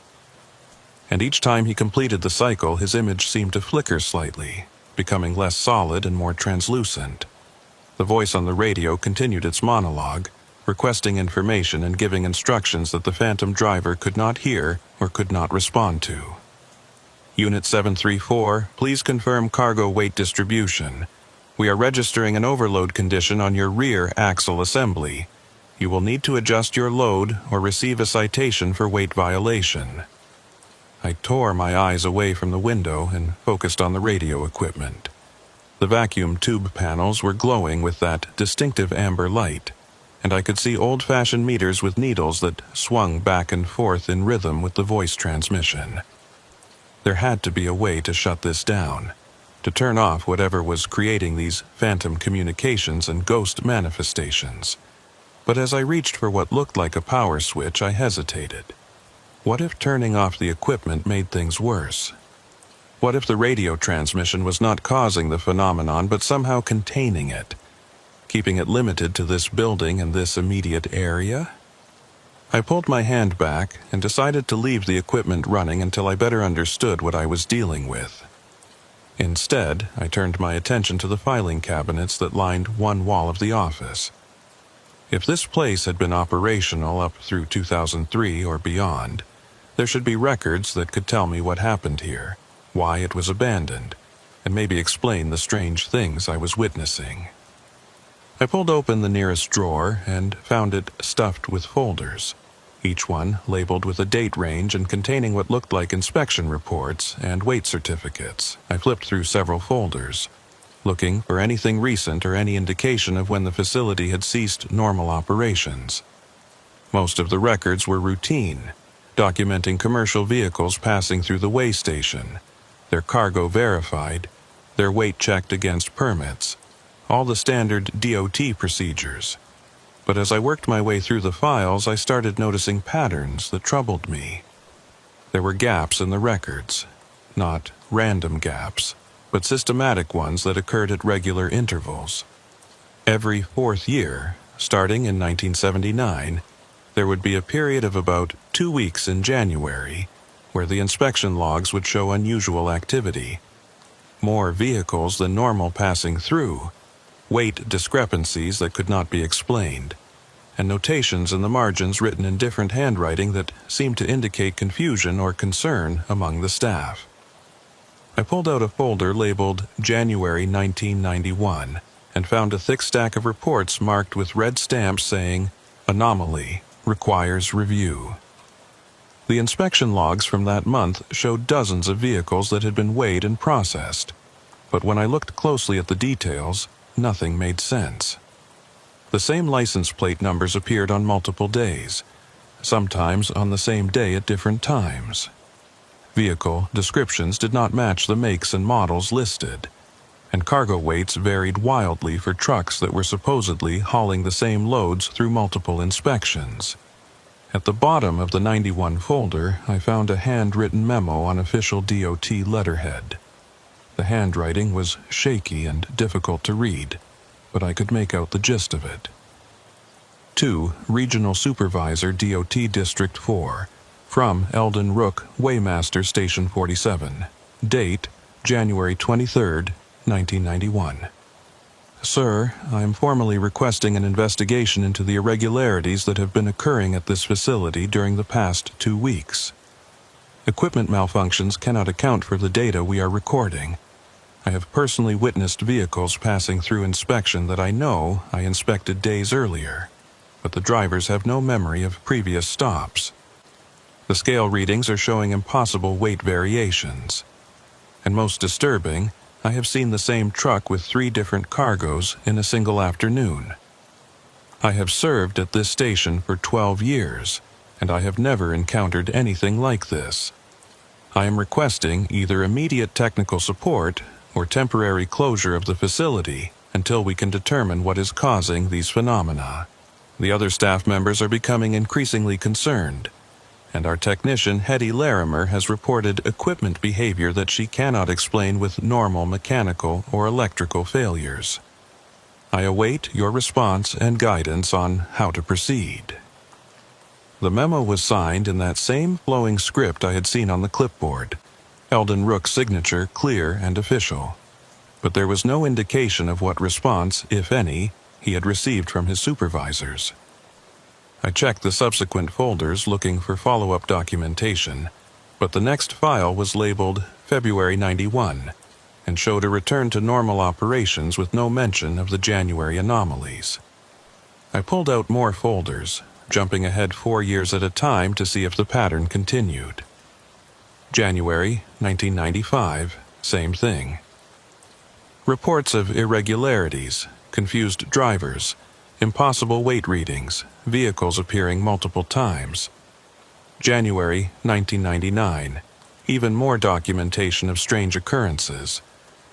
And each time he completed the cycle, his image seemed to flicker slightly, becoming less solid and more translucent. The voice on the radio continued its monologue, requesting information and giving instructions that the phantom driver could not hear or could not respond to. Unit 734, please confirm cargo weight distribution. We are registering an overload condition on your rear axle assembly. You will need to adjust your load or receive a citation for weight violation. I tore my eyes away from the window and focused on the radio equipment. The vacuum tube panels were glowing with that distinctive amber light, and I could see old-fashioned meters with needles that swung back and forth in rhythm with the voice transmission. There had to be a way to shut this down, to turn off whatever was creating these phantom communications and ghost manifestations. But as I reached for what looked like a power switch, I hesitated. What if turning off the equipment made things worse? What if the radio transmission was not causing the phenomenon but somehow containing it, keeping it limited to this building and this immediate area? I pulled my hand back and decided to leave the equipment running until I better understood what I was dealing with. Instead, I turned my attention to the filing cabinets that lined one wall of the office. If this place had been operational up through 2003 or beyond, there should be records that could tell me what happened here, why it was abandoned, and maybe explain the strange things I was witnessing. I pulled open the nearest drawer and found it stuffed with folders, each one labeled with a date range and containing what looked like inspection reports and weight certificates. I flipped through several folders, looking for anything recent or any indication of when the facility had ceased normal operations. Most of the records were routine, documenting commercial vehicles passing through the weigh station, their cargo verified, their weight checked against permits, all the standard DOT procedures. But as I worked my way through the files, I started noticing patterns that troubled me. There were gaps in the records, not random gaps, but systematic ones that occurred at regular intervals. Every fourth year, starting in 1979, there would be a period of about 2 weeks in January where the inspection logs would show unusual activity. More vehicles than normal passing through, weight discrepancies that could not be explained, and notations in the margins written in different handwriting that seemed to indicate confusion or concern among the staff. I pulled out a folder labeled January 1991 and found a thick stack of reports marked with red stamps saying, "Anomaly, requires review." The inspection logs from that month showed dozens of vehicles that had been weighed and processed, but when I looked closely at the details, nothing made sense. The same license plate numbers appeared on multiple days, sometimes on the same day at different times. Vehicle descriptions did not match the makes and models listed, and cargo weights varied wildly for trucks that were supposedly hauling the same loads through multiple inspections. At the bottom of the 91 folder, I found a handwritten memo on official DOT letterhead. The handwriting was shaky and difficult to read, but I could make out the gist of it. To Regional Supervisor DOT District 4, from Eldon Rook, Weighmaster Station 47. Date, January 23, 1991. Sir, I am formally requesting an investigation into the irregularities that have been occurring at this facility during the past 2 weeks. Equipment malfunctions cannot account for the data we are recording. I have personally witnessed vehicles passing through inspection that I know I inspected days earlier, but the drivers have no memory of previous stops. The scale readings are showing impossible weight variations. And most disturbing, I have seen the same truck with 3 different cargoes in a single afternoon. I have served at this station for 12 years, and I have never encountered anything like this. I am requesting either immediate technical support or temporary closure of the facility until we can determine what is causing these phenomena. The other staff members are becoming increasingly concerned, and our technician Hetty Larimer has reported equipment behavior that she cannot explain with normal mechanical or electrical failures. I await your response and guidance on how to proceed. The memo was signed in that same flowing script I had seen on the clipboard, Eldon Rook's signature clear and official. but there was no indication of what response, if any, he had received from his supervisors. I checked the subsequent folders looking for follow-up documentation, but the next file was labeled February 91 and showed a return to normal operations with no mention of the January anomalies. I pulled out more folders, jumping ahead 4 years at a time to see if the pattern continued. January 1995, same thing. Reports of irregularities, confused drivers, impossible weight readings, vehicles appearing multiple times. January 1999, even more documentation of strange occurrences,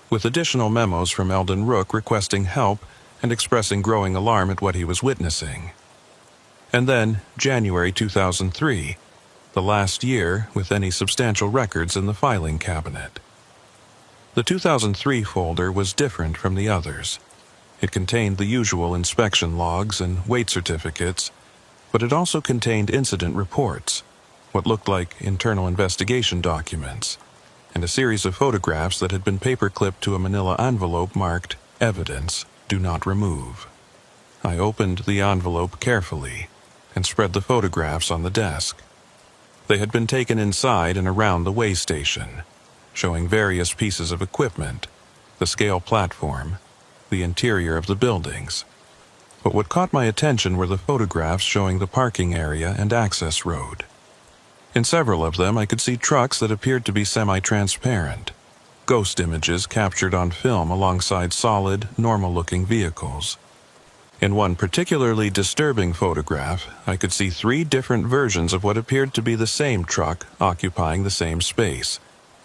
with additional memos from Eldon Rook requesting help and expressing growing alarm at what he was witnessing. And then January 2003, the last year with any substantial records in the filing cabinet. The 2003 folder was different from the others. It contained the usual inspection logs and weight certificates, but it also contained incident reports, what looked like internal investigation documents, and a series of photographs that had been paper-clipped to a manila envelope marked Evidence, Do Not Remove. I opened the envelope carefully and spread the photographs on the desk. They had been taken inside and around the weigh station, showing various pieces of equipment, the scale platform, the interior of the buildings. But what caught my attention were the photographs showing the parking area and access road. In several of them, I could see trucks that appeared to be semi-transparent, ghost images captured on film alongside solid, normal-looking vehicles. In one particularly disturbing photograph, I could see 3 different versions of what appeared to be the same truck occupying the same space,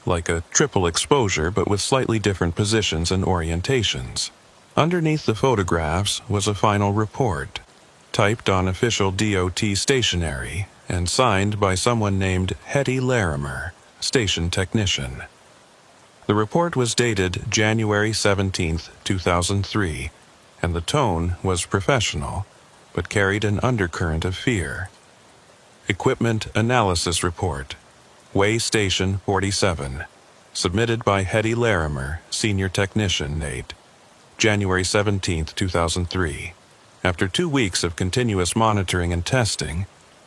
like a triple exposure but with slightly different positions and orientations. Underneath the photographs was a final report, typed on official DOT stationery and signed by someone named Hetty Larimer, station technician. The report was dated January 17, 2003, and the tone was professional, but carried an undercurrent of fear. Equipment Analysis Report, Weigh Station 47, submitted by Hetty Larimer, Senior Technician, Nate, January 17, 2003. After 2 weeks of continuous monitoring and testing,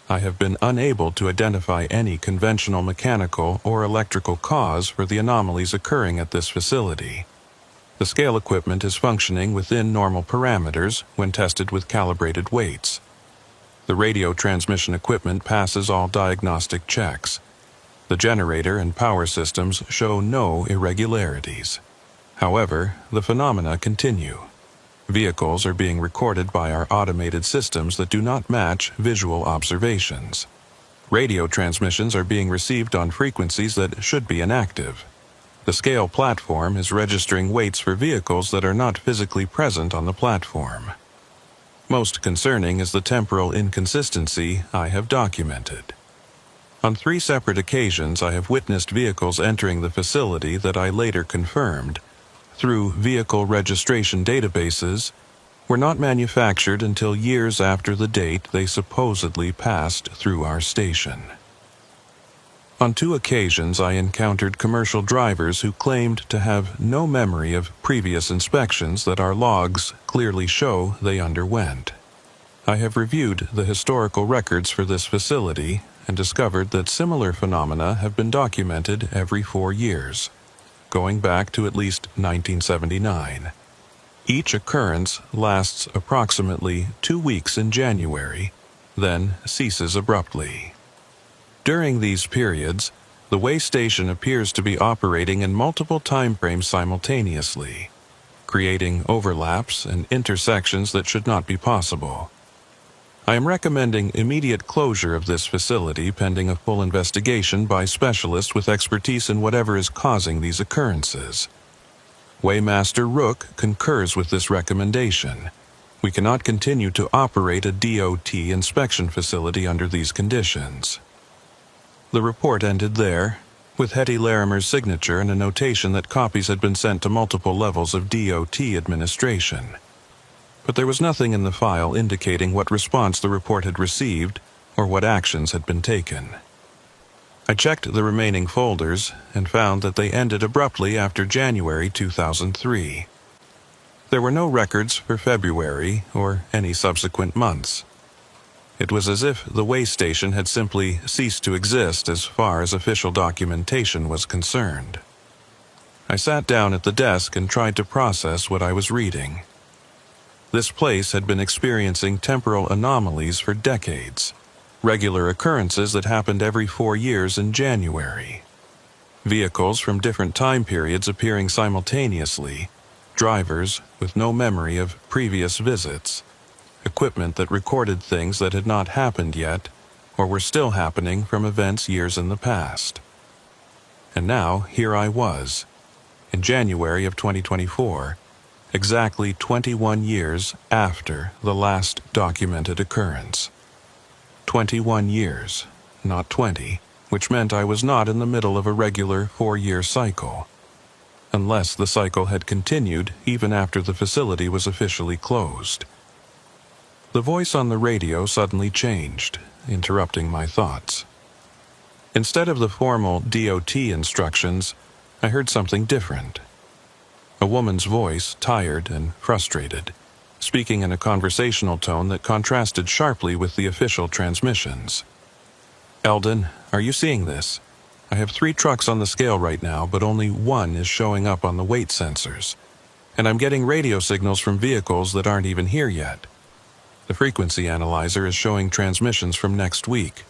I have been unable to identify any conventional mechanical or electrical cause for the anomalies occurring at this facility. The scale equipment is functioning within normal parameters when tested with calibrated weights. The radio transmission equipment passes all diagnostic checks. The generator and power systems show no irregularities. However, the phenomena continue. Vehicles are being recorded by our automated systems that do not match visual observations. Radio transmissions are being received on frequencies that should be inactive. The scale platform is registering weights for vehicles that are not physically present on the platform. Most concerning is the temporal inconsistency I have documented. On 3 separate occasions, I have witnessed vehicles entering the facility that I later confirmed, through vehicle registration databases, were not manufactured until years after the date they supposedly passed through our station. On 2 occasions, I encountered commercial drivers who claimed to have no memory of previous inspections that our logs clearly show they underwent. I have reviewed the historical records for this facility and discovered that similar phenomena have been documented every 4 years, going back to at least 1979. Each occurrence lasts approximately 2 weeks in January, then ceases abruptly. During these periods, the weigh station appears to be operating in multiple timeframes simultaneously, creating overlaps and intersections that should not be possible. I am recommending immediate closure of this facility pending a full investigation by specialists with expertise in whatever is causing these occurrences. Weighmaster Rook concurs with this recommendation. We cannot continue to operate a DOT inspection facility under these conditions. The report ended there, with Hetty Larimer's signature and a notation that copies had been sent to multiple levels of DOT administration. But there was nothing in the file indicating what response the report had received or what actions had been taken. I checked the remaining folders and found that they ended abruptly after January 2003. There were no records for February or any subsequent months. It was as if the way station had simply ceased to exist as far as official documentation was concerned. I sat down at the desk and tried to process what I was reading. This place had been experiencing temporal anomalies for decades, regular occurrences that happened every 4 years in January. Vehicles from different time periods appearing simultaneously, drivers with no memory of previous visits, equipment that recorded things that had not happened yet or were still happening from events years in the past. And now, here I was, in January of 2024, exactly 21 years after the last documented occurrence. 21 years, not 20, which meant I was not in the middle of a regular 4-year cycle, unless the cycle had continued even after the facility was officially closed. The voice on the radio suddenly changed, interrupting my thoughts. Instead of the formal DOT instructions, I heard something different. A woman's voice, tired and frustrated, speaking in a conversational tone that contrasted sharply with the official transmissions. "Eldon, are you seeing this? I have 3 trucks on the scale right now, but only 1 is showing up on the weight sensors. And I'm getting radio signals from vehicles that aren't even here yet. The frequency analyzer is showing transmissions from next week.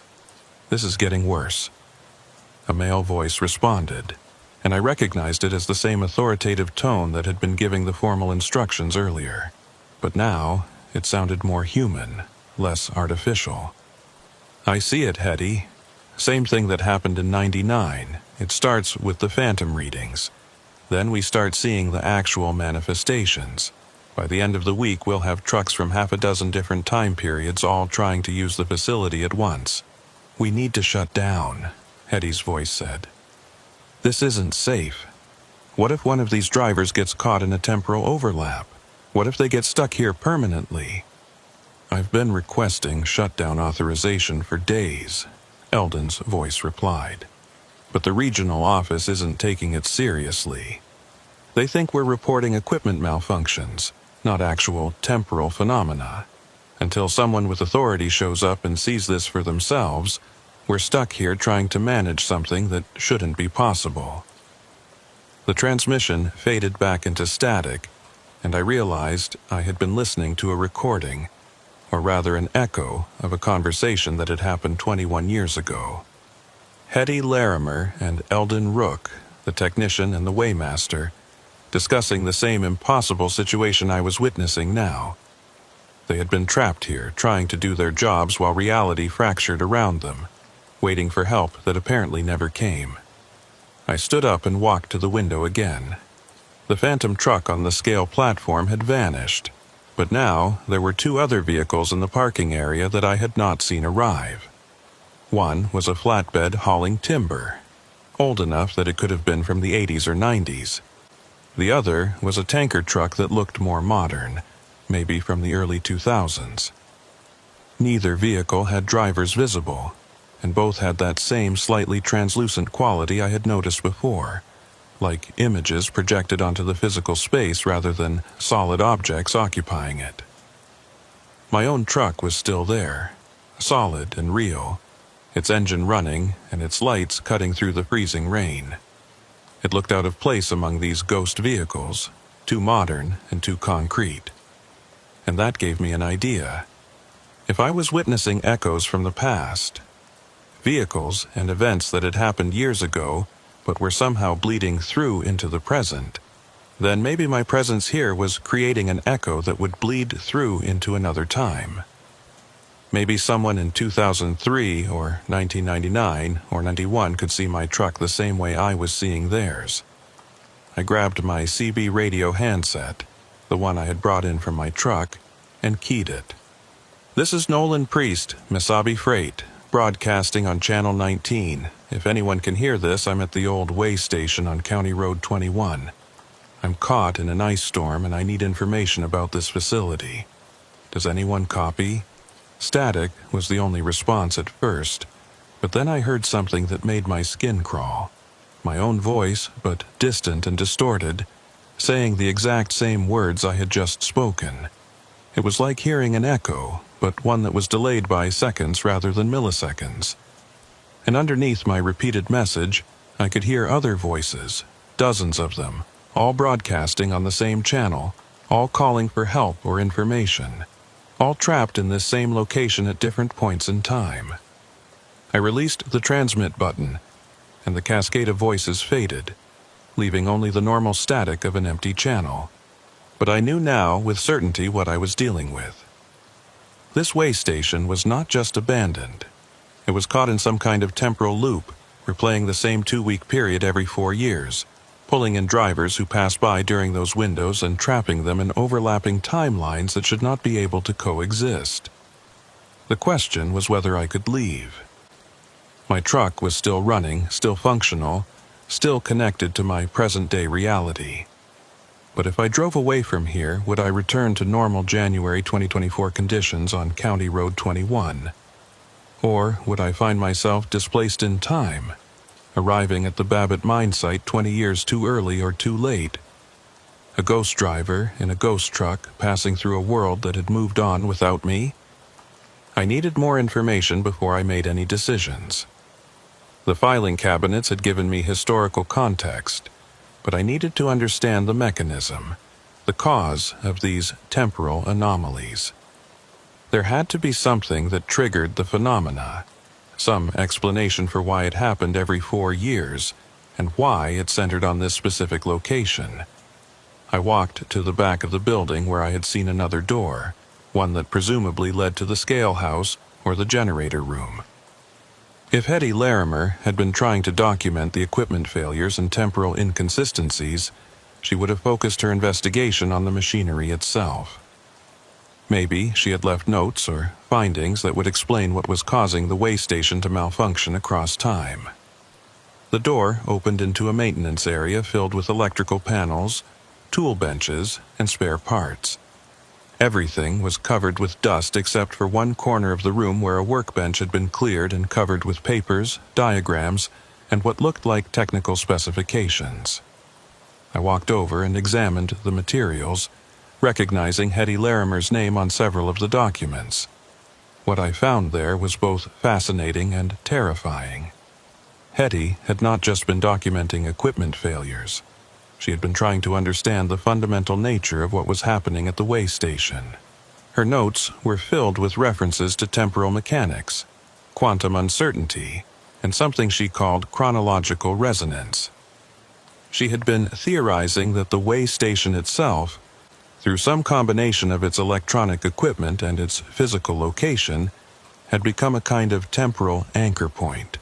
This is getting worse." A male voice responded, and I recognized it as the same authoritative tone that had been giving the formal instructions earlier. But now, it sounded more human, less artificial. "I see it, Hetty. Same thing that happened in '99. It starts with the phantom readings. Then we start seeing the actual manifestations. By the end of the week, we'll have trucks from half a dozen different time periods all trying to use the facility at once. We need to shut down," Hetty's voice said. "This isn't safe. What if one of these drivers gets caught in a temporal overlap? What if they get stuck here permanently?" "I've been requesting shutdown authorization for days," Eldon's voice replied. "But the regional office isn't taking it seriously. They think we're reporting equipment malfunctions, not actual temporal phenomena. Until someone with authority shows up and sees this for themselves, we're stuck here trying to manage something that shouldn't be possible." The transmission faded back into static, and I realized I had been listening to a recording, or rather an echo of a conversation that had happened 21 years ago. Hetty Larimer and Eldon Rook, the technician and the weighmaster, discussing the same impossible situation I was witnessing now. They had been trapped here, trying to do their jobs while reality fractured around them, waiting for help that apparently never came. I stood up and walked to the window again. The phantom truck on the scale platform had vanished, but now there were 2 other vehicles in the parking area that I had not seen arrive. One was a flatbed hauling timber, old enough that it could have been from the 80s or 90s. The other was a tanker truck that looked more modern, maybe from the early 2000s. Neither vehicle had drivers visible, and both had that same slightly translucent quality I had noticed before, like images projected onto the physical space rather than solid objects occupying it. My own truck was still there, solid and real, its engine running and its lights cutting through the freezing rain. It looked out of place among these ghost vehicles, too modern and too concrete. And that gave me an idea. If I was witnessing echoes from the past, vehicles and events that had happened years ago but were somehow bleeding through into the present, then maybe my presence here was creating an echo that would bleed through into another time. Maybe someone in 2003 or 1999 or 91 could see my truck the same way I was seeing theirs. I grabbed my CB radio handset, the one I had brought in from my truck, and keyed it. "This is Nolan Priest, Misabi Freight, broadcasting on Channel 19. If anyone can hear this, I'm at the old way station on County Road 21. I'm caught in an ice storm and I need information about this facility. Does anyone copy?" Static was the only response at first, But then I heard something that made my skin crawl. My own voice, but distant and distorted, saying the exact same words I had just spoken. It was like hearing an echo, but one that was delayed by seconds rather than milliseconds. And underneath my repeated message, I could hear other voices, dozens of them, all broadcasting on the same channel, all calling for help or information, all trapped in this same location at different points in time. I released the transmit button, and the cascade of voices faded, leaving only the normal static of an empty channel. But I knew now with certainty what I was dealing with. This way station was not just abandoned. It was caught in some kind of temporal loop, replaying the same 2-week period every 4 years, pulling in drivers who passed by during those windows and trapping them in overlapping timelines that should not be able to coexist. The question was whether I could leave. My truck was still running, still functional, still connected to my present-day reality. But if I drove away from here, would I return to normal January 2024 conditions on County Road 21? Or would I find myself displaced in time, arriving at the Babbitt mine site 20 years too early or too late? A ghost driver in a ghost truck passing through a world that had moved on without me? I needed more information before I made any decisions. The filing cabinets had given me historical context, but I needed to understand the mechanism, the cause of these temporal anomalies. There had to be something that triggered the phenomena, some explanation for why it happened every 4 years, and why it centered on this specific location. I walked to the back of the building where I had seen another door, one that presumably led to the scale house or the generator room. If Hetty Larimer had been trying to document the equipment failures and temporal inconsistencies, she would have focused her investigation on the machinery itself. Maybe she had left notes or findings that would explain what was causing the way station to malfunction across time. The door opened into a maintenance area filled with electrical panels, tool benches, and spare parts. Everything was covered with dust except for one corner of the room where a workbench had been cleared and covered with papers, diagrams, and what looked like technical specifications. I walked over and examined the materials, recognizing Hetty Larimer's name on several of the documents. What I found there was both fascinating and terrifying. Hetty had not just been documenting equipment failures. She had been trying to understand the fundamental nature of what was happening at the way station. Her notes were filled with references to temporal mechanics, quantum uncertainty, and something she called chronological resonance. She had been theorizing that the way station itself, through some combination of its electronic equipment and its physical location, had become a kind of temporal anchor point,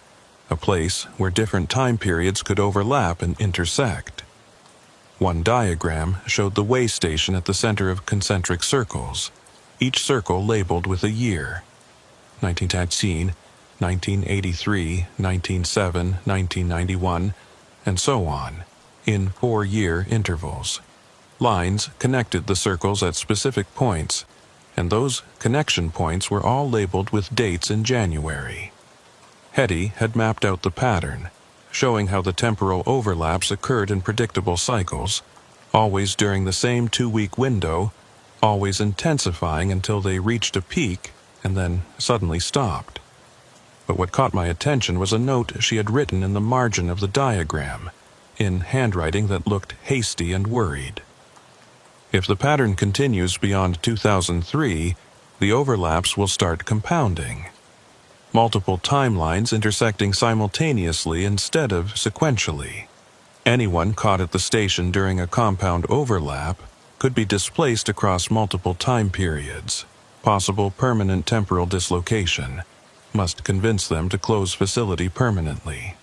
a place where different time periods could overlap and intersect. One diagram showed the way station at the center of concentric circles, each circle labeled with a year: 1913, 1983, 1907, 1991, and so on, in 4-year intervals. Lines connected the circles at specific points, and those connection points were all labeled with dates in January. Hetty had mapped out the pattern, showing how the temporal overlaps occurred in predictable cycles, always during the same 2-week window, always intensifying until they reached a peak and then suddenly stopped. But what caught my attention was a note she had written in the margin of the diagram, in handwriting that looked hasty and worried. If the pattern continues beyond 2003, the overlaps will start compounding. Multiple timelines intersecting simultaneously instead of sequentially. Anyone caught at the station during a compound overlap could be displaced across multiple time periods. Possible permanent temporal dislocation must convince them to close facility permanently.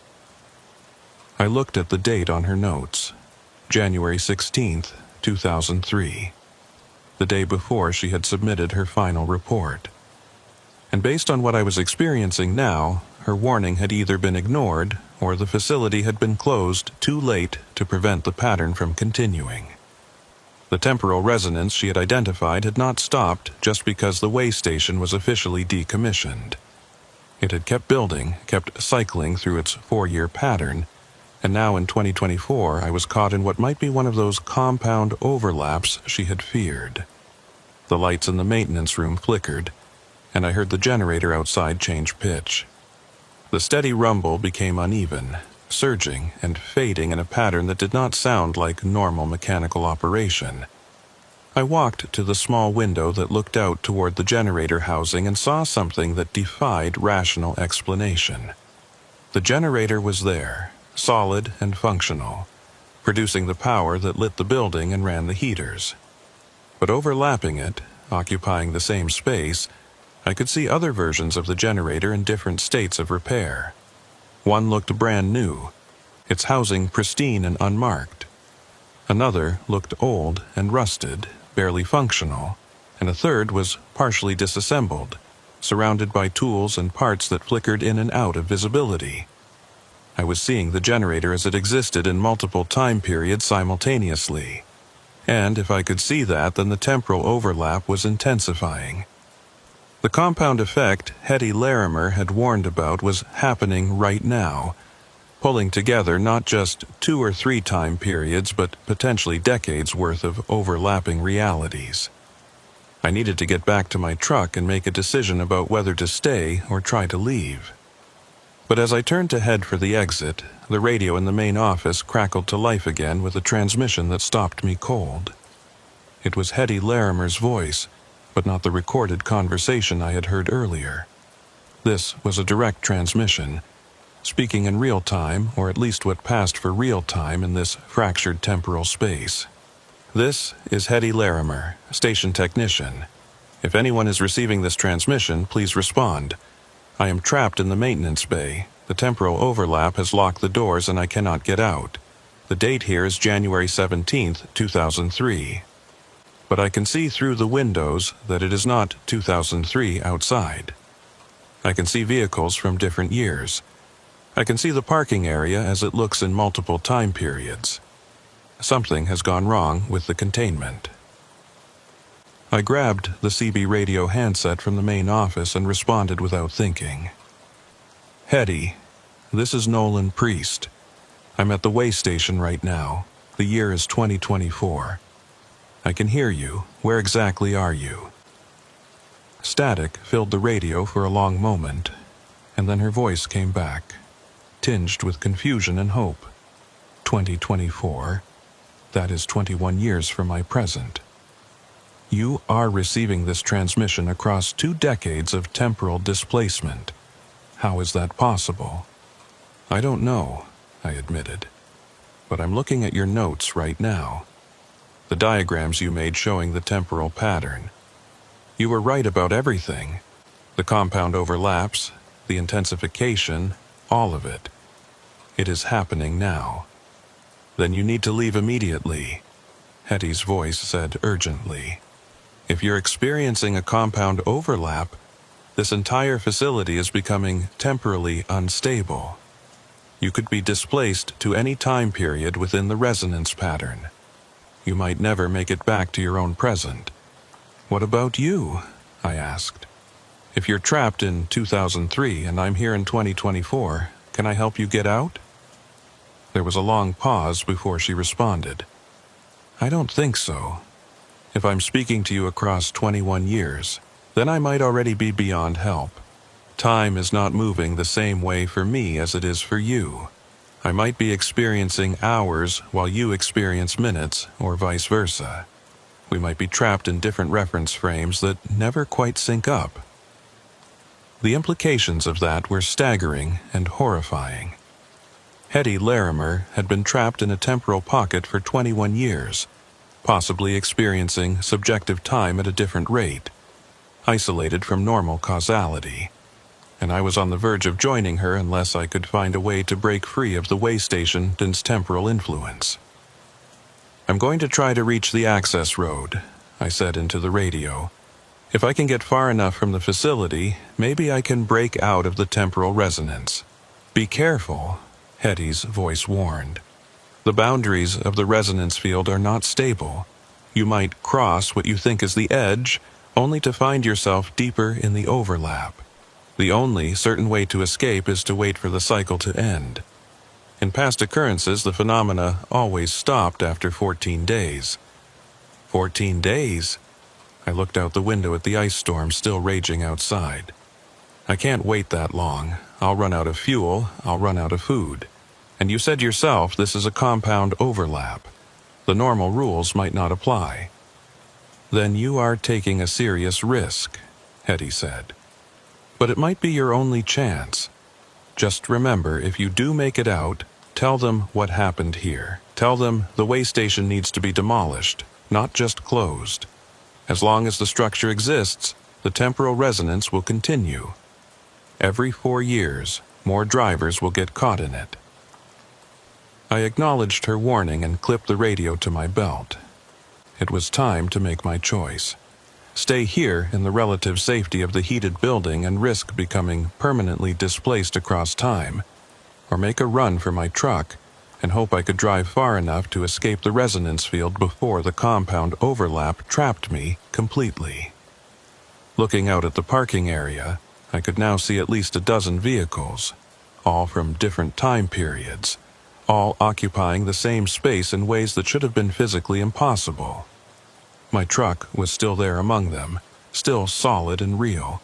I looked at the date on her notes, January 16th, 2003, the day before she had submitted her final report. And based on what I was experiencing now, her warning had either been ignored or the facility had been closed too late to prevent the pattern from continuing. The temporal resonance she had identified had not stopped just because the way station was officially decommissioned. It had kept building, kept cycling through its 4-year pattern, and now in 2024 I was caught in what might be one of those compound overlaps she had feared. The lights in the maintenance room flickered, and I heard the generator outside change pitch. The steady rumble became uneven, surging and fading in a pattern that did not sound like normal mechanical operation. I walked to the small window that looked out toward the generator housing and saw something that defied rational explanation. The generator was there, solid and functional, producing the power that lit the building and ran the heaters. But overlapping it, occupying the same space, I could see other versions of the generator in different states of repair. One looked brand new, its housing pristine and unmarked. Another looked old and rusted, barely functional, and a third was partially disassembled, surrounded by tools and parts that flickered in and out of visibility. I was seeing the generator as it existed in multiple time periods simultaneously. And if I could see that, then the temporal overlap was intensifying. The compound effect Hetty Larimer had warned about was happening right now, pulling together not just 2 or 3 time periods, but potentially decades worth of overlapping realities. I needed to get back to my truck and make a decision about whether to stay or try to leave. But as I turned to head for the exit, the radio in the main office crackled to life again with a transmission that stopped me cold. It was Hetty Larimer's voice, but not the recorded conversation I had heard earlier. This was a direct transmission, speaking in real time, or at least what passed for real time in this fractured temporal space. This is Hetty Larimer, station technician. If anyone is receiving this transmission, please respond. I am trapped in the maintenance bay. The temporal overlap has locked the doors and I cannot get out. The date here is January 17th, 2003. But I can see through the windows that it is not 2003 outside. I can see vehicles from different years. I can see the parking area as it looks in multiple time periods. Something has gone wrong with the containment. I grabbed the CB radio handset from the main office and responded without thinking. Hetty, this is Nolan Priest. I'm at the way station right now. The year is 2024. I can hear you. Where exactly are you? Static filled the radio for a long moment, and then her voice came back, tinged with confusion and hope. 2024. That is 21 years from my present. You are receiving this transmission across 2 decades of temporal displacement. How is that possible? I don't know, I admitted. But I'm looking at your notes right now. The diagrams you made showing the temporal pattern. You were right about everything. The compound overlaps, the intensification, all of it. It is happening now. Then you need to leave immediately, Hetty's voice said urgently. If you're experiencing a compound overlap, this entire facility is becoming temporally unstable. You could be displaced to any time period within the resonance pattern. You might never make it back to your own present. What about you? I asked. If you're trapped in 2003 and I'm here in 2024, can I help you get out? There was a long pause before she responded. I don't think so. If I'm speaking to you across 21 years, then I might already be beyond help. Time is not moving the same way for me as it is for you. I might be experiencing hours while you experience minutes, or vice versa. We might be trapped in different reference frames that never quite sync up. The implications of that were staggering and horrifying. Hetty Larimer had been trapped in a temporal pocket for 21 years, possibly experiencing subjective time at a different rate, isolated from normal causality. And I was on the verge of joining her unless I could find a way to break free of the way station's temporal influence. I'm going to try to reach the access road, I said into the radio. If I can get far enough from the facility, maybe I can break out of the temporal resonance. Be careful, Hetty's voice warned. The boundaries of the resonance field are not stable. You might cross what you think is the edge, only to find yourself deeper in the overlap. The only certain way to escape is to wait for the cycle to end. In past occurrences, the phenomena always stopped after 14 days. 14 days? I looked out the window at the ice storm still raging outside. I can't wait that long. I'll run out of fuel, I'll run out of food. And you said yourself this is a compound overlap. The normal rules might not apply. Then you are taking a serious risk, Hetty said. But it might be your only chance. Just remember, if you do make it out, tell them what happened here. Tell them the way station needs to be demolished, not just closed. As long as the structure exists, the temporal resonance will continue. Every 4 years, more drivers will get caught in it. I acknowledged her warning and clipped the radio to my belt. It was time to make my choice. Stay here in the relative safety of the heated building and risk becoming permanently displaced across time, or make a run for my truck and hope I could drive far enough to escape the resonance field before the compound overlap trapped me completely. Looking out at the parking area, I could now see at least a dozen vehicles, all from different time periods, all occupying the same space in ways that should have been physically impossible. My truck was still there among them, still solid and real.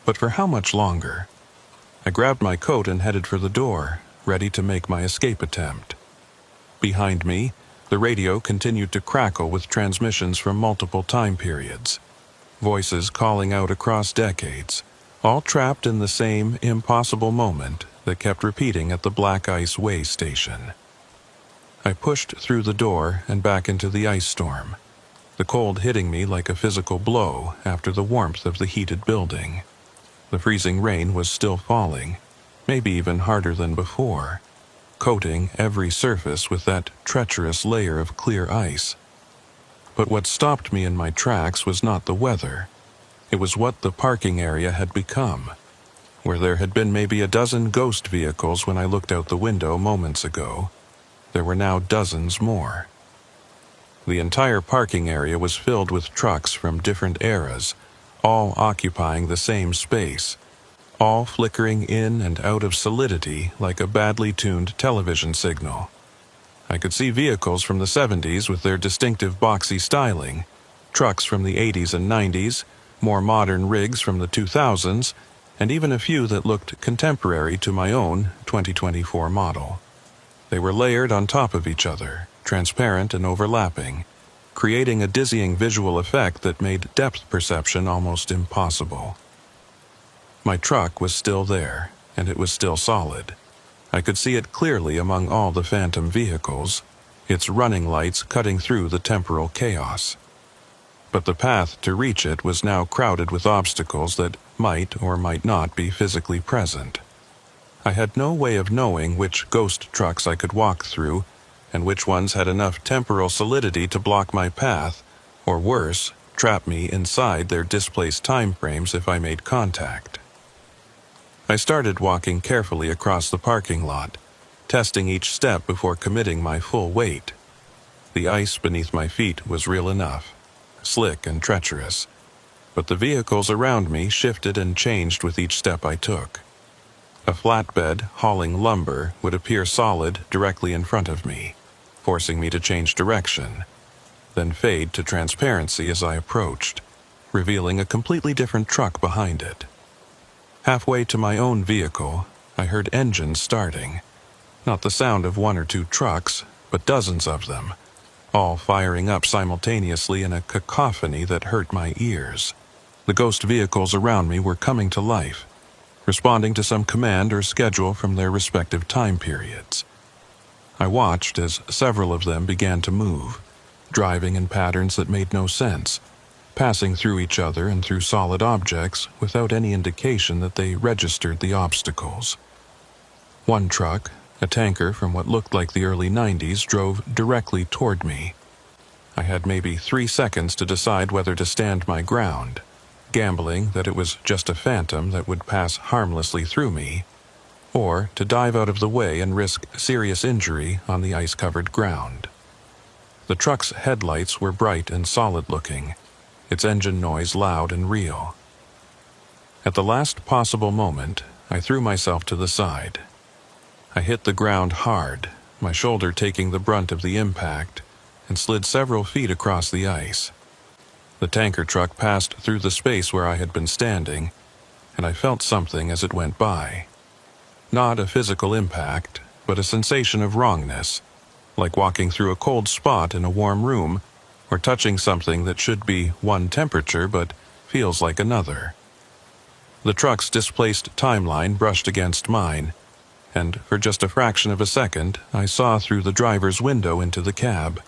But for how much longer? I grabbed my coat and headed for the door, ready to make my escape attempt. Behind me, the radio continued to crackle with transmissions from multiple time periods. Voices calling out across decades, all trapped in the same impossible moment that kept repeating at the black ice way station. I pushed through the door and back into the ice storm, the cold hitting me like a physical blow after the warmth of the heated building. The freezing rain was still falling, maybe even harder than before, coating every surface with that treacherous layer of clear ice. But what stopped me in my tracks was not the weather. It was what the parking area had become. Where there had been maybe a dozen ghost vehicles when I looked out the window moments ago, there were now dozens more. The entire parking area was filled with trucks from different eras, all occupying the same space, all flickering in and out of solidity like a badly tuned television signal. I could see vehicles from the 70s with their distinctive boxy styling, trucks from the 80s and 90s, more modern rigs from the 2000s, and even a few that looked contemporary to my own 2024 model. They were layered on top of each other, transparent and overlapping, creating a dizzying visual effect that made depth perception almost impossible. My truck was still there, and it was still solid. I could see it clearly among all the phantom vehicles, its running lights cutting through the temporal chaos. But the path to reach it was now crowded with obstacles that might or might not be physically present. I had no way of knowing which ghost trucks I could walk through, and which ones had enough temporal solidity to block my path, or worse, trap me inside their displaced time frames if I made contact. I started walking carefully across the parking lot, testing each step before committing my full weight. The ice beneath my feet was real enough, slick and treacherous, but the vehicles around me shifted and changed with each step I took. A flatbed hauling lumber would appear solid directly in front of me, forcing me to change direction, then fade to transparency as I approached, revealing a completely different truck behind it. Halfway to my own vehicle, I heard engines starting, not the sound of one or two trucks, but dozens of them, all firing up simultaneously in a cacophony that hurt my ears. The ghost vehicles around me were coming to life, responding to some command or schedule from their respective time periods. I watched as several of them began to move, driving in patterns that made no sense, passing through each other and through solid objects without any indication that they registered the obstacles. One truck, a tanker from what looked like the early 90s, drove directly toward me. I had maybe 3 seconds to decide whether to stand my ground, gambling that it was just a phantom that would pass harmlessly through me, or to dive out of the way and risk serious injury on the ice-covered ground. The truck's headlights were bright and solid-looking, its engine noise loud and real. At the last possible moment, I threw myself to the side. I hit the ground hard, my shoulder taking the brunt of the impact, and slid several feet across the ice. The tanker truck passed through the space where I had been standing, and I felt something as it went by. Not a physical impact, but a sensation of wrongness, like walking through a cold spot in a warm room, or touching something that should be one temperature but feels like another. The truck's displaced timeline brushed against mine, and for just a fraction of a second, I saw through the driver's window into the cab.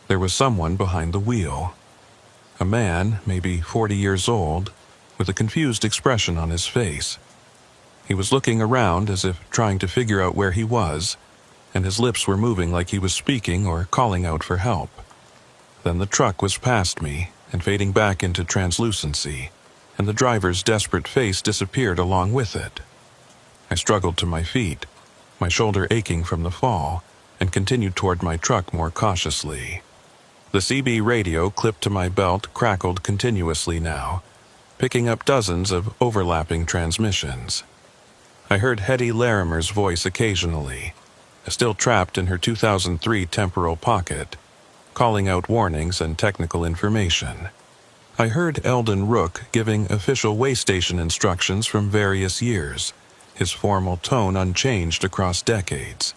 There was someone behind the wheel. A man, maybe 40 years old, with a confused expression on his face. He was looking around as if trying to figure out where he was, and his lips were moving like he was speaking or calling out for help. Then the truck was past me and fading back into translucency, and the driver's desperate face disappeared along with it. I struggled to my feet, my shoulder aching from the fall, and continued toward my truck more cautiously. The CB radio clipped to my belt crackled continuously now, picking up dozens of overlapping transmissions. I heard Hetty Larimer's voice occasionally, still trapped in her 2003 temporal pocket, calling out warnings and technical information. I heard Eldon Rook giving official way station instructions from various years, his formal tone unchanged across decades.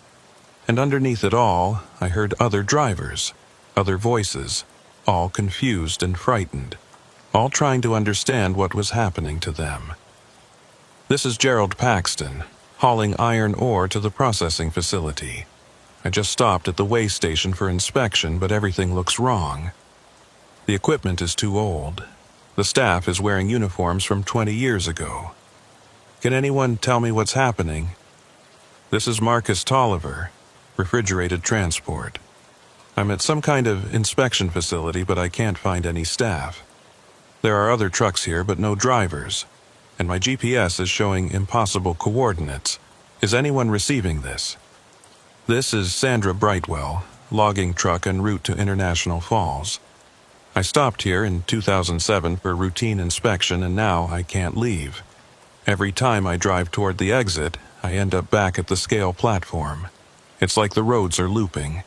And underneath it all, I heard other drivers, other voices, all confused and frightened, all trying to understand what was happening to them. This is Gerald Paxton, hauling iron ore to the processing facility. I just stopped at the way station for inspection, but everything looks wrong. The equipment is too old. The staff is wearing uniforms from 20 years ago. Can anyone tell me what's happening? This is Marcus Tolliver, refrigerated transport. I'm at some kind of inspection facility, but I can't find any staff. There are other trucks here, but no drivers, and my GPS is showing impossible coordinates. Is anyone receiving this? This is Sandra Brightwell, logging truck en route to International Falls. I stopped here in 2007 for routine inspection, and now I can't leave. Every time I drive toward the exit, I end up back at the scale platform. It's like the roads are looping.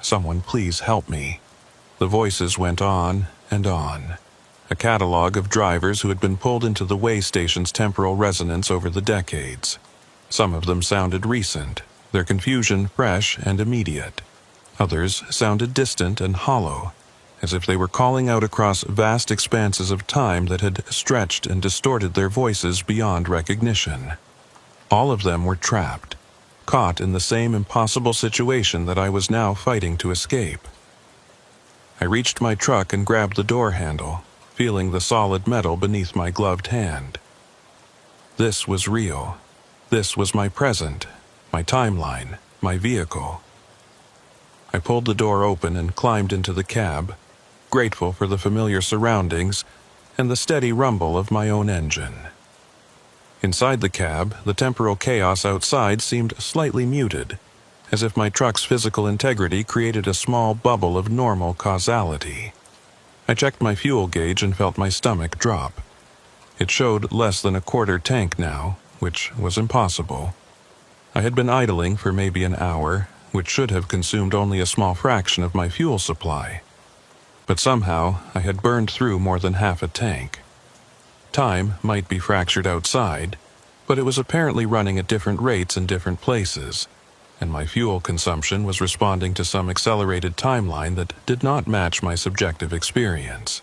Someone please help me. The voices went on and on. A catalog of drivers who had been pulled into the way station's temporal resonance over the decades. Some of them sounded recent, their confusion fresh and immediate. Others sounded distant and hollow, as if they were calling out across vast expanses of time that had stretched and distorted their voices beyond recognition. All of them were trapped, caught in the same impossible situation that I was now fighting to escape. I reached my truck and grabbed the door handle, feeling the solid metal beneath my gloved hand. This was real. This was my present, my timeline, my vehicle. I pulled the door open and climbed into the cab, grateful for the familiar surroundings and the steady rumble of my own engine. Inside the cab, the temporal chaos outside seemed slightly muted, as if my truck's physical integrity created a small bubble of normal causality. I checked my fuel gauge and felt my stomach drop. It showed less than a quarter tank now, which was impossible. I had been idling for maybe an hour, which should have consumed only a small fraction of my fuel supply. But somehow, I had burned through more than half a tank. Time might be fractured outside, but it was apparently running at different rates in different places, and my fuel consumption was responding to some accelerated timeline that did not match my subjective experience.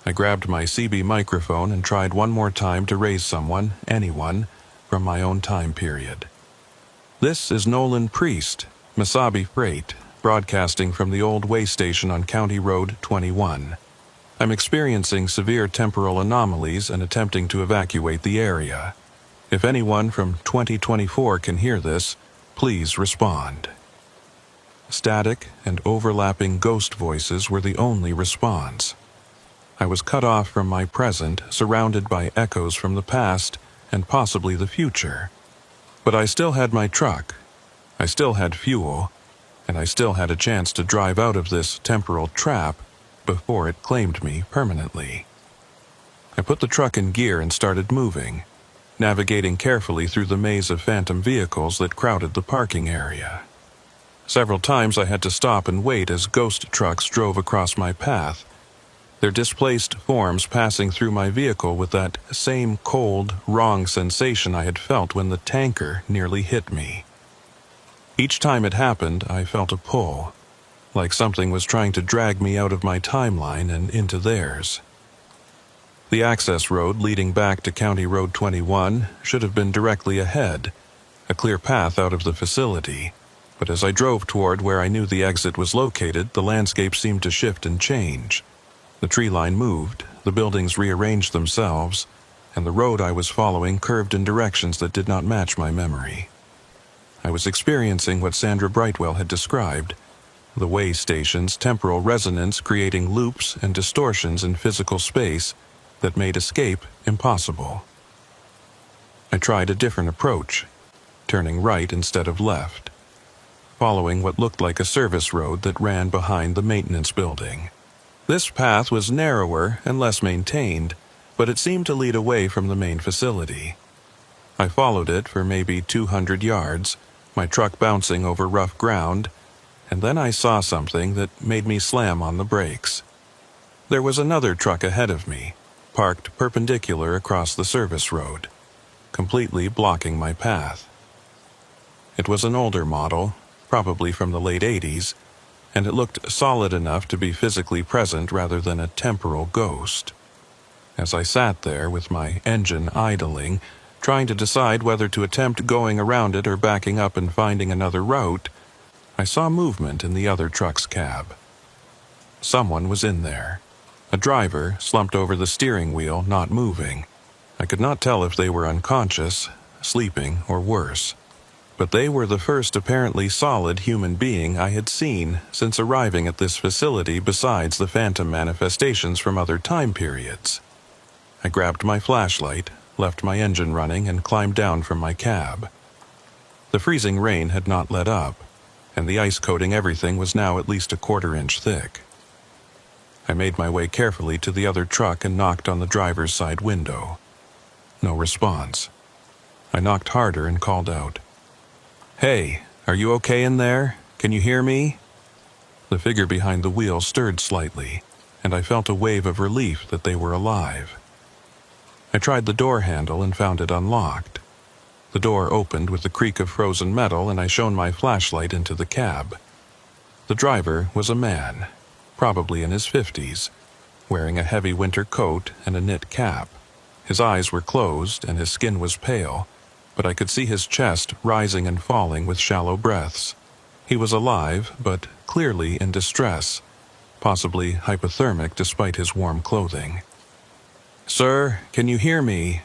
I grabbed my CB microphone and tried one more time to raise someone, anyone, from my own time period. This is Nolan Priest, Masabi Freight, broadcasting from the old way station on County Road 21. I'm experiencing severe temporal anomalies and attempting to evacuate the area. If anyone from 2024 can hear this, please respond. Static and overlapping ghost voices were the only response. I was cut off from my present, surrounded by echoes from the past and possibly the future. But I still had my truck. I still had fuel, and I still had a chance to drive out of this temporal trap before it claimed me permanently. I put the truck in gear and started moving, navigating carefully through the maze of phantom vehicles that crowded the parking area. Several times I had to stop and wait as ghost trucks drove across my path, their displaced forms passing through my vehicle with that same cold, wrong sensation I had felt when the tanker nearly hit me. Each time it happened, I felt a pull, like something was trying to drag me out of my timeline and into theirs. The access road leading back to County Road 21 should have been directly ahead, a clear path out of the facility, but as I drove toward where I knew the exit was located, the landscape seemed to shift and change. The tree line moved, the buildings rearranged themselves, and the road I was following curved in directions that did not match my memory. I was experiencing what Sandra Brightwell had described, the way station's temporal resonance creating loops and distortions in physical space that made escape impossible. I tried a different approach, turning right instead of left, following what looked like a service road that ran behind the maintenance building. This path was narrower and less maintained, but it seemed to lead away from the main facility. I followed it for maybe 200 yards, my truck bouncing over rough ground, and then I saw something that made me slam on the brakes. There was another truck ahead of me, parked perpendicular across the service road, completely blocking my path. It was an older model, probably from the late 80s, and it looked solid enough to be physically present rather than a temporal ghost. As I sat there with my engine idling, trying to decide whether to attempt going around it or backing up and finding another route, I saw movement in the other truck's cab. Someone was in there. A driver slumped over the steering wheel, not moving. I could not tell if they were unconscious, sleeping, or worse. But they were the first apparently solid human being I had seen since arriving at this facility besides the phantom manifestations from other time periods. I grabbed my flashlight, left my engine running, and climbed down from my cab. The freezing rain had not let up, and the ice coating everything was now at least a quarter-inch thick. I made my way carefully to the other truck and knocked on the driver's side window. No response. I knocked harder and called out, "Hey, are you okay in there? Can you hear me?" The figure behind the wheel stirred slightly, and I felt a wave of relief that they were alive. I tried the door handle and found it unlocked. The door opened with the creak of frozen metal, and I shone my flashlight into the cab. The driver was a man, probably in his 50s, wearing a heavy winter coat and a knit cap. His eyes were closed and his skin was pale, but I could see his chest rising and falling with shallow breaths. He was alive, but clearly in distress, possibly hypothermic despite his warm clothing. "Sir, can you hear me?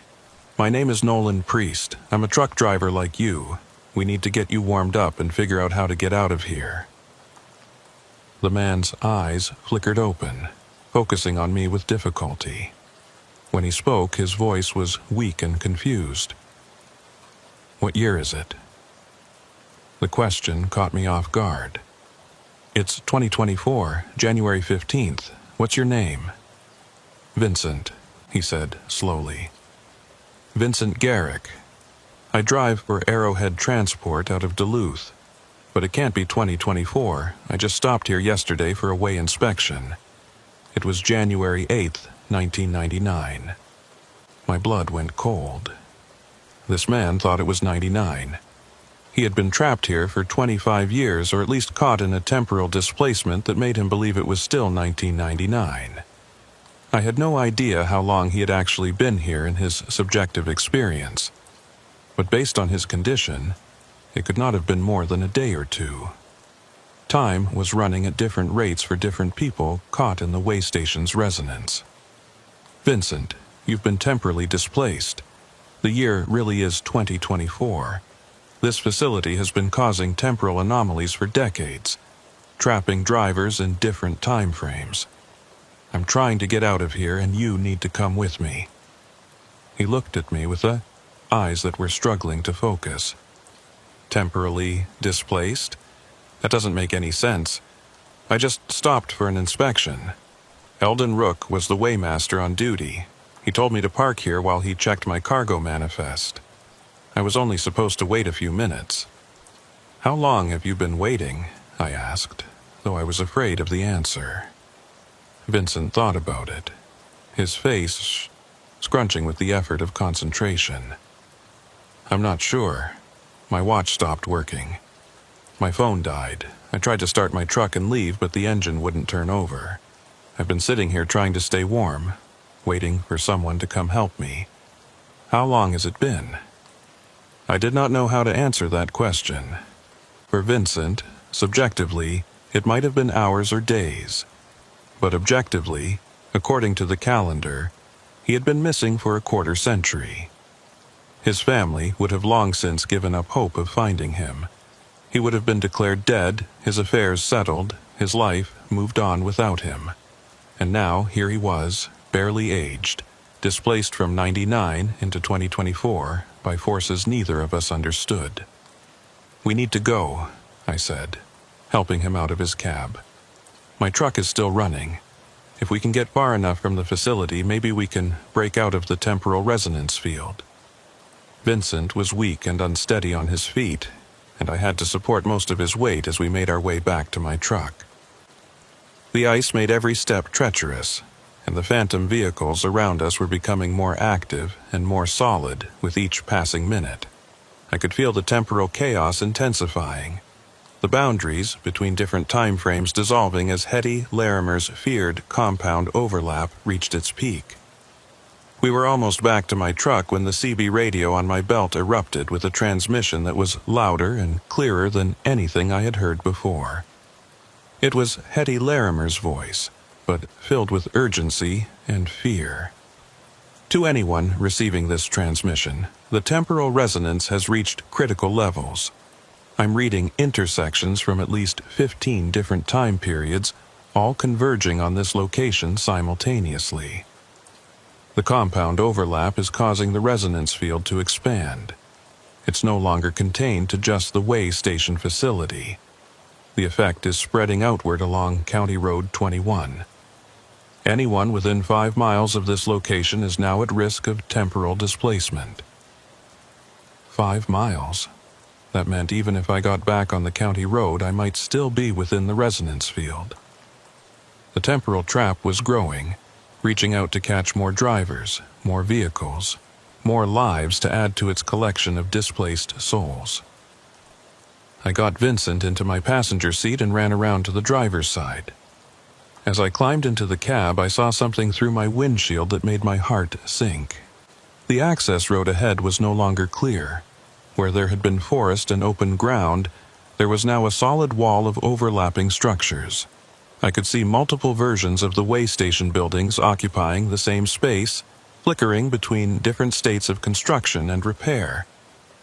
My name is Nolan Priest. I'm a truck driver like you. We need to get you warmed up and figure out how to get out of here." The man's eyes flickered open, focusing on me with difficulty. When he spoke, his voice was weak and confused. "What year is it?" The question caught me off guard. "It's 2024, January 15th. What's your name?" "Vincent," he said slowly. "Vincent Garrick. I drive for Arrowhead Transport out of Duluth. But it can't be 2024. I just stopped here yesterday for a weigh inspection. It was January 8th, 1999. My blood went cold. This man thought it was 99. He had been trapped here for 25 years, or at least caught in a temporal displacement that made him believe it was still 1999. I had no idea how long he had actually been here in his subjective experience. But based on his condition, it could not have been more than a day or two. Time was running at different rates for different people caught in the way station's resonance. "Vincent, you've been temporally displaced. The year really is 2024. This facility has been causing temporal anomalies for decades, trapping drivers in different time frames. I'm trying to get out of here, and you need to come with me." He looked at me with eyes that were struggling to focus. "Temporally displaced? That doesn't make any sense. I just stopped for an inspection. Eldon Rook was the weighmaster on duty. He told me to park here while he checked my cargo manifest. I was only supposed to wait a few minutes. "How long have you been waiting?" I asked, though I was afraid of the answer. Vincent thought about it, his face scrunching with the effort of concentration. "I'm not sure. My watch stopped working. My phone died. I tried to start my truck and leave, but the engine wouldn't turn over. I've been sitting here trying to stay warm, waiting for someone to come help me. How long has it been?" I did not know how to answer that question. For Vincent, subjectively, it might have been hours or days. But objectively, according to the calendar, he had been missing for a quarter century. His family would have long since given up hope of finding him. He would have been declared dead, his affairs settled, his life moved on without him. And now here he was, barely aged, displaced from 99 into 2024 by forces neither of us understood. "We need to go," I said, helping him out of his cab. "My truck is still running. If we can get far enough from the facility, maybe we can break out of the temporal resonance field." Vincent was weak and unsteady on his feet, and I had to support most of his weight as we made our way back to my truck. The ice made every step treacherous, and the phantom vehicles around us were becoming more active and more solid with each passing minute. I could feel the temporal chaos intensifying, the boundaries between different time frames dissolving as Hetty Larimer's feared compound overlap reached its peak. We were almost back to my truck when the CB radio on my belt erupted with a transmission that was louder and clearer than anything I had heard before. It was Hetty Larimer's voice, but filled with urgency and fear. "To anyone receiving this transmission, the temporal resonance has reached critical levels. I'm reading intersections from at least 15 different time periods, all converging on this location simultaneously. The compound overlap is causing the resonance field to expand. It's no longer contained to just the way station facility. The effect is spreading outward along County Road 21. Anyone within 5 miles of this location is now at risk of temporal displacement." 5 miles? That meant even if I got back on the county road, I might still be within the resonance field. The temporal trap was growing, reaching out to catch more drivers, more vehicles, more lives to add to its collection of displaced souls. I got Vincent into my passenger seat and ran around to the driver's side. As I climbed into the cab, I saw something through my windshield that made my heart sink. The access road ahead was no longer clear. Where there had been forest and open ground, there was now a solid wall of overlapping structures. I could see multiple versions of the way station buildings occupying the same space, flickering between different states of construction and repair.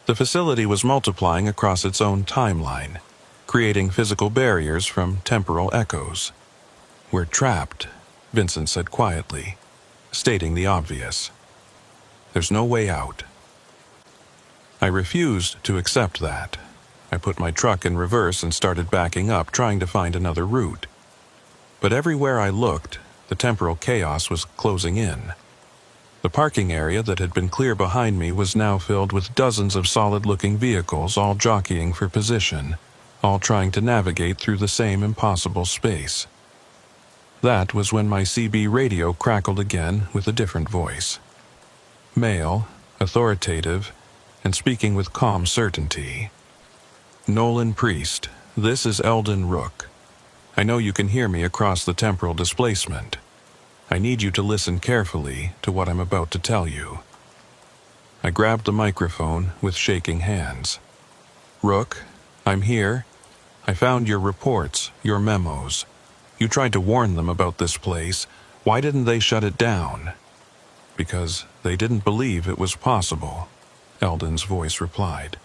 The facility was multiplying across its own timeline, creating physical barriers from temporal echoes. "We're trapped," Vincent said quietly, stating the obvious. "There's no way out." I refused to accept that. I put my truck in reverse and started backing up, trying to find another route. But everywhere I looked, the temporal chaos was closing in. The parking area that had been clear behind me was now filled with dozens of solid-looking vehicles, all jockeying for position, all trying to navigate through the same impossible space. That was when my CB radio crackled again with a different voice. Male, authoritative, and speaking with calm certainty. "Nolan Priest, this is Eldon Rook. I know you can hear me across the temporal displacement. I need you to listen carefully to what I'm about to tell you." I grabbed the microphone with shaking hands. "Rook, I'm here. I found your reports, your memos. You tried to warn them about this place. Why didn't they shut it down?" "Because they didn't believe it was possible," Eldon's voice replied.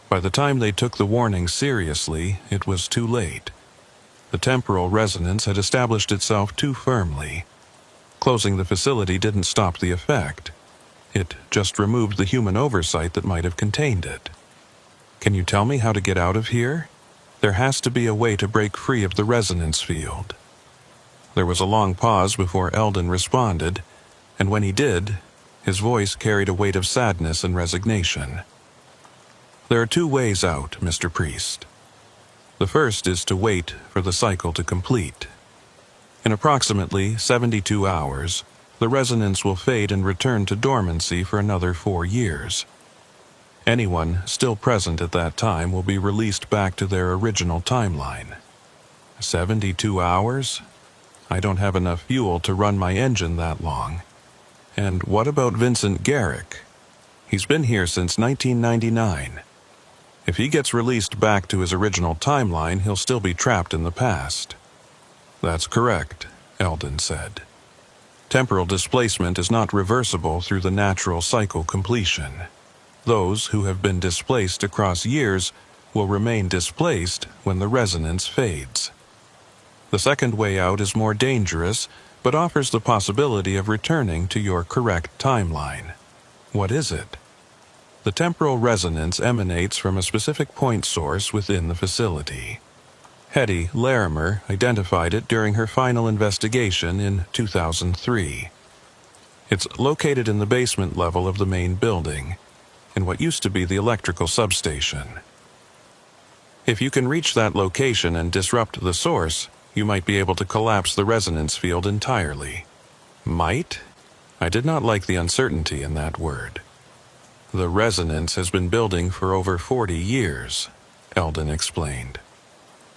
"By the time they took the warning seriously, it was too late. The temporal resonance had established itself too firmly. Closing the facility didn't stop the effect. It just removed the human oversight that might have contained it. Can you tell me how to get out of here? There has to be a way to break free of the resonance field." There was a long pause before Eldon responded, And when he did, his voice carried a weight of sadness and resignation. "There are two ways out, Mr. Priest. The first is to wait for the cycle to complete. In approximately 72 hours, the resonance will fade and return to dormancy for another 4 years. Anyone still present at that time will be released back to their original timeline. 72 hours? I don't have enough fuel to run my engine that long. And what about Vincent Garrick? He's been here since 1999. If he gets released back to his original timeline, he'll still be trapped in the past." "That's correct," Eldon said. "Temporal displacement is not reversible through the natural cycle completion. Those who have been displaced across years will remain displaced when the resonance fades. The second way out is more dangerous, but offers the possibility of returning to your correct timeline. What is it? The temporal resonance emanates from a specific point source within the facility. Hetty Larimer identified it during her final investigation in 2003. It's located in the basement level of the main building, in what used to be the electrical substation. If you can reach that location and disrupt the source, you might be able to collapse the resonance field entirely." Might? I did not like the uncertainty in that word. "The resonance has been building for over 40 years, Eldon explained.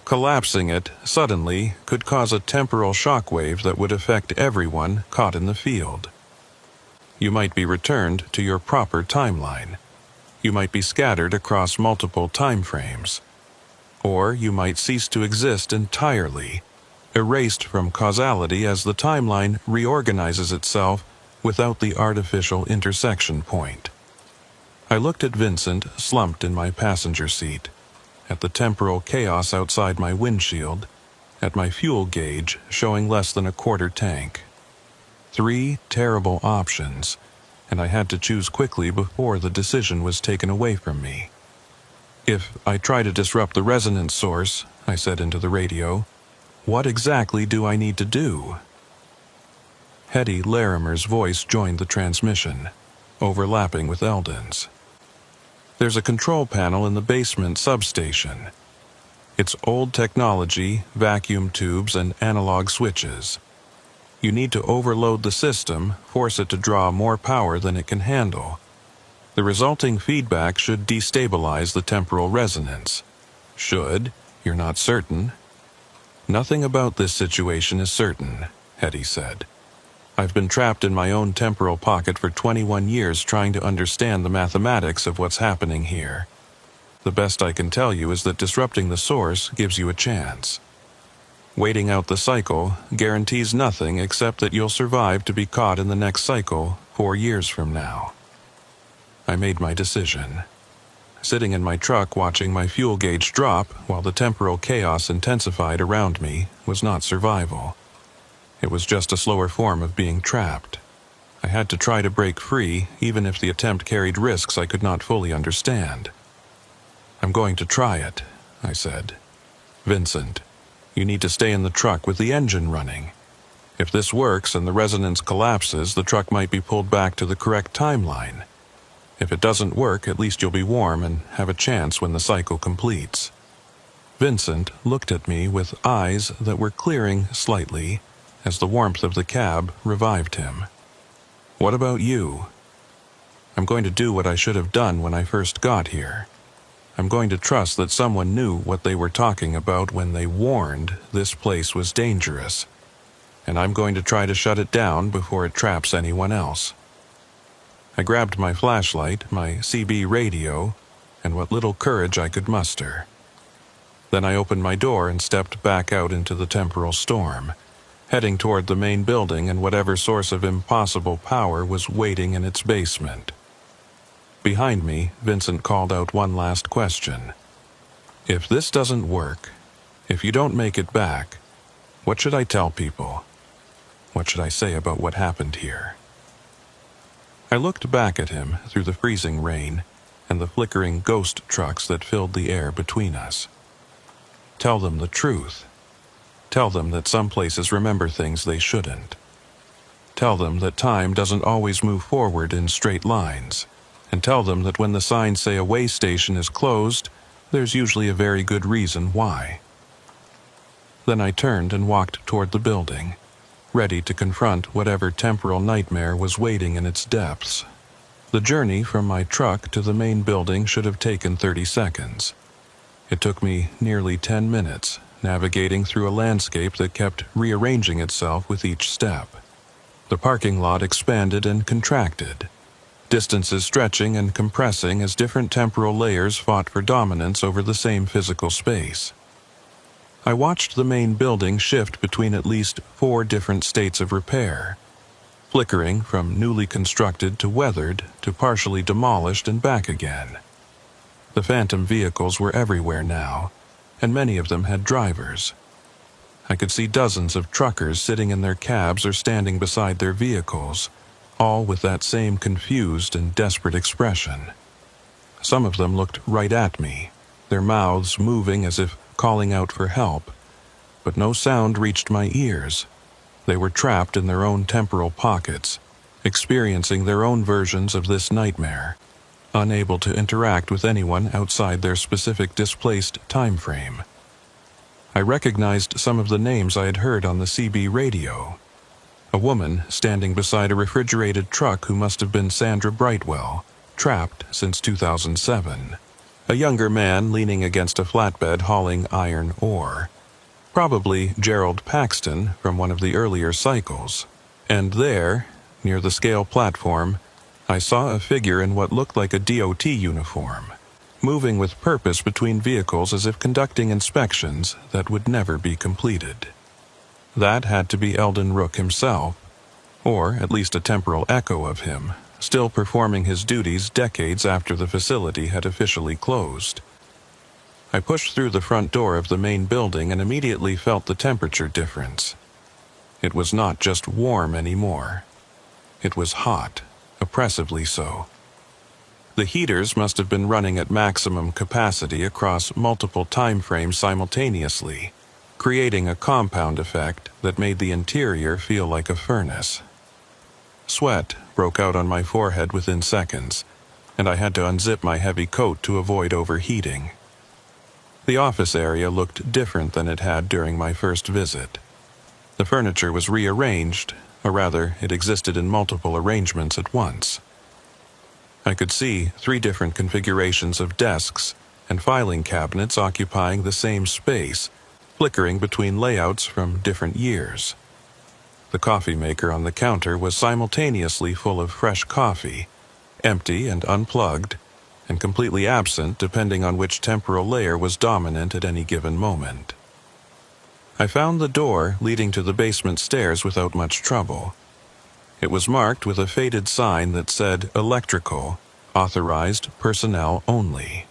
Collapsing it suddenly could cause a temporal shockwave that would affect everyone caught in the field. You might be returned to your proper timeline. You might be scattered across multiple time frames. Or you might cease to exist entirely, erased from causality as the timeline reorganizes itself without the artificial intersection point." I looked at Vincent slumped in my passenger seat, at the temporal chaos outside my windshield, at my fuel gauge showing less than a quarter tank. 3 terrible options, and I had to choose quickly before the decision was taken away from me. "If I try to disrupt the resonance source," I said into the radio, "what exactly do I need to do?" Hetty Larimer's voice joined the transmission, overlapping with Eldon's. "There's a control panel in the basement substation. It's old technology, vacuum tubes, and analog switches. You need to overload the system, force it to draw more power than it can handle. The resulting feedback should destabilize the temporal resonance. Should, you're not certain." "Nothing about this situation is certain," Hetty said. "I've been trapped in my own temporal pocket for 21 years trying to understand the mathematics of what's happening here. The best I can tell you is that disrupting the source gives you a chance. Waiting out the cycle guarantees nothing except that you'll survive to be caught in the next cycle 4 years from now." I made my decision. Sitting in my truck watching my fuel gauge drop while the temporal chaos intensified around me was not survival. It was just a slower form of being trapped. I had to try to break free, even if the attempt carried risks I could not fully understand. "I'm going to try it," I said. "Vincent, you need to stay in the truck with the engine running. If this works and the resonance collapses, the truck might be pulled back to the correct timeline. If it doesn't work, at least you'll be warm and have a chance when the cycle completes." Vincent looked at me with eyes that were clearing slightly as the warmth of the cab revived him. "What about you?" "I'm going to do what I should have done when I first got here. I'm going to trust that someone knew what they were talking about when they warned this place was dangerous. And I'm going to try to shut it down before it traps anyone else." I grabbed my flashlight, my CB radio, and what little courage I could muster. Then I opened my door and stepped back out into the temporal storm, heading toward the main building and whatever source of impossible power was waiting in its basement. Behind me, Vincent called out one last question. "If this doesn't work, if you don't make it back, what should I tell people? What should I say about what happened here?" I looked back at him through the freezing rain and the flickering ghost trucks that filled the air between us. Tell them the truth. Tell them that some places remember things they shouldn't. Tell them that time doesn't always move forward in straight lines, and tell them that when the signs say a way station is closed, there's usually a very good reason why. Then I turned and walked toward the building, ready to confront whatever temporal nightmare was waiting in its depths. The journey from my truck to the main building should have taken 30 seconds. It took me nearly 10 minutes, navigating through a landscape that kept rearranging itself with each step. The parking lot expanded and contracted, distances stretching and compressing as different temporal layers fought for dominance over the same physical space. I watched the main building shift between at least 4 different states of repair, flickering from newly constructed to weathered to partially demolished and back again. The phantom vehicles were everywhere now, and many of them had drivers. I could see dozens of truckers sitting in their cabs or standing beside their vehicles, all with that same confused and desperate expression. Some of them looked right at me, their mouths moving as if calling out for help, but no sound reached my ears. They were trapped in their own temporal pockets, experiencing their own versions of this nightmare, unable to interact with anyone outside their specific displaced time frame. I recognized some of the names I had heard on the CB radio. A woman standing beside a refrigerated truck who must have been Sandra Brightwell, trapped since 2007. A younger man leaning against a flatbed hauling iron ore. Probably Gerald Paxton from one of the earlier cycles. And there, near the scale platform, I saw a figure in what looked like a DOT uniform, moving with purpose between vehicles as if conducting inspections that would never be completed. That had to be Eldon Rook himself, or at least a temporal echo of him, still performing his duties decades after the facility had officially closed. I pushed through the front door of the main building and immediately felt the temperature difference. It was not just warm anymore. It was hot, oppressively so. The heaters must have been running at maximum capacity across multiple time frames simultaneously, creating a compound effect that made the interior feel like a furnace. Sweat broke out on my forehead within seconds, and I had to unzip my heavy coat to avoid overheating. The office area looked different than it had during my first visit. The furniture was rearranged, or rather, it existed in multiple arrangements at once. I could see 3 different configurations of desks and filing cabinets occupying the same space, flickering between layouts from different years. The coffee maker on the counter was simultaneously full of fresh coffee, empty and unplugged, and completely absent depending on which temporal layer was dominant at any given moment. I found the door leading to the basement stairs without much trouble. It was marked with a faded sign that said electrical, authorized personnel only.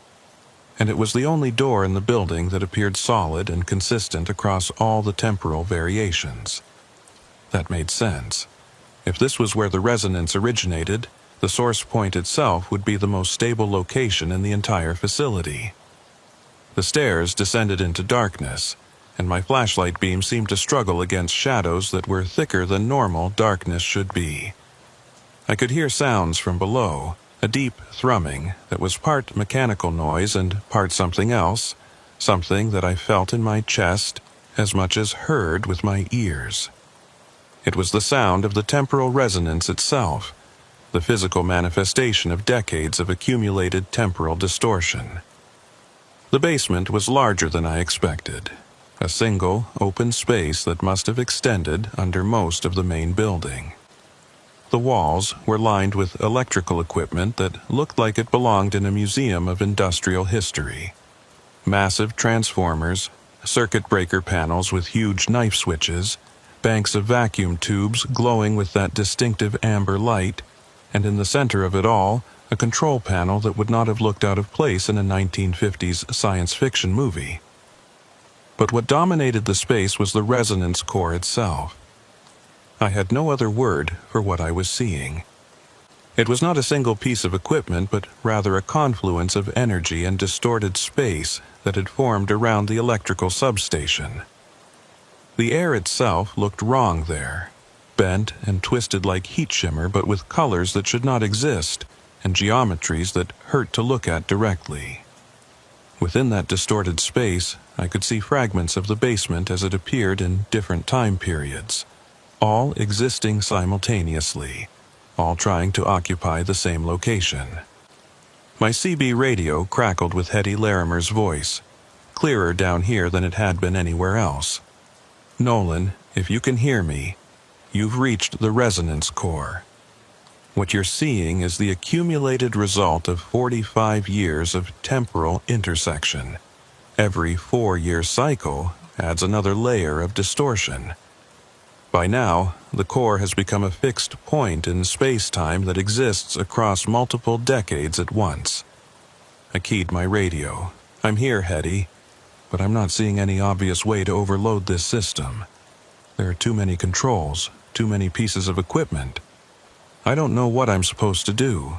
And it was the only door in the building that appeared solid and consistent across all the temporal variations. That made sense. If this was where the resonance originated, the source point itself would be the most stable location in the entire facility. The stairs descended into darkness, and my flashlight beam seemed to struggle against shadows that were thicker than normal darkness should be. I could hear sounds from below, a deep thrumming that was part mechanical noise and part something else, something that I felt in my chest as much as heard with my ears. It was the sound of the temporal resonance itself, the physical manifestation of decades of accumulated temporal distortion. The basement was larger than I expected, a single, open space that must have extended under most of the main building. The walls were lined with electrical equipment that looked like it belonged in a museum of industrial history. Massive transformers, circuit breaker panels with huge knife switches, banks of vacuum tubes glowing with that distinctive amber light, and in the center of it all, a control panel that would not have looked out of place in a 1950s science fiction movie. But what dominated the space was the resonance core itself. I had no other word for what I was seeing. It was not a single piece of equipment, but rather a confluence of energy and distorted space that had formed around the electrical substation. The air itself looked wrong there, bent and twisted like heat shimmer, but with colors that should not exist, and geometries that hurt to look at directly. Within that distorted space, I could see fragments of the basement as it appeared in different time periods, all existing simultaneously, all trying to occupy the same location. My CB radio crackled with Hetty Larimer's voice, clearer down here than it had been anywhere else. "Nolan, if you can hear me, you've reached the resonance core. What you're seeing is the accumulated result of 45 years of temporal intersection. Every 4-year cycle adds another layer of distortion. By now, the core has become a fixed point in space-time that exists across multiple decades at once." I keyed my radio. "I'm here, Hetty, but I'm not seeing any obvious way to overload this system. There are too many controls, too many pieces of equipment. I don't know what I'm supposed to do."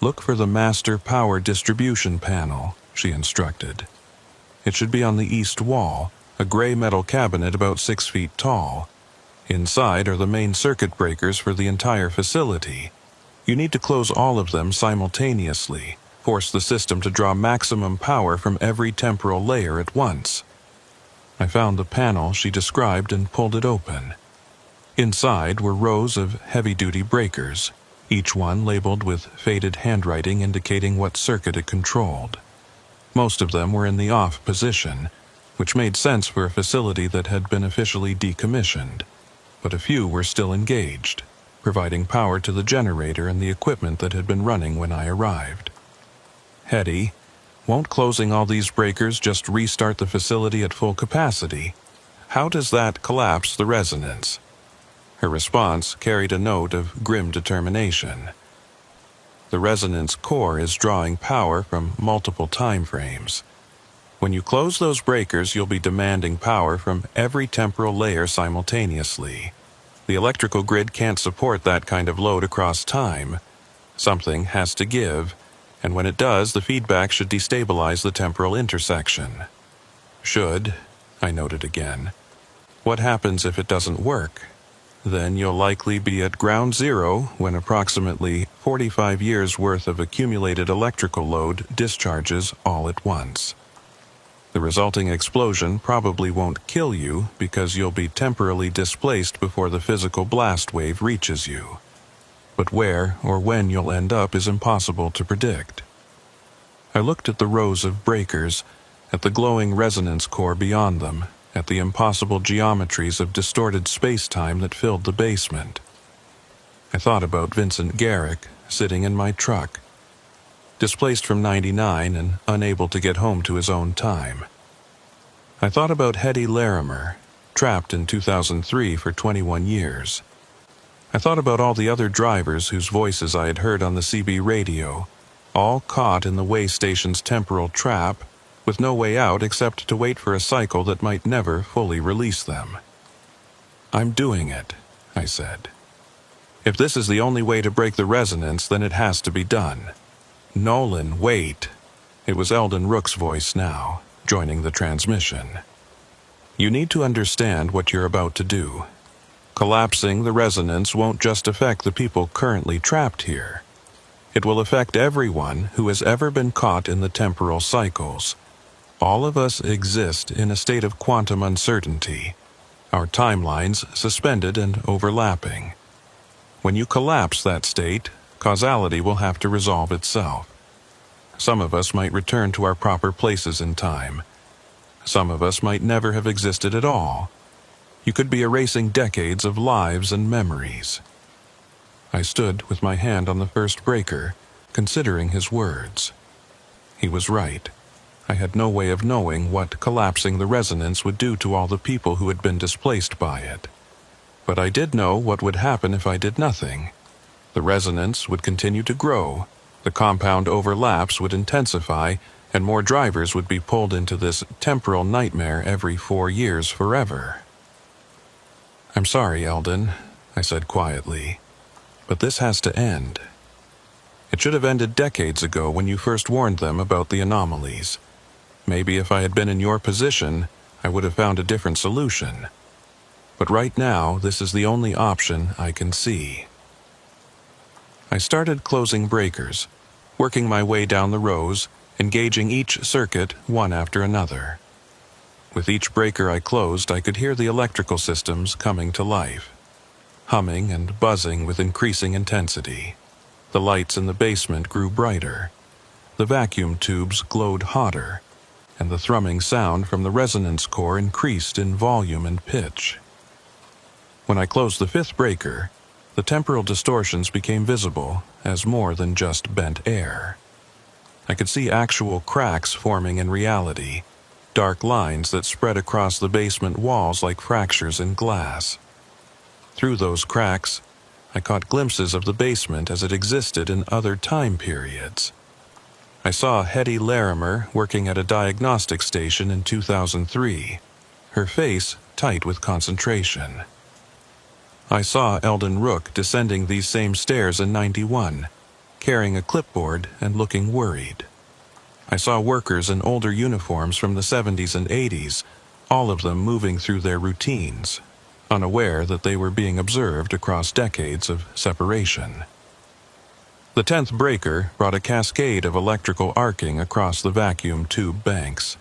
"Look for the master power distribution panel," she instructed. "It should be on the east wall, a gray metal cabinet about 6 feet tall. Inside are the main circuit breakers for the entire facility. You need to close all of them simultaneously, force the system to draw maximum power from every temporal layer at once." I found the panel she described and pulled it open. Inside were rows of heavy-duty breakers, each one labeled with faded handwriting indicating what circuit it controlled. Most of them were in the off position, which made sense for a facility that had been officially decommissioned, but a few were still engaged, providing power to the generator and the equipment that had been running when I arrived. "Hetty, won't closing all these breakers just restart the facility at full capacity? How does that collapse the resonance?" Her response carried a note of grim determination. "The resonance core is drawing power from multiple time frames. When you close those breakers, you'll be demanding power from every temporal layer simultaneously. The electrical grid can't support that kind of load across time. Something has to give, and when it does, the feedback should destabilize the temporal intersection." "Should," I noted again. "What happens if it doesn't work? Then you'll likely be at ground zero when approximately 45 years' worth of accumulated electrical load discharges all at once. The resulting explosion probably won't kill you because you'll be temporarily displaced before the physical blast wave reaches you. But where or when you'll end up is impossible to predict." I looked at the rows of breakers, at the glowing resonance core beyond them, at the impossible geometries of distorted space-time that filled the basement. I thought about Vincent Garrick sitting in my truck, displaced from 99 and unable to get home to his own time. I thought about Hetty Larimer, trapped in 2003 for 21 years. I thought about all the other drivers whose voices I had heard on the CB radio, all caught in the way station's temporal trap, with no way out except to wait for a cycle that might never fully release them. "I'm doing it," I said. "If this is the only way to break the resonance, then it has to be done." "Nolan, wait." It was Eldon Rook's voice now, joining the transmission. "You need to understand what you're about to do. Collapsing the resonance won't just affect the people currently trapped here. It will affect everyone who has ever been caught in the temporal cycles. All of us exist in a state of quantum uncertainty, our timelines suspended and overlapping. When you collapse that state, causality will have to resolve itself. Some of us might return to our proper places in time. Some of us might never have existed at all. You could be erasing decades of lives and memories." I stood with my hand on the first breaker, considering his words. He was right. I had no way of knowing what collapsing the resonance would do to all the people who had been displaced by it. But I did know what would happen if I did nothing. The resonance would continue to grow, the compound overlaps would intensify, and more drivers would be pulled into this temporal nightmare every 4 years forever. "I'm sorry, Eldon," I said quietly, "but this has to end. It should have ended decades ago when you first warned them about the anomalies. Maybe if I had been in your position, I would have found a different solution. but right now this is the only option I can see. I started closing breakers, working my way down the rows, engaging each circuit one after another. With each breaker I closed, I could hear the electrical systems coming to life, humming and buzzing with increasing intensity. The lights in the basement grew brighter. The vacuum tubes glowed hotter, and the thrumming sound from the resonance core increased in volume and pitch. When I closed the fifth breaker, the temporal distortions became visible as more than just bent air. I could see actual cracks forming in reality, dark lines that spread across the basement walls like fractures in glass. Through those cracks, I caught glimpses of the basement as it existed in other time periods. I saw Hetty Larimer working at a diagnostic station in 2003, her face tight with concentration. I saw Eldon Rook descending these same stairs in 91, carrying a clipboard and looking worried. I saw workers in older uniforms from the 70s and 80s, all of them moving through their routines, unaware that they were being observed across decades of separation. The 10th breaker brought a cascade of electrical arcing across the vacuum tube banks.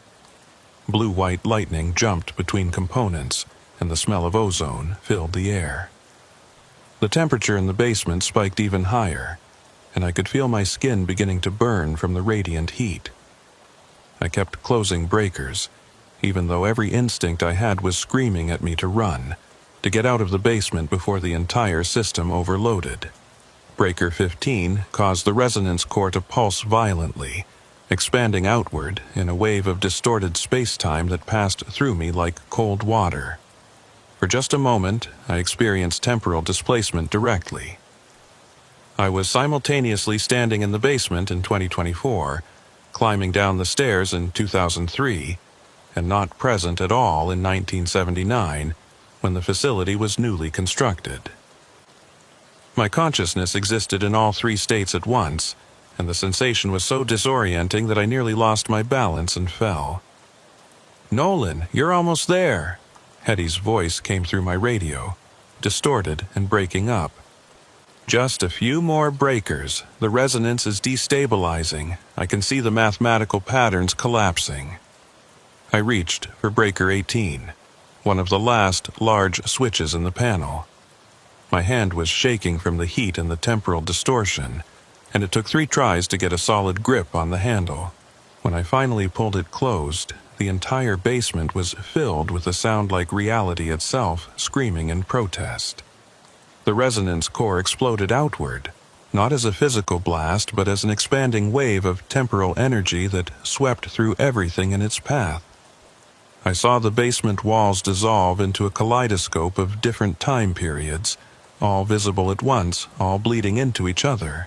Blue-white lightning jumped between components, and the smell of ozone filled the air. The temperature in the basement spiked even higher, and I could feel my skin beginning to burn from the radiant heat. I kept closing breakers, even though every instinct I had was screaming at me to run, to get out of the basement before the entire system overloaded. Breaker 15 caused the resonance core to pulse violently, expanding outward in a wave of distorted space-time that passed through me like cold water. For just a moment, I experienced temporal displacement directly. I was simultaneously standing in the basement in 2024, climbing down the stairs in 2003, and not present at all in 1979, when the facility was newly constructed. My consciousness existed in all three states at once, and the sensation was so disorienting that I nearly lost my balance and fell. "Nolan, you're almost there!" Hetty's voice came through my radio, distorted and breaking up. "Just a few more breakers. The resonance is destabilizing. I can see the mathematical patterns collapsing." I reached for breaker 18, one of the last large switches in the panel. My hand was shaking from the heat and the temporal distortion, and it took 3 tries to get a solid grip on the handle. When I finally pulled it closed, the entire basement was filled with a sound like reality itself screaming in protest. The resonance core exploded outward, not as a physical blast, but as an expanding wave of temporal energy that swept through everything in its path. I saw the basement walls dissolve into a kaleidoscope of different time periods, all visible at once, all bleeding into each other.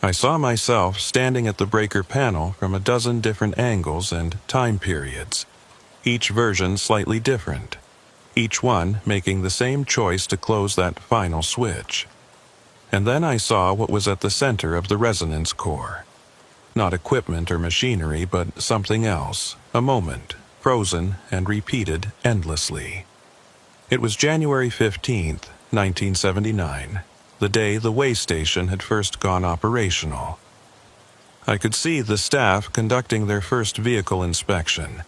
I saw myself standing at the breaker panel from a dozen different angles and time periods, each version slightly different, each one making the same choice to close that final switch. And then I saw what was at the center of the resonance core. Not equipment or machinery, but something else, a moment, frozen and repeated endlessly. It was January 15th, 1979, the day the way station had first gone operational. I could see the staff conducting their first vehicle inspection,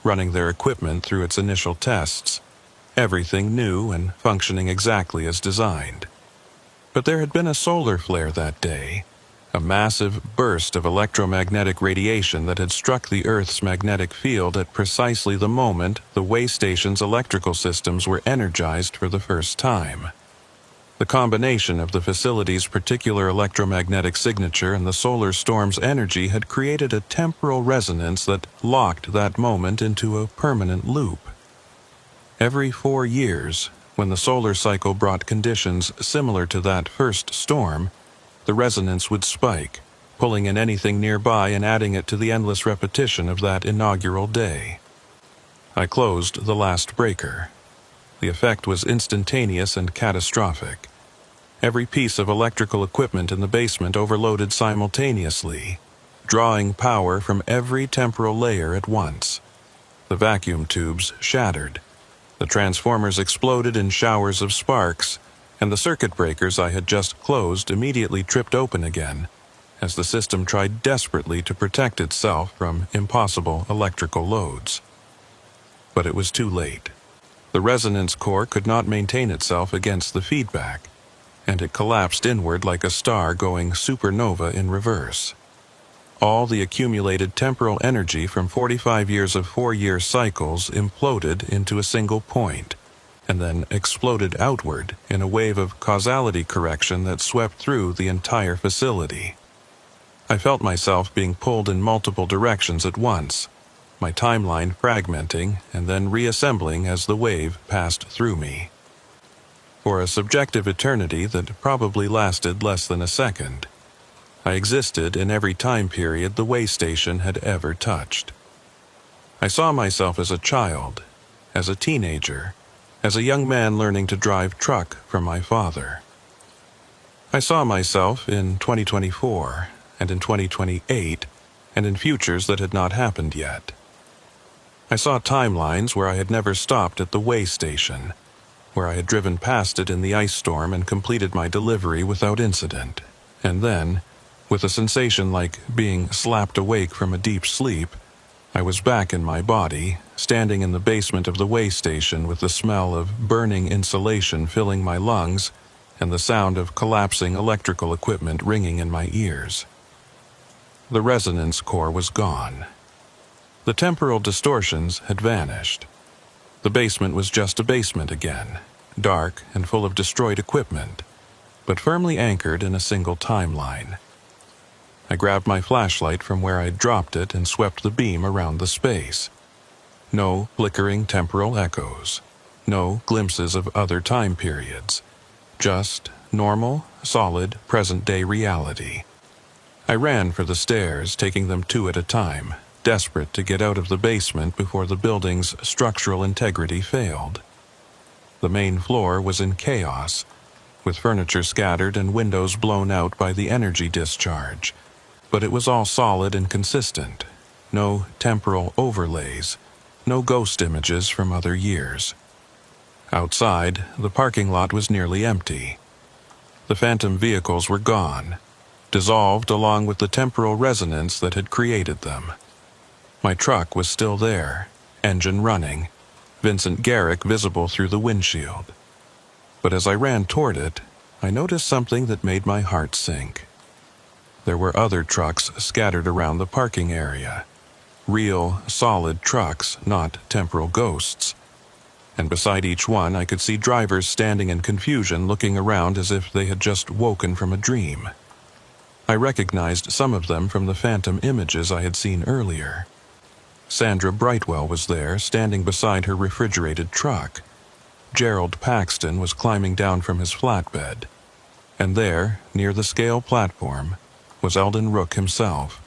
running their equipment through its initial tests, everything new and functioning exactly as designed. But there had been a solar flare that day, a massive burst of electromagnetic radiation that had struck the Earth's magnetic field at precisely the moment the way station's electrical systems were energized for the first time. The combination of the facility's particular electromagnetic signature and the solar storm's energy had created a temporal resonance that locked that moment into a permanent loop. Every 4 years, when the solar cycle brought conditions similar to that first storm, the resonance would spike, pulling in anything nearby and adding it to the endless repetition of that inaugural day. I closed the last breaker. The effect was instantaneous and catastrophic. Every piece of electrical equipment in the basement overloaded simultaneously, drawing power from every temporal layer at once. The vacuum tubes shattered. The transformers exploded in showers of sparks, and the circuit breakers I had just closed immediately tripped open again, as the system tried desperately to protect itself from impossible electrical loads. But it was too late. The resonance core could not maintain itself against the feedback, and it collapsed inward like a star going supernova in reverse. All the accumulated temporal energy from 45 years of 4-year cycles imploded into a single point, and then exploded outward in a wave of causality correction that swept through the entire facility. I felt myself being pulled in multiple directions at once, my timeline fragmenting and then reassembling as the wave passed through me. For a subjective eternity that probably lasted less than a second, I existed in every time period the way station had ever touched. I saw myself as a child, as a teenager, as a young man learning to drive truck from my father. I saw myself in 2024, and in 2028, and in futures that had not happened yet. I saw timelines where I had never stopped at the way station, where I had driven past it in the ice storm and completed my delivery without incident, and then, with a sensation like being slapped awake from a deep sleep, I was back in my body, standing in the basement of the way station with the smell of burning insulation filling my lungs and the sound of collapsing electrical equipment ringing in my ears. The resonance core was gone. The temporal distortions had vanished. The basement was just a basement again, dark and full of destroyed equipment, but firmly anchored in a single timeline. I grabbed my flashlight from where I'd dropped it and swept the beam around the space. No flickering temporal echoes. No glimpses of other time periods. Just normal, solid, present-day reality. I ran for the stairs, taking them 2 at a time, desperate to get out of the basement before the building's structural integrity failed. The main floor was in chaos, with furniture scattered and windows blown out by the energy discharge. But it was all solid and consistent. No temporal overlays, no ghost images from other years. Outside, the parking lot was nearly empty. The phantom vehicles were gone, dissolved along with the temporal resonance that had created them. My truck was still there, engine running, Vincent Garrick visible through the windshield. But as I ran toward it, I noticed something that made my heart sink. There were other trucks scattered around the parking area. Real, solid trucks, not temporal ghosts. And beside each one I could see drivers standing in confusion looking around as if they had just woken from a dream. I recognized some of them from the phantom images I had seen earlier. Sandra Brightwell was there, standing beside her refrigerated truck. Gerald Paxton was climbing down from his flatbed. And there, near the scale platform, was Eldon Rook himself,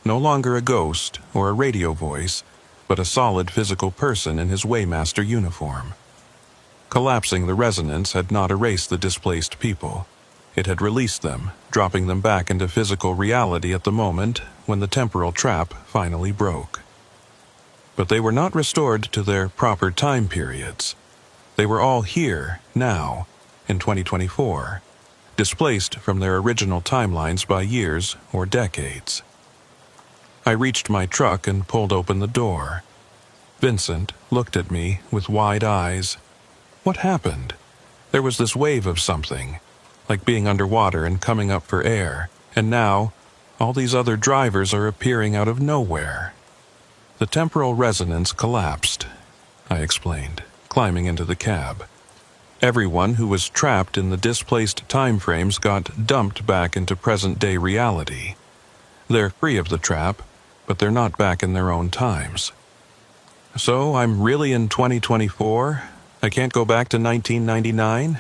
no longer a ghost or a radio voice, but a solid physical person in his Waymaster uniform. Collapsing the resonance had not erased the displaced people. It had released them, dropping them back into physical reality at the moment when the temporal trap finally broke. But they were not restored to their proper time periods. They were all here, now, in 2024. Displaced from their original timelines by years or decades. I reached my truck and pulled open the door. Vincent looked at me with wide eyes. What happened? There was this wave of something, like being underwater and coming up for air, and now, all these other drivers are appearing out of nowhere. The temporal resonance collapsed, I explained, climbing into the cab. Everyone who was trapped in the displaced time frames got dumped back into present-day reality. They're free of the trap, but they're not back in their own times. So I'm really in 2024? I can't go back to 1999?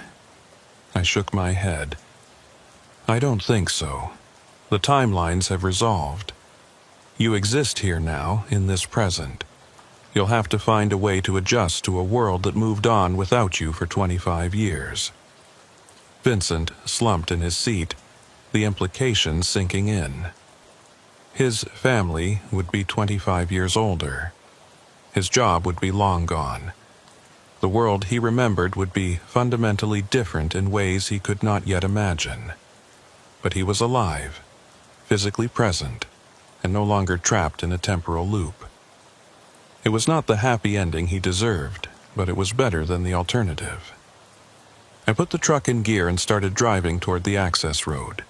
I shook my head. I don't think so. The timelines have resolved. You exist here now, in this present. You'll have to find a way to adjust to a world that moved on without you for 25 years. Vincent slumped in his seat, the implication sinking in. His family would be 25 years older. His job would be long gone. The world he remembered would be fundamentally different in ways he could not yet imagine. But he was alive, physically present, and no longer trapped in a temporal loop. It was not the happy ending he deserved, but it was better than the alternative. I put the truck in gear and started driving toward the access road,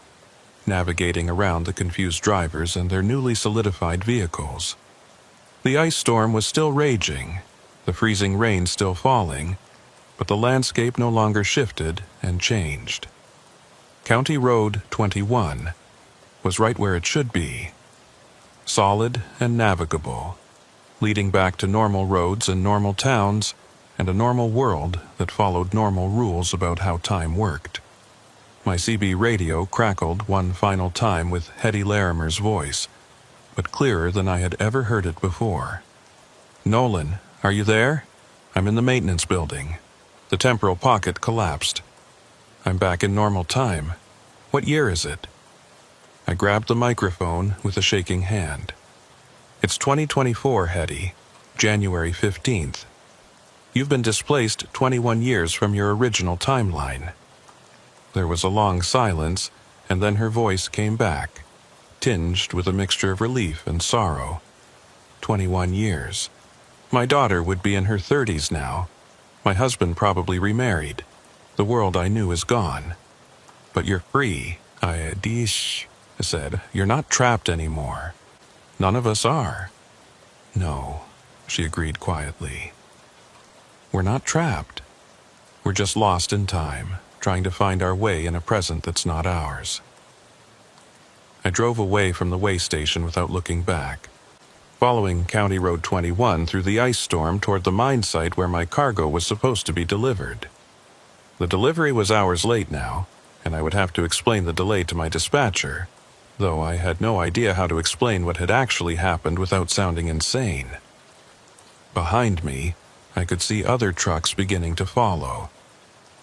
navigating around the confused drivers and their newly solidified vehicles. The ice storm was still raging, the freezing rain still falling, but the landscape no longer shifted and changed. County Road 21 was right where it should be, solid and navigable, leading back to normal roads and normal towns and a normal world that followed normal rules about how time worked. My CB radio crackled one final time with Hedy Larimer's voice, but clearer than I had ever heard it before. "Nolan, are you there? I'm in the maintenance building. The temporal pocket collapsed. I'm back in normal time. What year is it?" I grabbed the microphone with a shaking hand. "It's 2024, Hedy, January 15th. You've been displaced 21 years from your original timeline." There was a long silence, and then her voice came back, tinged with a mixture of relief and sorrow. 21 years. My daughter would be in her 30s now. My husband probably remarried. The world I knew is gone. "But you're free," I said. "You're not trapped anymore." "None of us are." "No," she agreed quietly. "We're not trapped. We're just lost in time, trying to find our way in a present that's not ours." I drove away from the way station without looking back, following County Road 21 through the ice storm toward the mine site where my cargo was supposed to be delivered. The delivery was hours late now, and I would have to explain the delay to my dispatcher, though I had no idea how to explain what had actually happened without sounding insane. Behind me, I could see other trucks beginning to follow.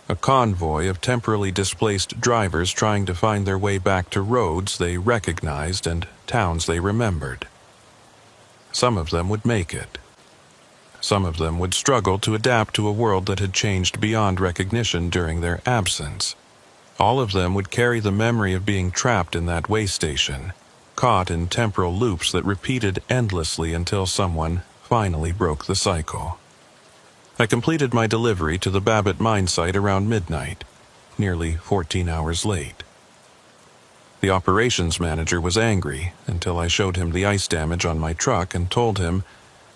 A convoy of temporarily displaced drivers trying to find their way back to roads they recognized and towns they remembered. Some of them would make it. Some of them would struggle to adapt to a world that had changed beyond recognition during their absence. All of them would carry the memory of being trapped in that way station, caught in temporal loops that repeated endlessly until someone finally broke the cycle. I completed my delivery to the Babbitt mine site around midnight, nearly 14 hours late. The operations manager was angry until I showed him the ice damage on my truck and told him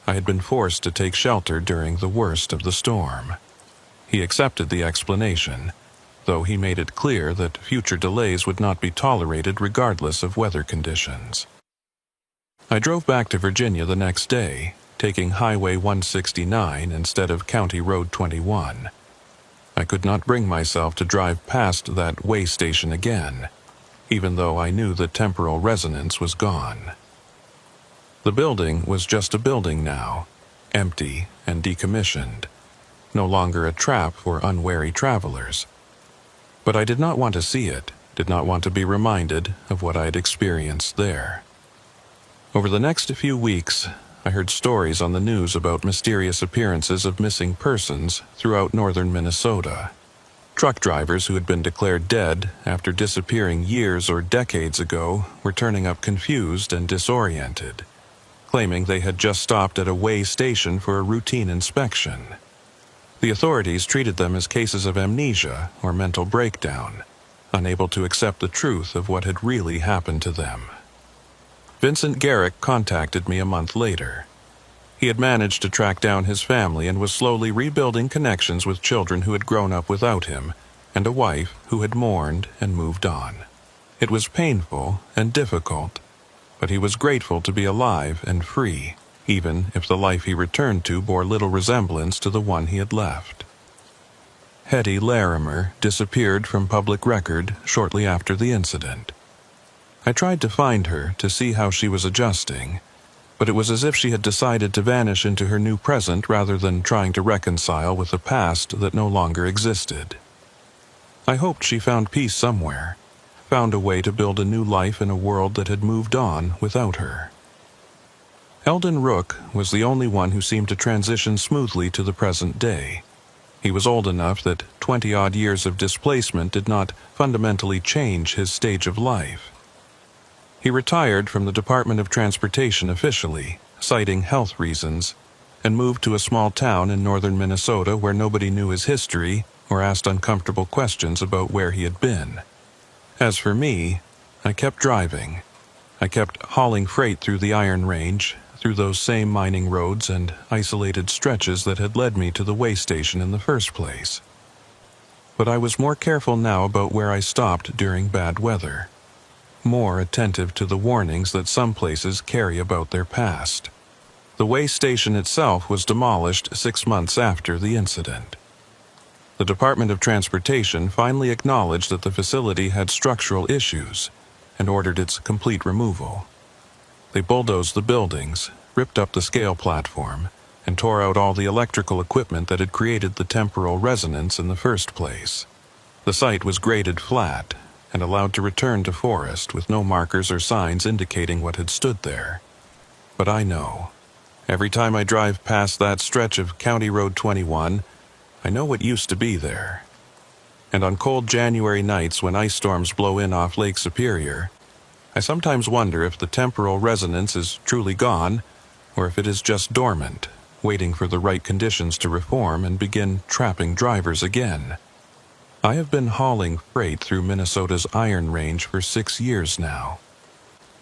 I had been forced to take shelter during the worst of the storm. He accepted the explanation, though he made it clear that future delays would not be tolerated regardless of weather conditions. I drove back to Virginia the next day, taking Highway 169 instead of County Road 21. I could not bring myself to drive past that way station again, even though I knew the temporal resonance was gone. The building was just a building now, empty and decommissioned, no longer a trap for unwary travelers. But I did not want to see it, did not want to be reminded of what I had experienced there. Over the next few weeks, I heard stories on the news about mysterious appearances of missing persons throughout northern Minnesota. Truck drivers who had been declared dead after disappearing years or decades ago were turning up confused and disoriented, claiming they had just stopped at a way station for a routine inspection. The authorities treated them as cases of amnesia or mental breakdown, unable to accept the truth of what had really happened to them. Vincent Garrick contacted me a month later. He had managed to track down his family and was slowly rebuilding connections with children who had grown up without him and a wife who had mourned and moved on. It was painful and difficult, but he was grateful to be alive and free, even if the life he returned to bore little resemblance to the one he had left. Hedy Larimer disappeared from public record shortly after the incident. I tried to find her to see how she was adjusting, but it was as if she had decided to vanish into her new present rather than trying to reconcile with a past that no longer existed. I hoped she found peace somewhere, found a way to build a new life in a world that had moved on without her. Eldon Rook was the only one who seemed to transition smoothly to the present day, He was old enough that 20-odd years of displacement did not fundamentally change his stage of life. He retired from the Department of Transportation officially, citing health reasons, and moved to a small town in northern Minnesota where nobody knew his history or asked uncomfortable questions about where he had been. As for me, I kept driving. I kept hauling freight through the Iron Range, through those same mining roads and isolated stretches that had led me to the way station in the first place. But I was more careful now about where I stopped during bad weather, more attentive to the warnings that some places carry about their past. The way station itself was demolished 6 months after the incident. The Department of Transportation finally acknowledged that the facility had structural issues and ordered its complete removal. They bulldozed the buildings, ripped up the scale platform, and tore out all the electrical equipment that had created the temporal resonance in the first place. The site was graded flat and allowed to return to forest with no markers or signs indicating what had stood there. But I know. Every time I drive past that stretch of County Road 21, I know what used to be there. And on cold January nights when ice storms blow in off Lake Superior, I sometimes wonder if the temporal resonance is truly gone, or if it is just dormant, waiting for the right conditions to reform and begin trapping drivers again. I have been hauling freight through Minnesota's Iron Range for 6 years now,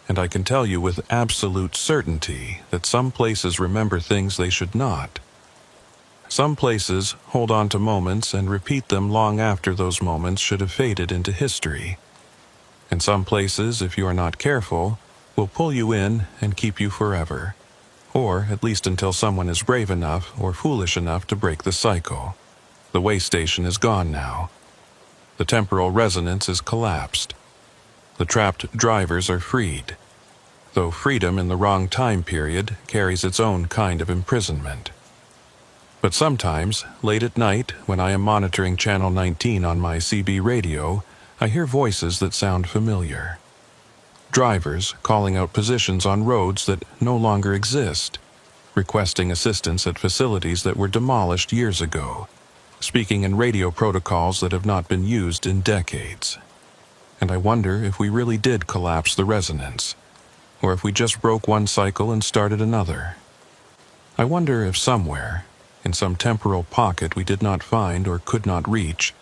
and I can tell you with absolute certainty that some places remember things they should not. Some places hold on to moments and repeat them long after those moments should have faded into history. And some places, if you are not careful, will pull you in and keep you forever, or at least until someone is brave enough or foolish enough to break the cycle. The way station is gone now. The temporal resonance is collapsed. The trapped drivers are freed, though freedom in the wrong time period carries its own kind of imprisonment. But sometimes, late at night, when I am monitoring Channel 19 on my CB radio, I hear voices that sound familiar. Drivers calling out positions on roads that no longer exist, requesting assistance at facilities that were demolished years ago, speaking in radio protocols that have not been used in decades. And I wonder if we really did collapse the resonance, or if we just broke one cycle and started another. I wonder if somewhere, in some temporal pocket we did not find or could not reach,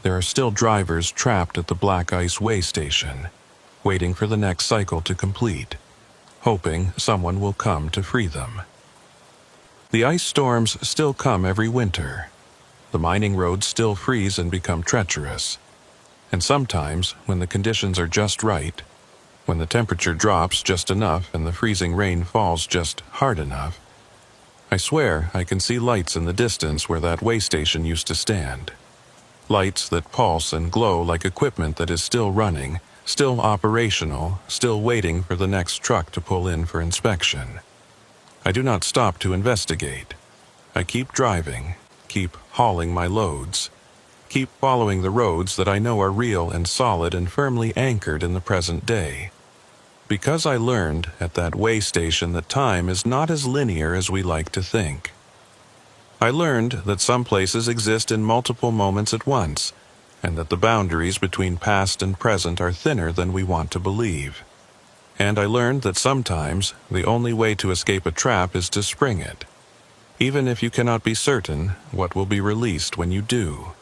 there are still drivers trapped at the Black Ice way station, waiting for the next cycle to complete, hoping someone will come to free them. The ice storms still come every winter. The mining roads still freeze and become treacherous. And sometimes, when the conditions are just right, when the temperature drops just enough and the freezing rain falls just hard enough, I swear I can see lights in the distance where that way station used to stand. Lights that pulse and glow like equipment that is still running, still operational, still waiting for the next truck to pull in for inspection. I do not stop to investigate. I keep driving, keep hauling my loads, keep following the roads that I know are real and solid and firmly anchored in the present day. Because I learned at that way station that time is not as linear as we like to think. I learned that some places exist in multiple moments at once, and that the boundaries between past and present are thinner than we want to believe. And I learned that sometimes the only way to escape a trap is to spring it, even if you cannot be certain what will be released when you do.